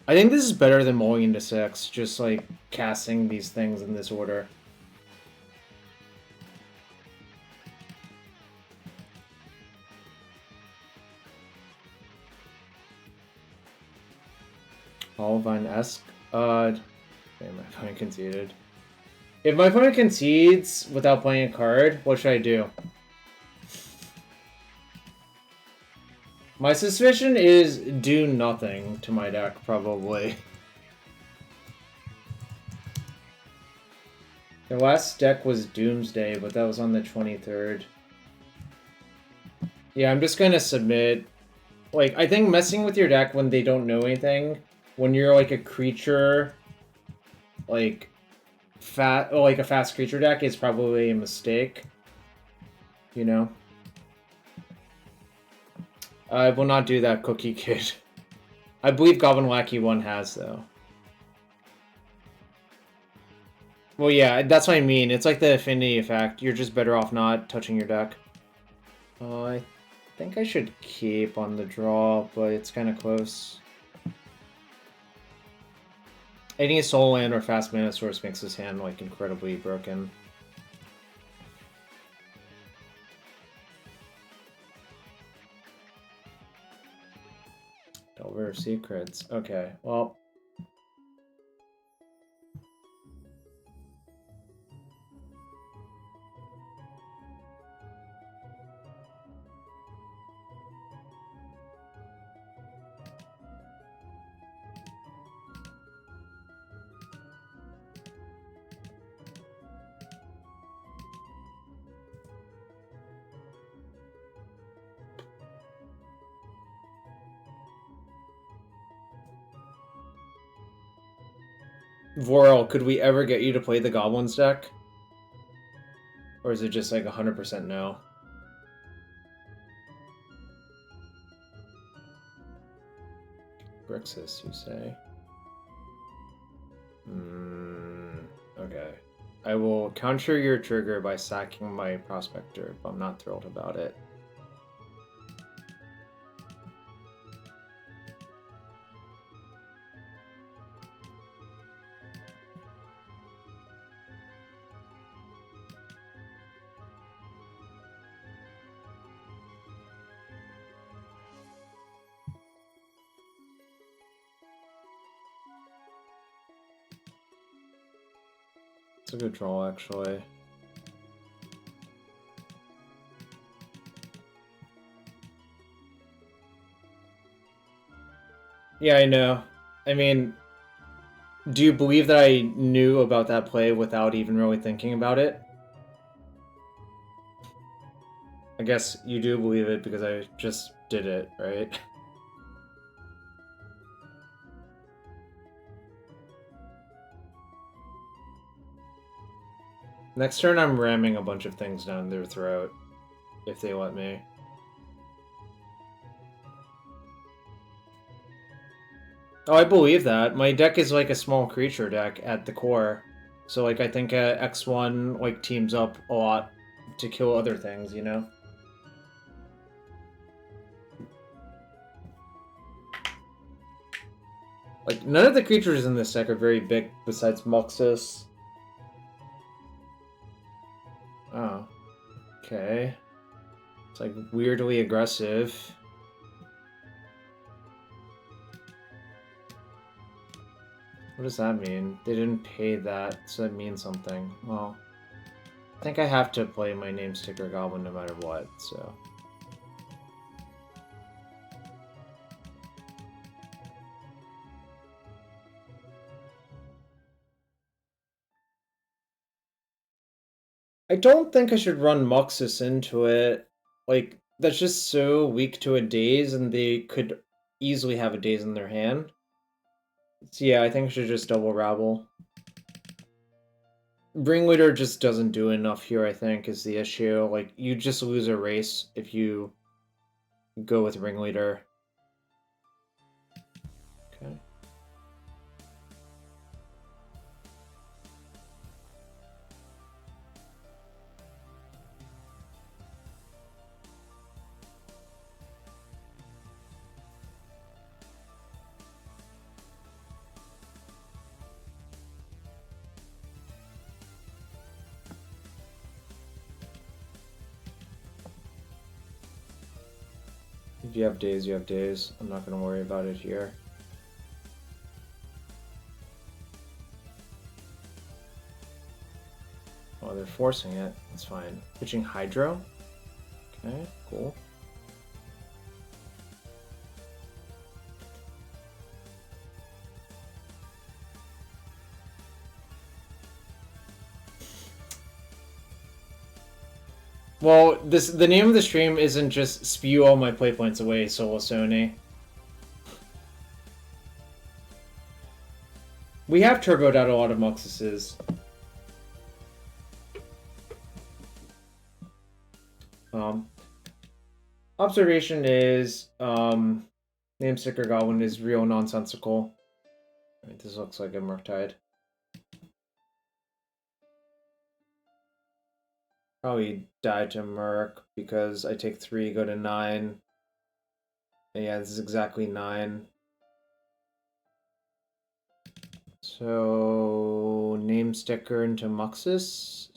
I think this is better than mulling into 6, just like casting these things in this order. Olivine-esque? Damn, my opponent conceded. If my opponent concedes without playing a card, what should I do? My suspicion is do nothing to my deck, probably. The last deck was Doomsday, but that was on the 23rd. Yeah, I'm just gonna submit. Like, I think messing with your deck when they don't know anything, when you're like a creature, like a fast creature deck, is probably a mistake. You know? I will not do that, Cookie Kid. I believe Goblin Wacky 1 has, though. Well, yeah, that's what I mean. It's like the affinity effect. You're just better off not touching your deck. I think I should keep on the draw, but it's kind of close. Any Soul Land or Fast Mana Source makes this hand, like, incredibly broken. Delver Secrets. Okay, well... Vorel, could we ever get you to play the Goblins deck? Or is it just like 100% no? Grixis, you say? Okay. I will counter your trigger by sacking my Prospector, but I'm not thrilled about it. It's a good draw, actually. Yeah, I know. I mean, do you believe that I knew about that play without even really thinking about it? I guess you do believe it because I just did it, right? Next turn I'm ramming a bunch of things down their throat, if they let me. Oh, I believe that. My deck is like a small creature deck at the core. So, like, I think X1, like, teams up a lot to kill other things, you know? Like, none of the creatures in this deck are very big besides Muxus. Oh. Okay. It's, like, weirdly aggressive. What does that mean? They didn't pay that, so that means something. Well, I think I have to play my Name Sticker Goblin no matter what, so... I don't think I should run Muxus into it. Like, that's just so weak to a daze, and they could easily have a daze in their hand. So yeah, I think I should just double Rabble. Ringleader just doesn't do enough here, I think, is the issue. Like, you just lose a race if you go with Ringleader. Okay. If you have days, you have days. I'm not going to worry about it here. Oh, they're forcing it. That's fine. Pitching Hydro? Okay, cool. Well, the name of the stream isn't just spew all my play points away, Solo Sony. We have turboed out a lot of Muxuses. Observation is, Name Sticker Goblin is real nonsensical. Right, this looks like a Murktide. Probably die to Merc because I take 3, go to 9. And yeah, this is exactly 9. So, Name Sticker into Muxus.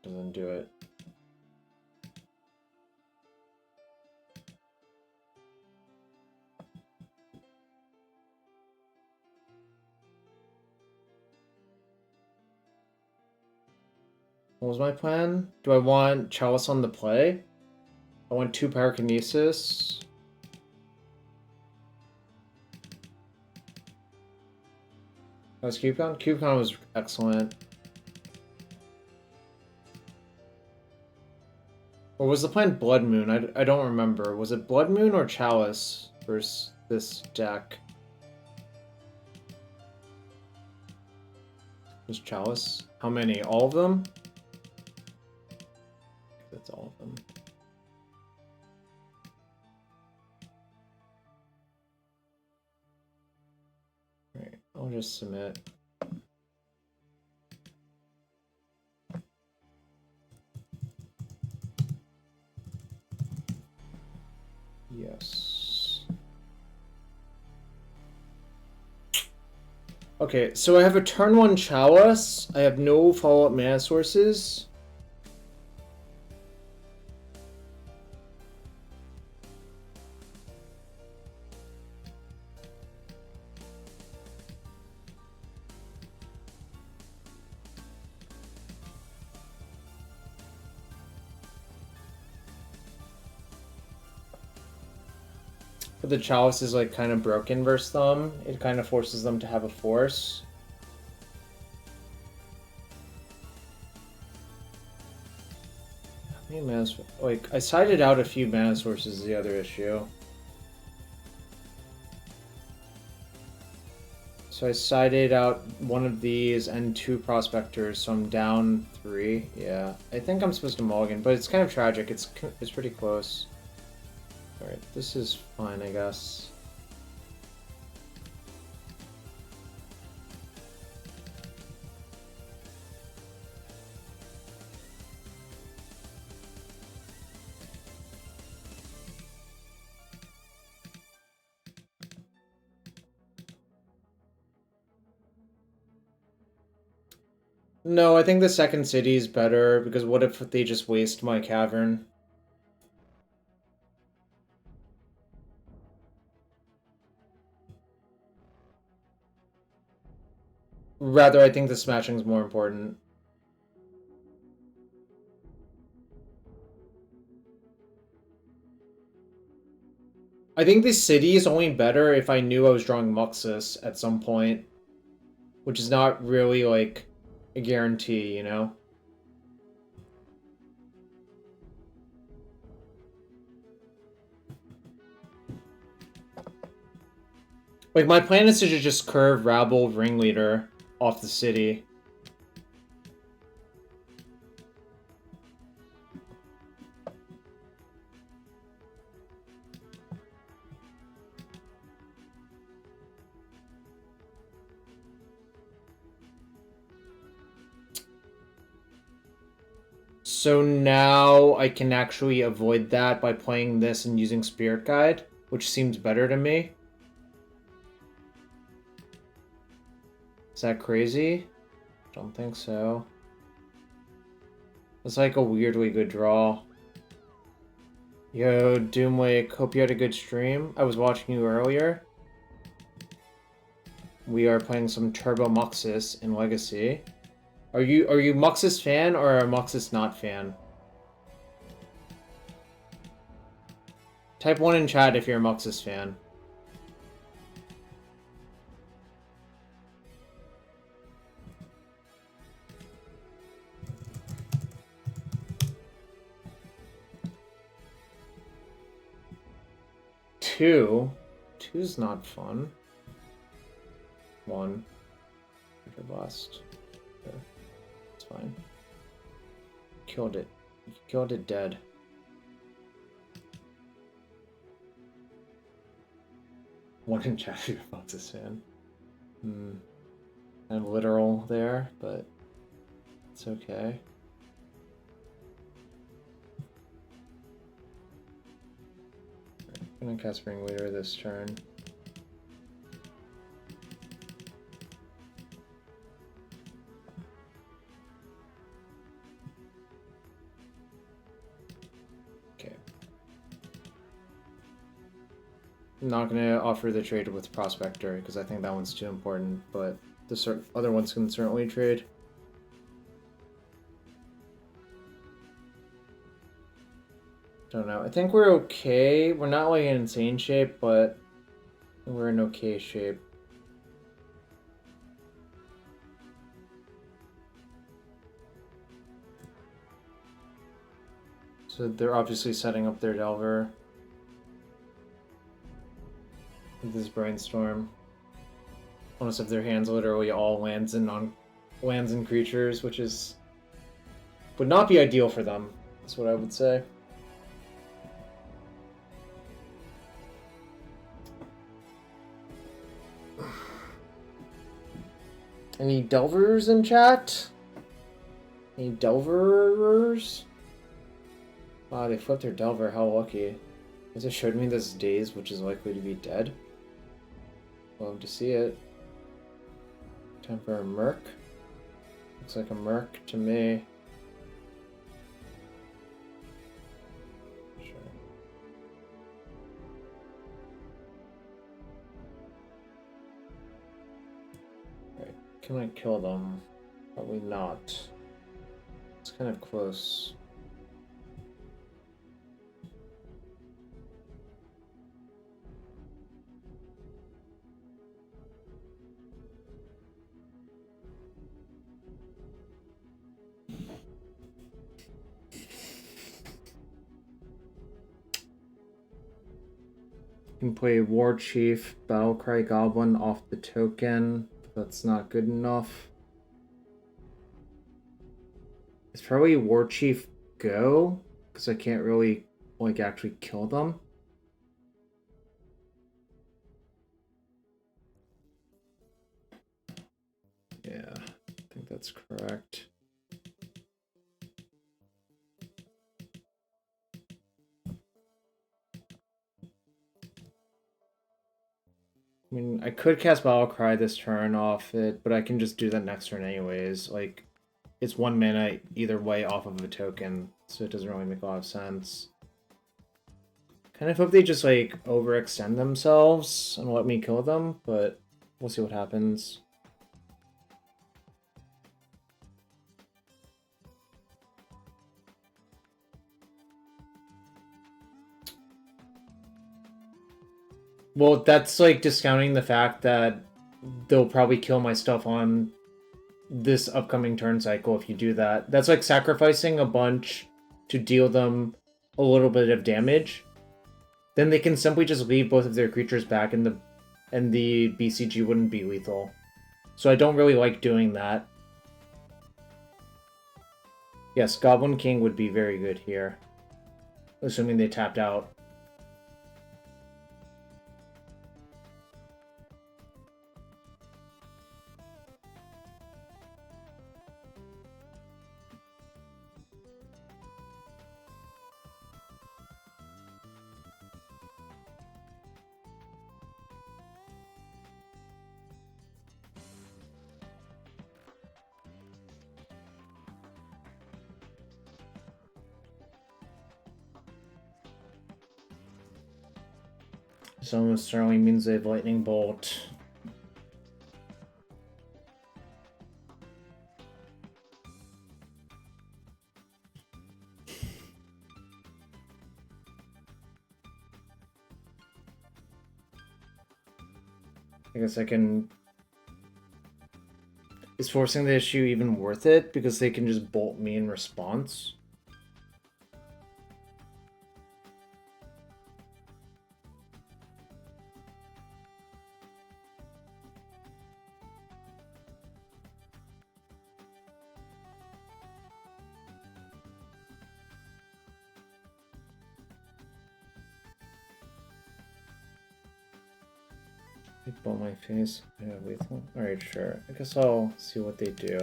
Doesn't do it. What was my plan? Do I want Chalice on the play? I want 2 Pyrokinesis. That was Cubecon? Cubecon was excellent. Or was the plan Blood Moon? I don't remember. Was it Blood Moon or Chalice versus this deck? Was Chalice? How many? All of them? That's all of them. Alright, I'll just submit. Yes. Okay, so I have a turn 1 Chalice. I have no follow-up mana sources. But the Chalice is like kind of broken versus them. It kind of forces them to have a force. How many mana? Like, I sided out a few mana sources is the other issue. So I sided out one of these and 2 Prospectors, so I'm down 3. Yeah, I think I'm supposed to mulligan, but it's kind of tragic. It's pretty close. Alright, this is fine, I guess. No, I think the second city is better, because what if they just waste my cavern? Rather, I think the smashing is more important. I think the city is only better if I knew I was drawing Muxus at some point. Which is not really, like, a guarantee, you know? Like, my plan is to just curve Rabble Ringleader off the city. So now I can actually avoid that by playing this and using Spirit Guide, which seems better to me. Is that crazy? Don't think so. It's like a weirdly good draw. Yo, Doomwake, hope you had a good stream. I was watching you earlier. We are playing some Turbo Muxus in Legacy. Are you Muxus fan or a Muxus not fan? Type 1 in chat if you're a Muxus fan. Two's not fun. 1. Blast. Okay. It's fine. Killed it. You killed it dead. One in chat if you're a Muxus fan. Kind of literal there, but it's okay. I'm gonna cast Ringleader this turn. Okay. I'm not gonna offer the trade with Prospector because I think that one's too important, but the other ones can certainly trade. Don't know. I think we're okay. We're not like in insane shape, but we're in okay shape. So they're obviously setting up their Delver with this Brainstorm. Almost if their hands literally all lands and creatures, which would not be ideal for them. That's what I would say. Any Delvers in chat? Any Delverers? Wow, they flipped their Delver. How lucky. It just showed me this Daze, which is likely to be dead. Love to see it. Time for a Merc. Looks like a Merc to me. Sure. Right. Can I kill them? Probably not. It's kind of close. Can play War Chief, Battle-Cry Goblin off the token. That's not good enough. It's probably War Chief go, because I can't really like actually kill them. Yeah, I think that's correct. I mean, I could cast Battle-Cry this turn off it, but I can just do that next turn anyways. Like, it's 1 mana either way off of a token, so it doesn't really make a lot of sense. Kind of hope they just, like, overextend themselves and let me kill them, but we'll see what happens. Well, that's, like, discounting the fact that they'll probably kill my stuff on this upcoming turn cycle if you do that. That's like sacrificing a bunch to deal them a little bit of damage. Then they can simply just leave both of their creatures back and the BCG wouldn't be lethal. So I don't really like doing that. Yes, Goblin King would be very good here. Assuming they tapped out. So certainly means they have Lightning Bolt. I guess I can... Is forcing the issue even worth it? Because they can just bolt me in response? They bolt my face. Yeah, lethal. Alright, sure. I guess I'll see what they do.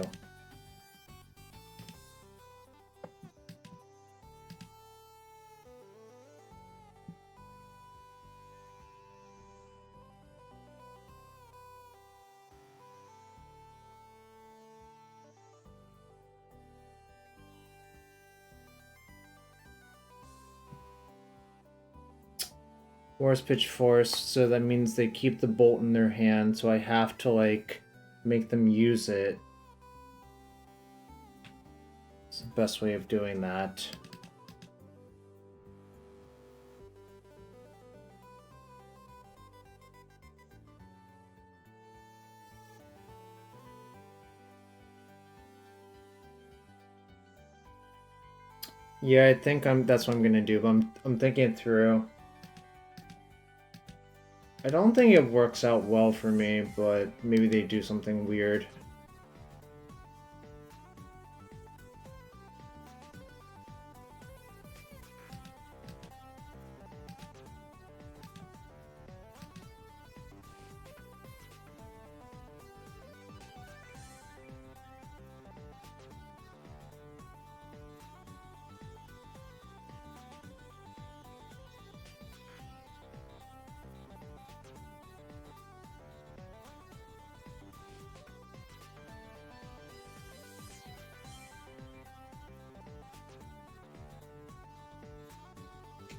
Force pitch force, so that means they keep the bolt in their hand, so I have to, like, make them use it. It's the best way of doing that. Yeah, I think that's what I'm gonna do, but I'm thinking it through. I don't think it works out well for me, but maybe they do something weird.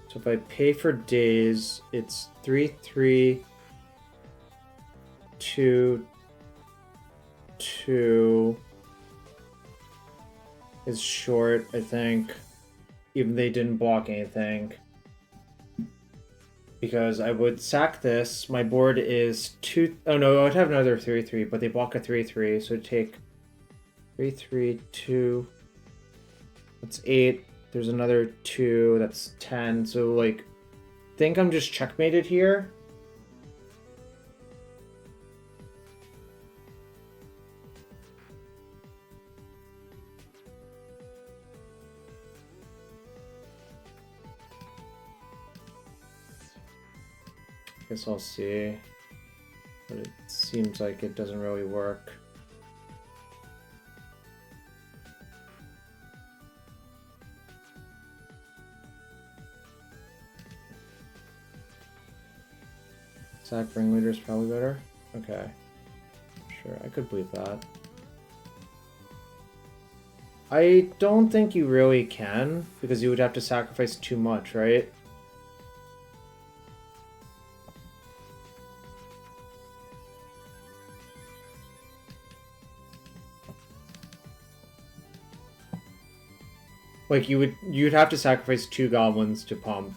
So if I pay for days, it's 3/3, 2, 2 is short, I think. Even they didn't block anything. Because I would sack this. My board is 2. Oh no, I would have another 3/3, but they block a 3/3, so it'd take 3/3, 2. That's 8. There's another 2, that's 10. So, like, I think I'm just checkmated here. Guess I'll see. But it seems like it doesn't really work. Sack ringleader is probably better. Okay. Sure, I could believe that. I don't think you really can, because you would have to sacrifice too much, right? Like, you'd have to sacrifice 2 goblins to pump.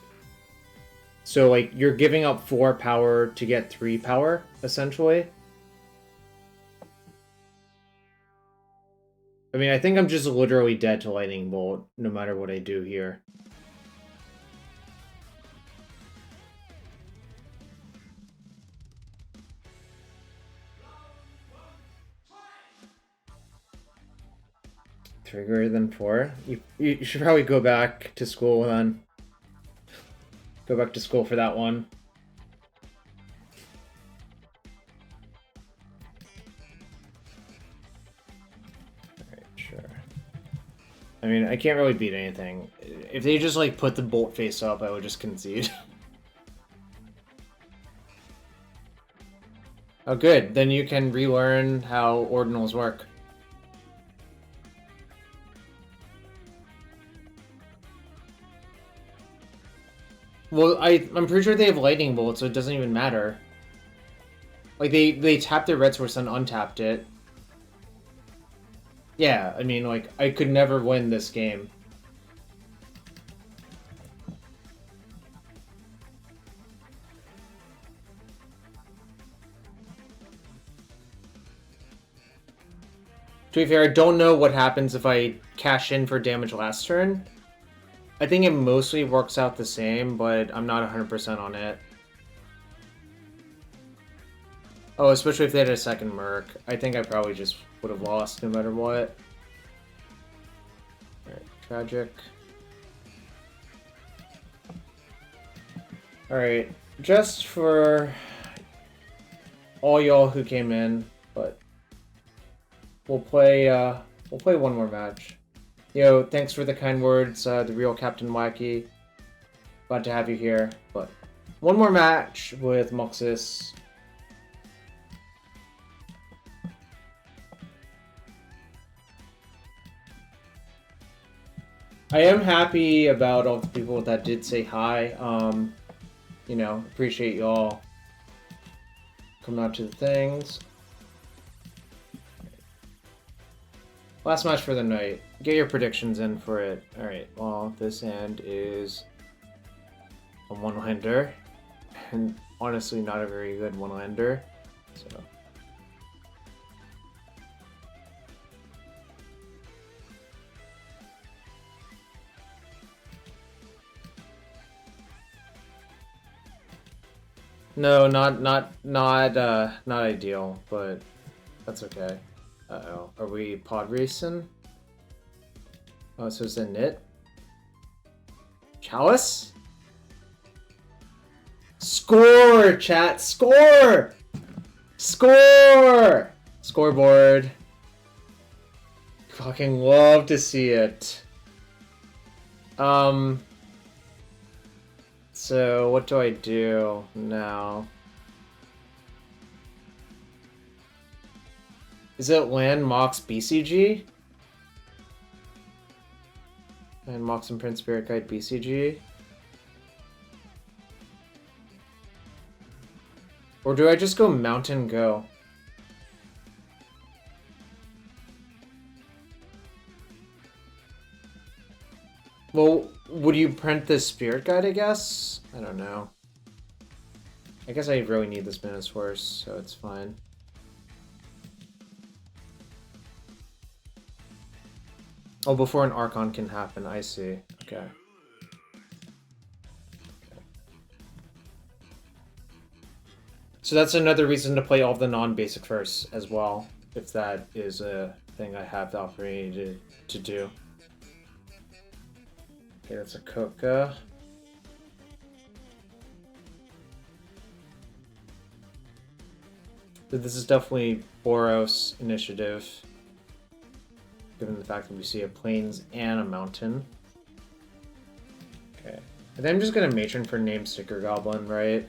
So, like, you're giving up 4 power to get 3 power, essentially. I mean, I think I'm just literally dead to Lightning Bolt, no matter what I do here. Three greater than 4? You should probably go back to school then. Go back to school for that one. Alright, sure. I mean, I can't really beat anything. If they just, like, put the bolt face up, I would just concede. Oh, good. Then you can relearn how ordinals work. Well, I'm pretty sure they have lightning bolt, so it doesn't even matter. Like, they tapped their red source and untapped it. Yeah, I mean, like, I could never win this game. To be fair, I don't know what happens if I cash in for damage last turn. I think it mostly works out the same, but I'm not 100% on it. Oh, especially if they had a second Merc. I think I probably just would have lost no matter what. Alright, tragic. Alright, just for all y'all who came in, but we'll play one more match. Yo, thanks for the kind words, the real Captain Wacky. Glad to have you here, but one more match with Muxus. I am happy about all the people that did say hi. You know, appreciate y'all coming out to the things. Last match for the night. Get your predictions in for it. Alright, well, this hand is a one-lander. And honestly, not a very good one-lander. So... No, not ideal, but that's okay. Uh-oh. Are we pod racing? Oh, so it's a knit? Chalice? Score, chat! Score! Score! Scoreboard. Fucking love to see it. So, what do I do now? Is it Land Mox BCG? And Mox and Prince Spirit Guide BCG? Or do I just go Mountain Go? Well, would you print the Spirit Guide, I guess? I don't know. I guess I really need this Minosaurus, so it's fine. Oh, before an Archon can happen, I see. Okay. So that's another reason to play all of the non-basic first as well, if that is a thing I have the opportunity to do. Okay, that's a Coca. But this is definitely Boros initiative, given the fact that we see a plains and a mountain. Okay. And then I'm just gonna matron for Name Sticker Goblin, right?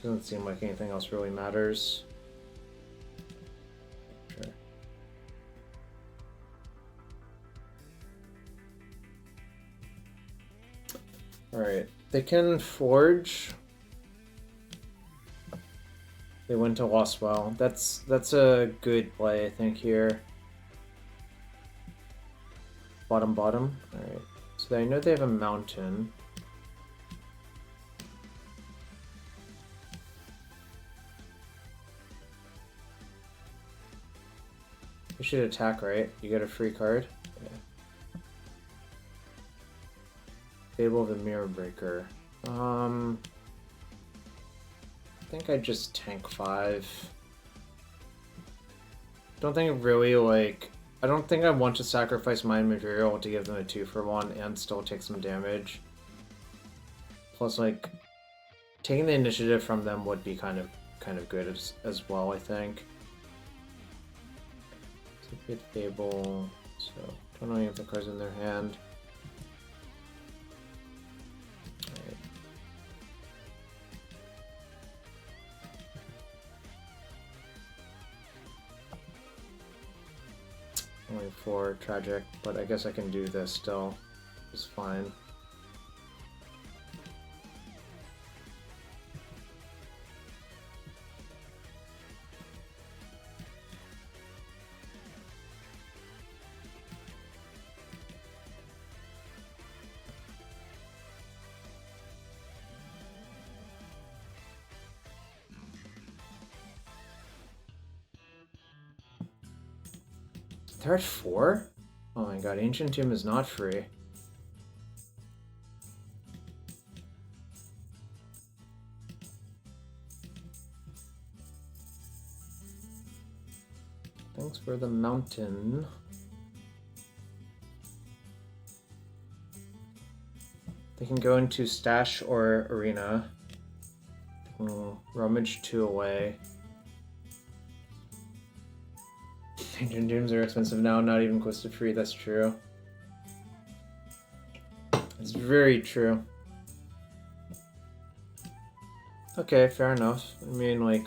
Doesn't seem like anything else really matters. Sure. Alright, they can forge. They went to Lost Well. That's a good play, I think, here. Bottom. Alright. So I know they have a mountain. You should attack, right? You get a free card. Yeah. Fable of the Mirror Breaker. I think I just tank 5. Don't think really, like... I don't think I want to sacrifice my material to give them a 2-for-1 and still take some damage. Plus, like, taking the initiative from them would be kind of good as well, I think. Get Fable, so don't know if the cards in their hand. Right. Only 4 tragic, but I guess I can do this still. It's fine. They're at 4? Oh my god, Ancient Tomb is not free. Thanks for the mountain. They can go into Stash or Arena. Rummage 2 away. Ancient Tombs are expensive now, not even close to free, that's true. It's very true. Okay, fair enough. I mean, like...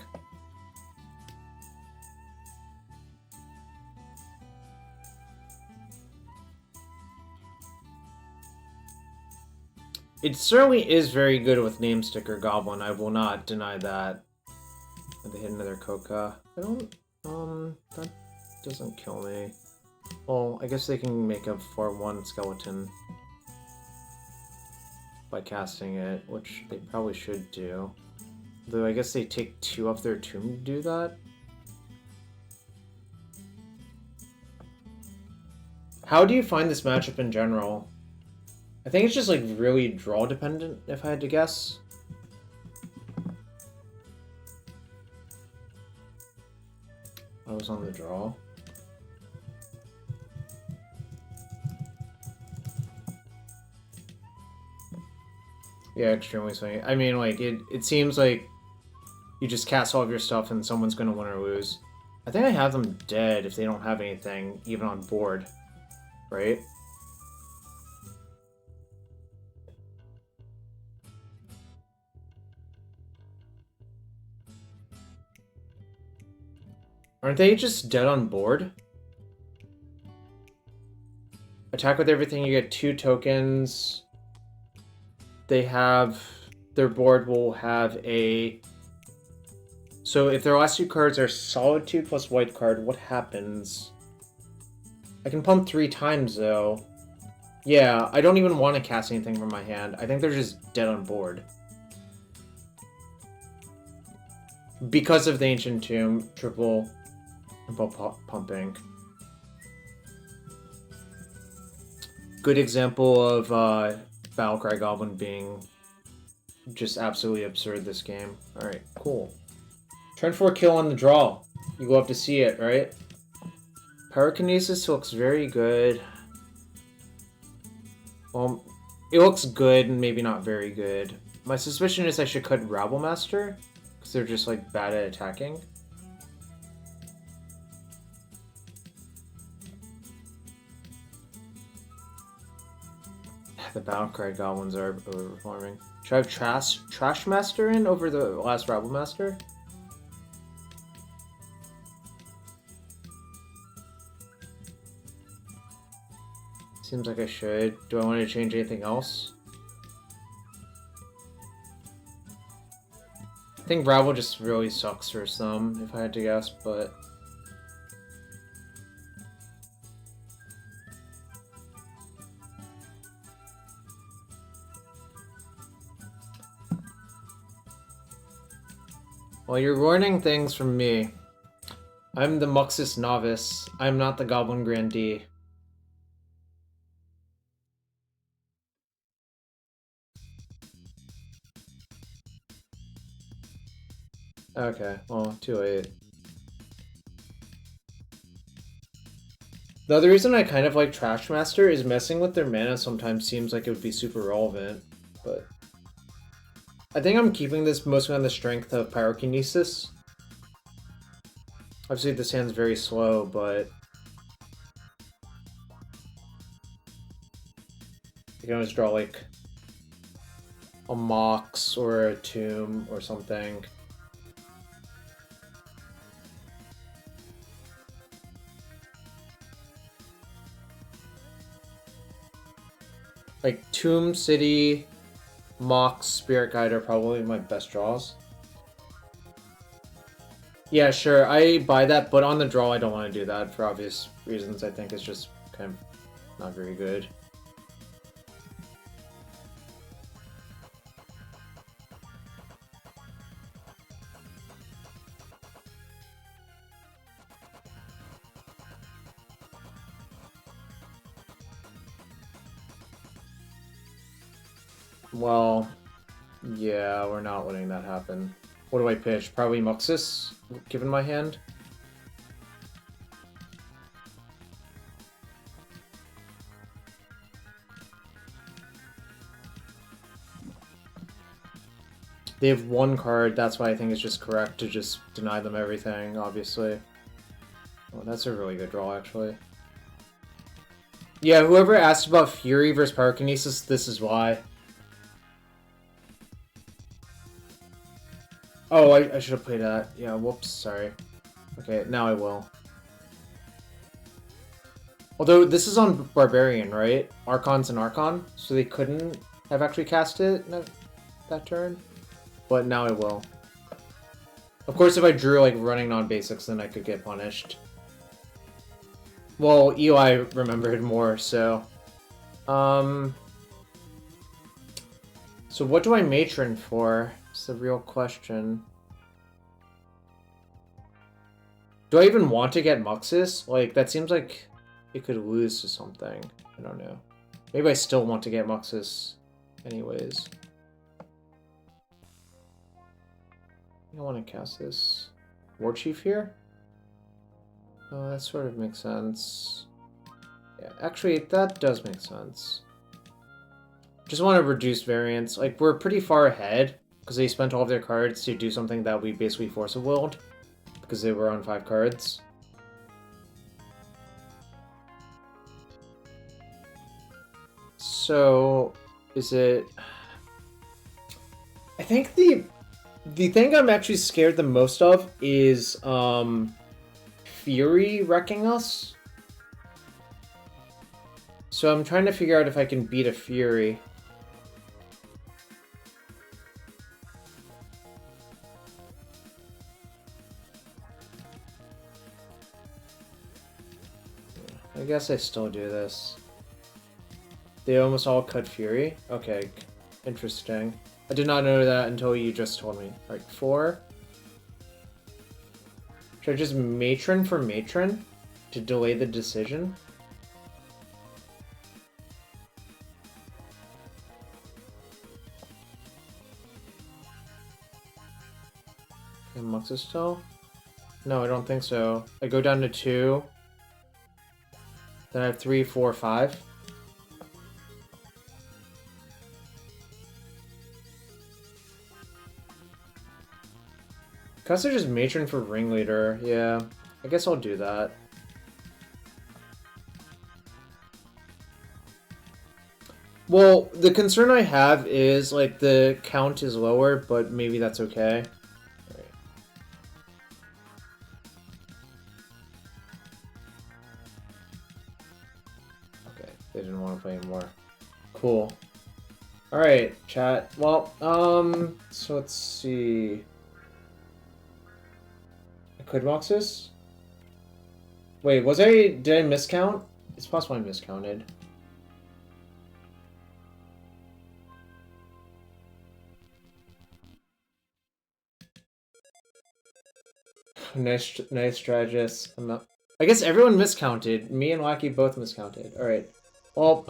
It certainly is very good with Name Sticker Goblin, I will not deny that. They hit another Coca. I don't... that doesn't kill me. Well, I guess they can make a 4-1 skeleton by casting it, which they probably should do. Though I guess they take 2 off their tomb to do that. How do you find this matchup in general? I think it's just like really draw dependent, if I had to guess. I was on the draw. Yeah, extremely swingy. I mean, like, it seems like you just cast all of your stuff and someone's going to win or lose. I think I have them dead if they don't have anything, even on board. Right? Aren't they just dead on board? Attack with everything, you get 2 tokens. They have... Their board will have a... So if their last 2 cards are Solitude plus white card, what happens? I can pump 3 times, though. Yeah, I don't even want to cast anything from my hand. I think they're just dead on board. Because of the Ancient Tomb, triple pumping. Good example of Battle-Cry Goblin being just absolutely absurd this game. Alright, cool. Turn 4 kill on the draw. You go up to see it, right? Pyrokinesis looks very good. Well, it looks good and maybe not very good. My suspicion is I should cut Rabblemaster, because they're just like bad at attacking. The Battle-Cry Goblins are overperforming. Should I have Trash Master in over the last Rabblemaster? Seems like I should. Do I want to change anything else? I think Rabble just really sucks for some, if I had to guess, but... Well, you're learning things from me. I'm the Muxus novice. I'm not the Goblin Grandee. Okay, well, too late. The other reason I kind of like Trash Master is messing with their mana sometimes seems like it would be super relevant, but... I think I'm keeping this mostly on the strength of Pyrokinesis. Obviously this hand's very slow, but... You can always draw like... a Mox or a Tomb or something. Like Tomb, City, Mox, Spirit Guide are probably my best draws. Yeah, sure, I buy that, but on the draw I don't want to do that for obvious reasons. I think it's just kind of not very good. Well, yeah, we're not letting that happen. What do I pitch? Probably Muxus, given my hand. They have one card, that's why I think it's just correct to just deny them everything, obviously. Oh, that's a really good draw, actually. Yeah, whoever asked about Fury versus Pyrokinesis, this is why. Oh, I should have played that. Yeah, whoops, sorry. Okay, now I will. Although, this is on Barbarian, right? Archon's an Archon, so they couldn't have actually cast it that turn. But now I will. Of course, if I drew, like, running non-basics, then I could get punished. Well, Eli remembered more, so... So what do I matron for? It's the real question. Do I even want to get Muxus? Like, that seems like it could lose to something. I don't know. Maybe I still want to get Muxus anyways. I don't want to cast this. War Chief here? Oh, that sort of makes sense. Yeah, actually, that does make sense. Just want to reduce variance. Like, we're pretty far ahead, because they spent all of their cards to do something that we basically force-of-willed, because they were on 5 cards. So, is it... I think the thing I'm actually scared the most of is, Fury wrecking us. So I'm trying to figure out if I can beat a Fury. I guess I still do this. They almost all cut Fury? Okay, interesting. I did not know that until you just told me. Alright, 4. Should I just matron for matron to delay the decision? And Muxus still? No, I don't think so. I go down to 2. Then I have 3, 4, 5. Guess I just matron for ringleader. Yeah, I guess I'll do that. Well, the concern I have is, like, the count is lower, but maybe that's okay. Alright. Okay, they didn't want to play anymore. Cool. Alright, chat. Well, so let's see. Could Muxus? Wait, did I miscount? It's possible I miscounted. Nice strategist. I guess everyone miscounted. Me and Wacky both miscounted. Alright. Well,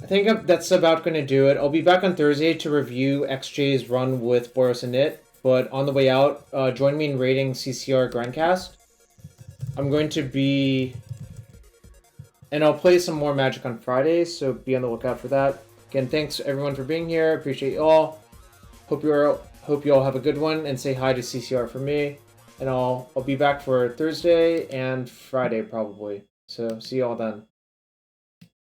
I think that's about gonna do it. I'll be back on Thursday to review XJ's run with Boros and Nit. But on the way out, join me in raiding CCR Grandcast. I'm going to be... And I'll play some more Magic on Friday, so be on the lookout for that. Again, thanks everyone for being here. Appreciate you all. Hope you all have a good one, and say hi to CCR for me. And I'll be back for Thursday and Friday, probably. So, see you all then.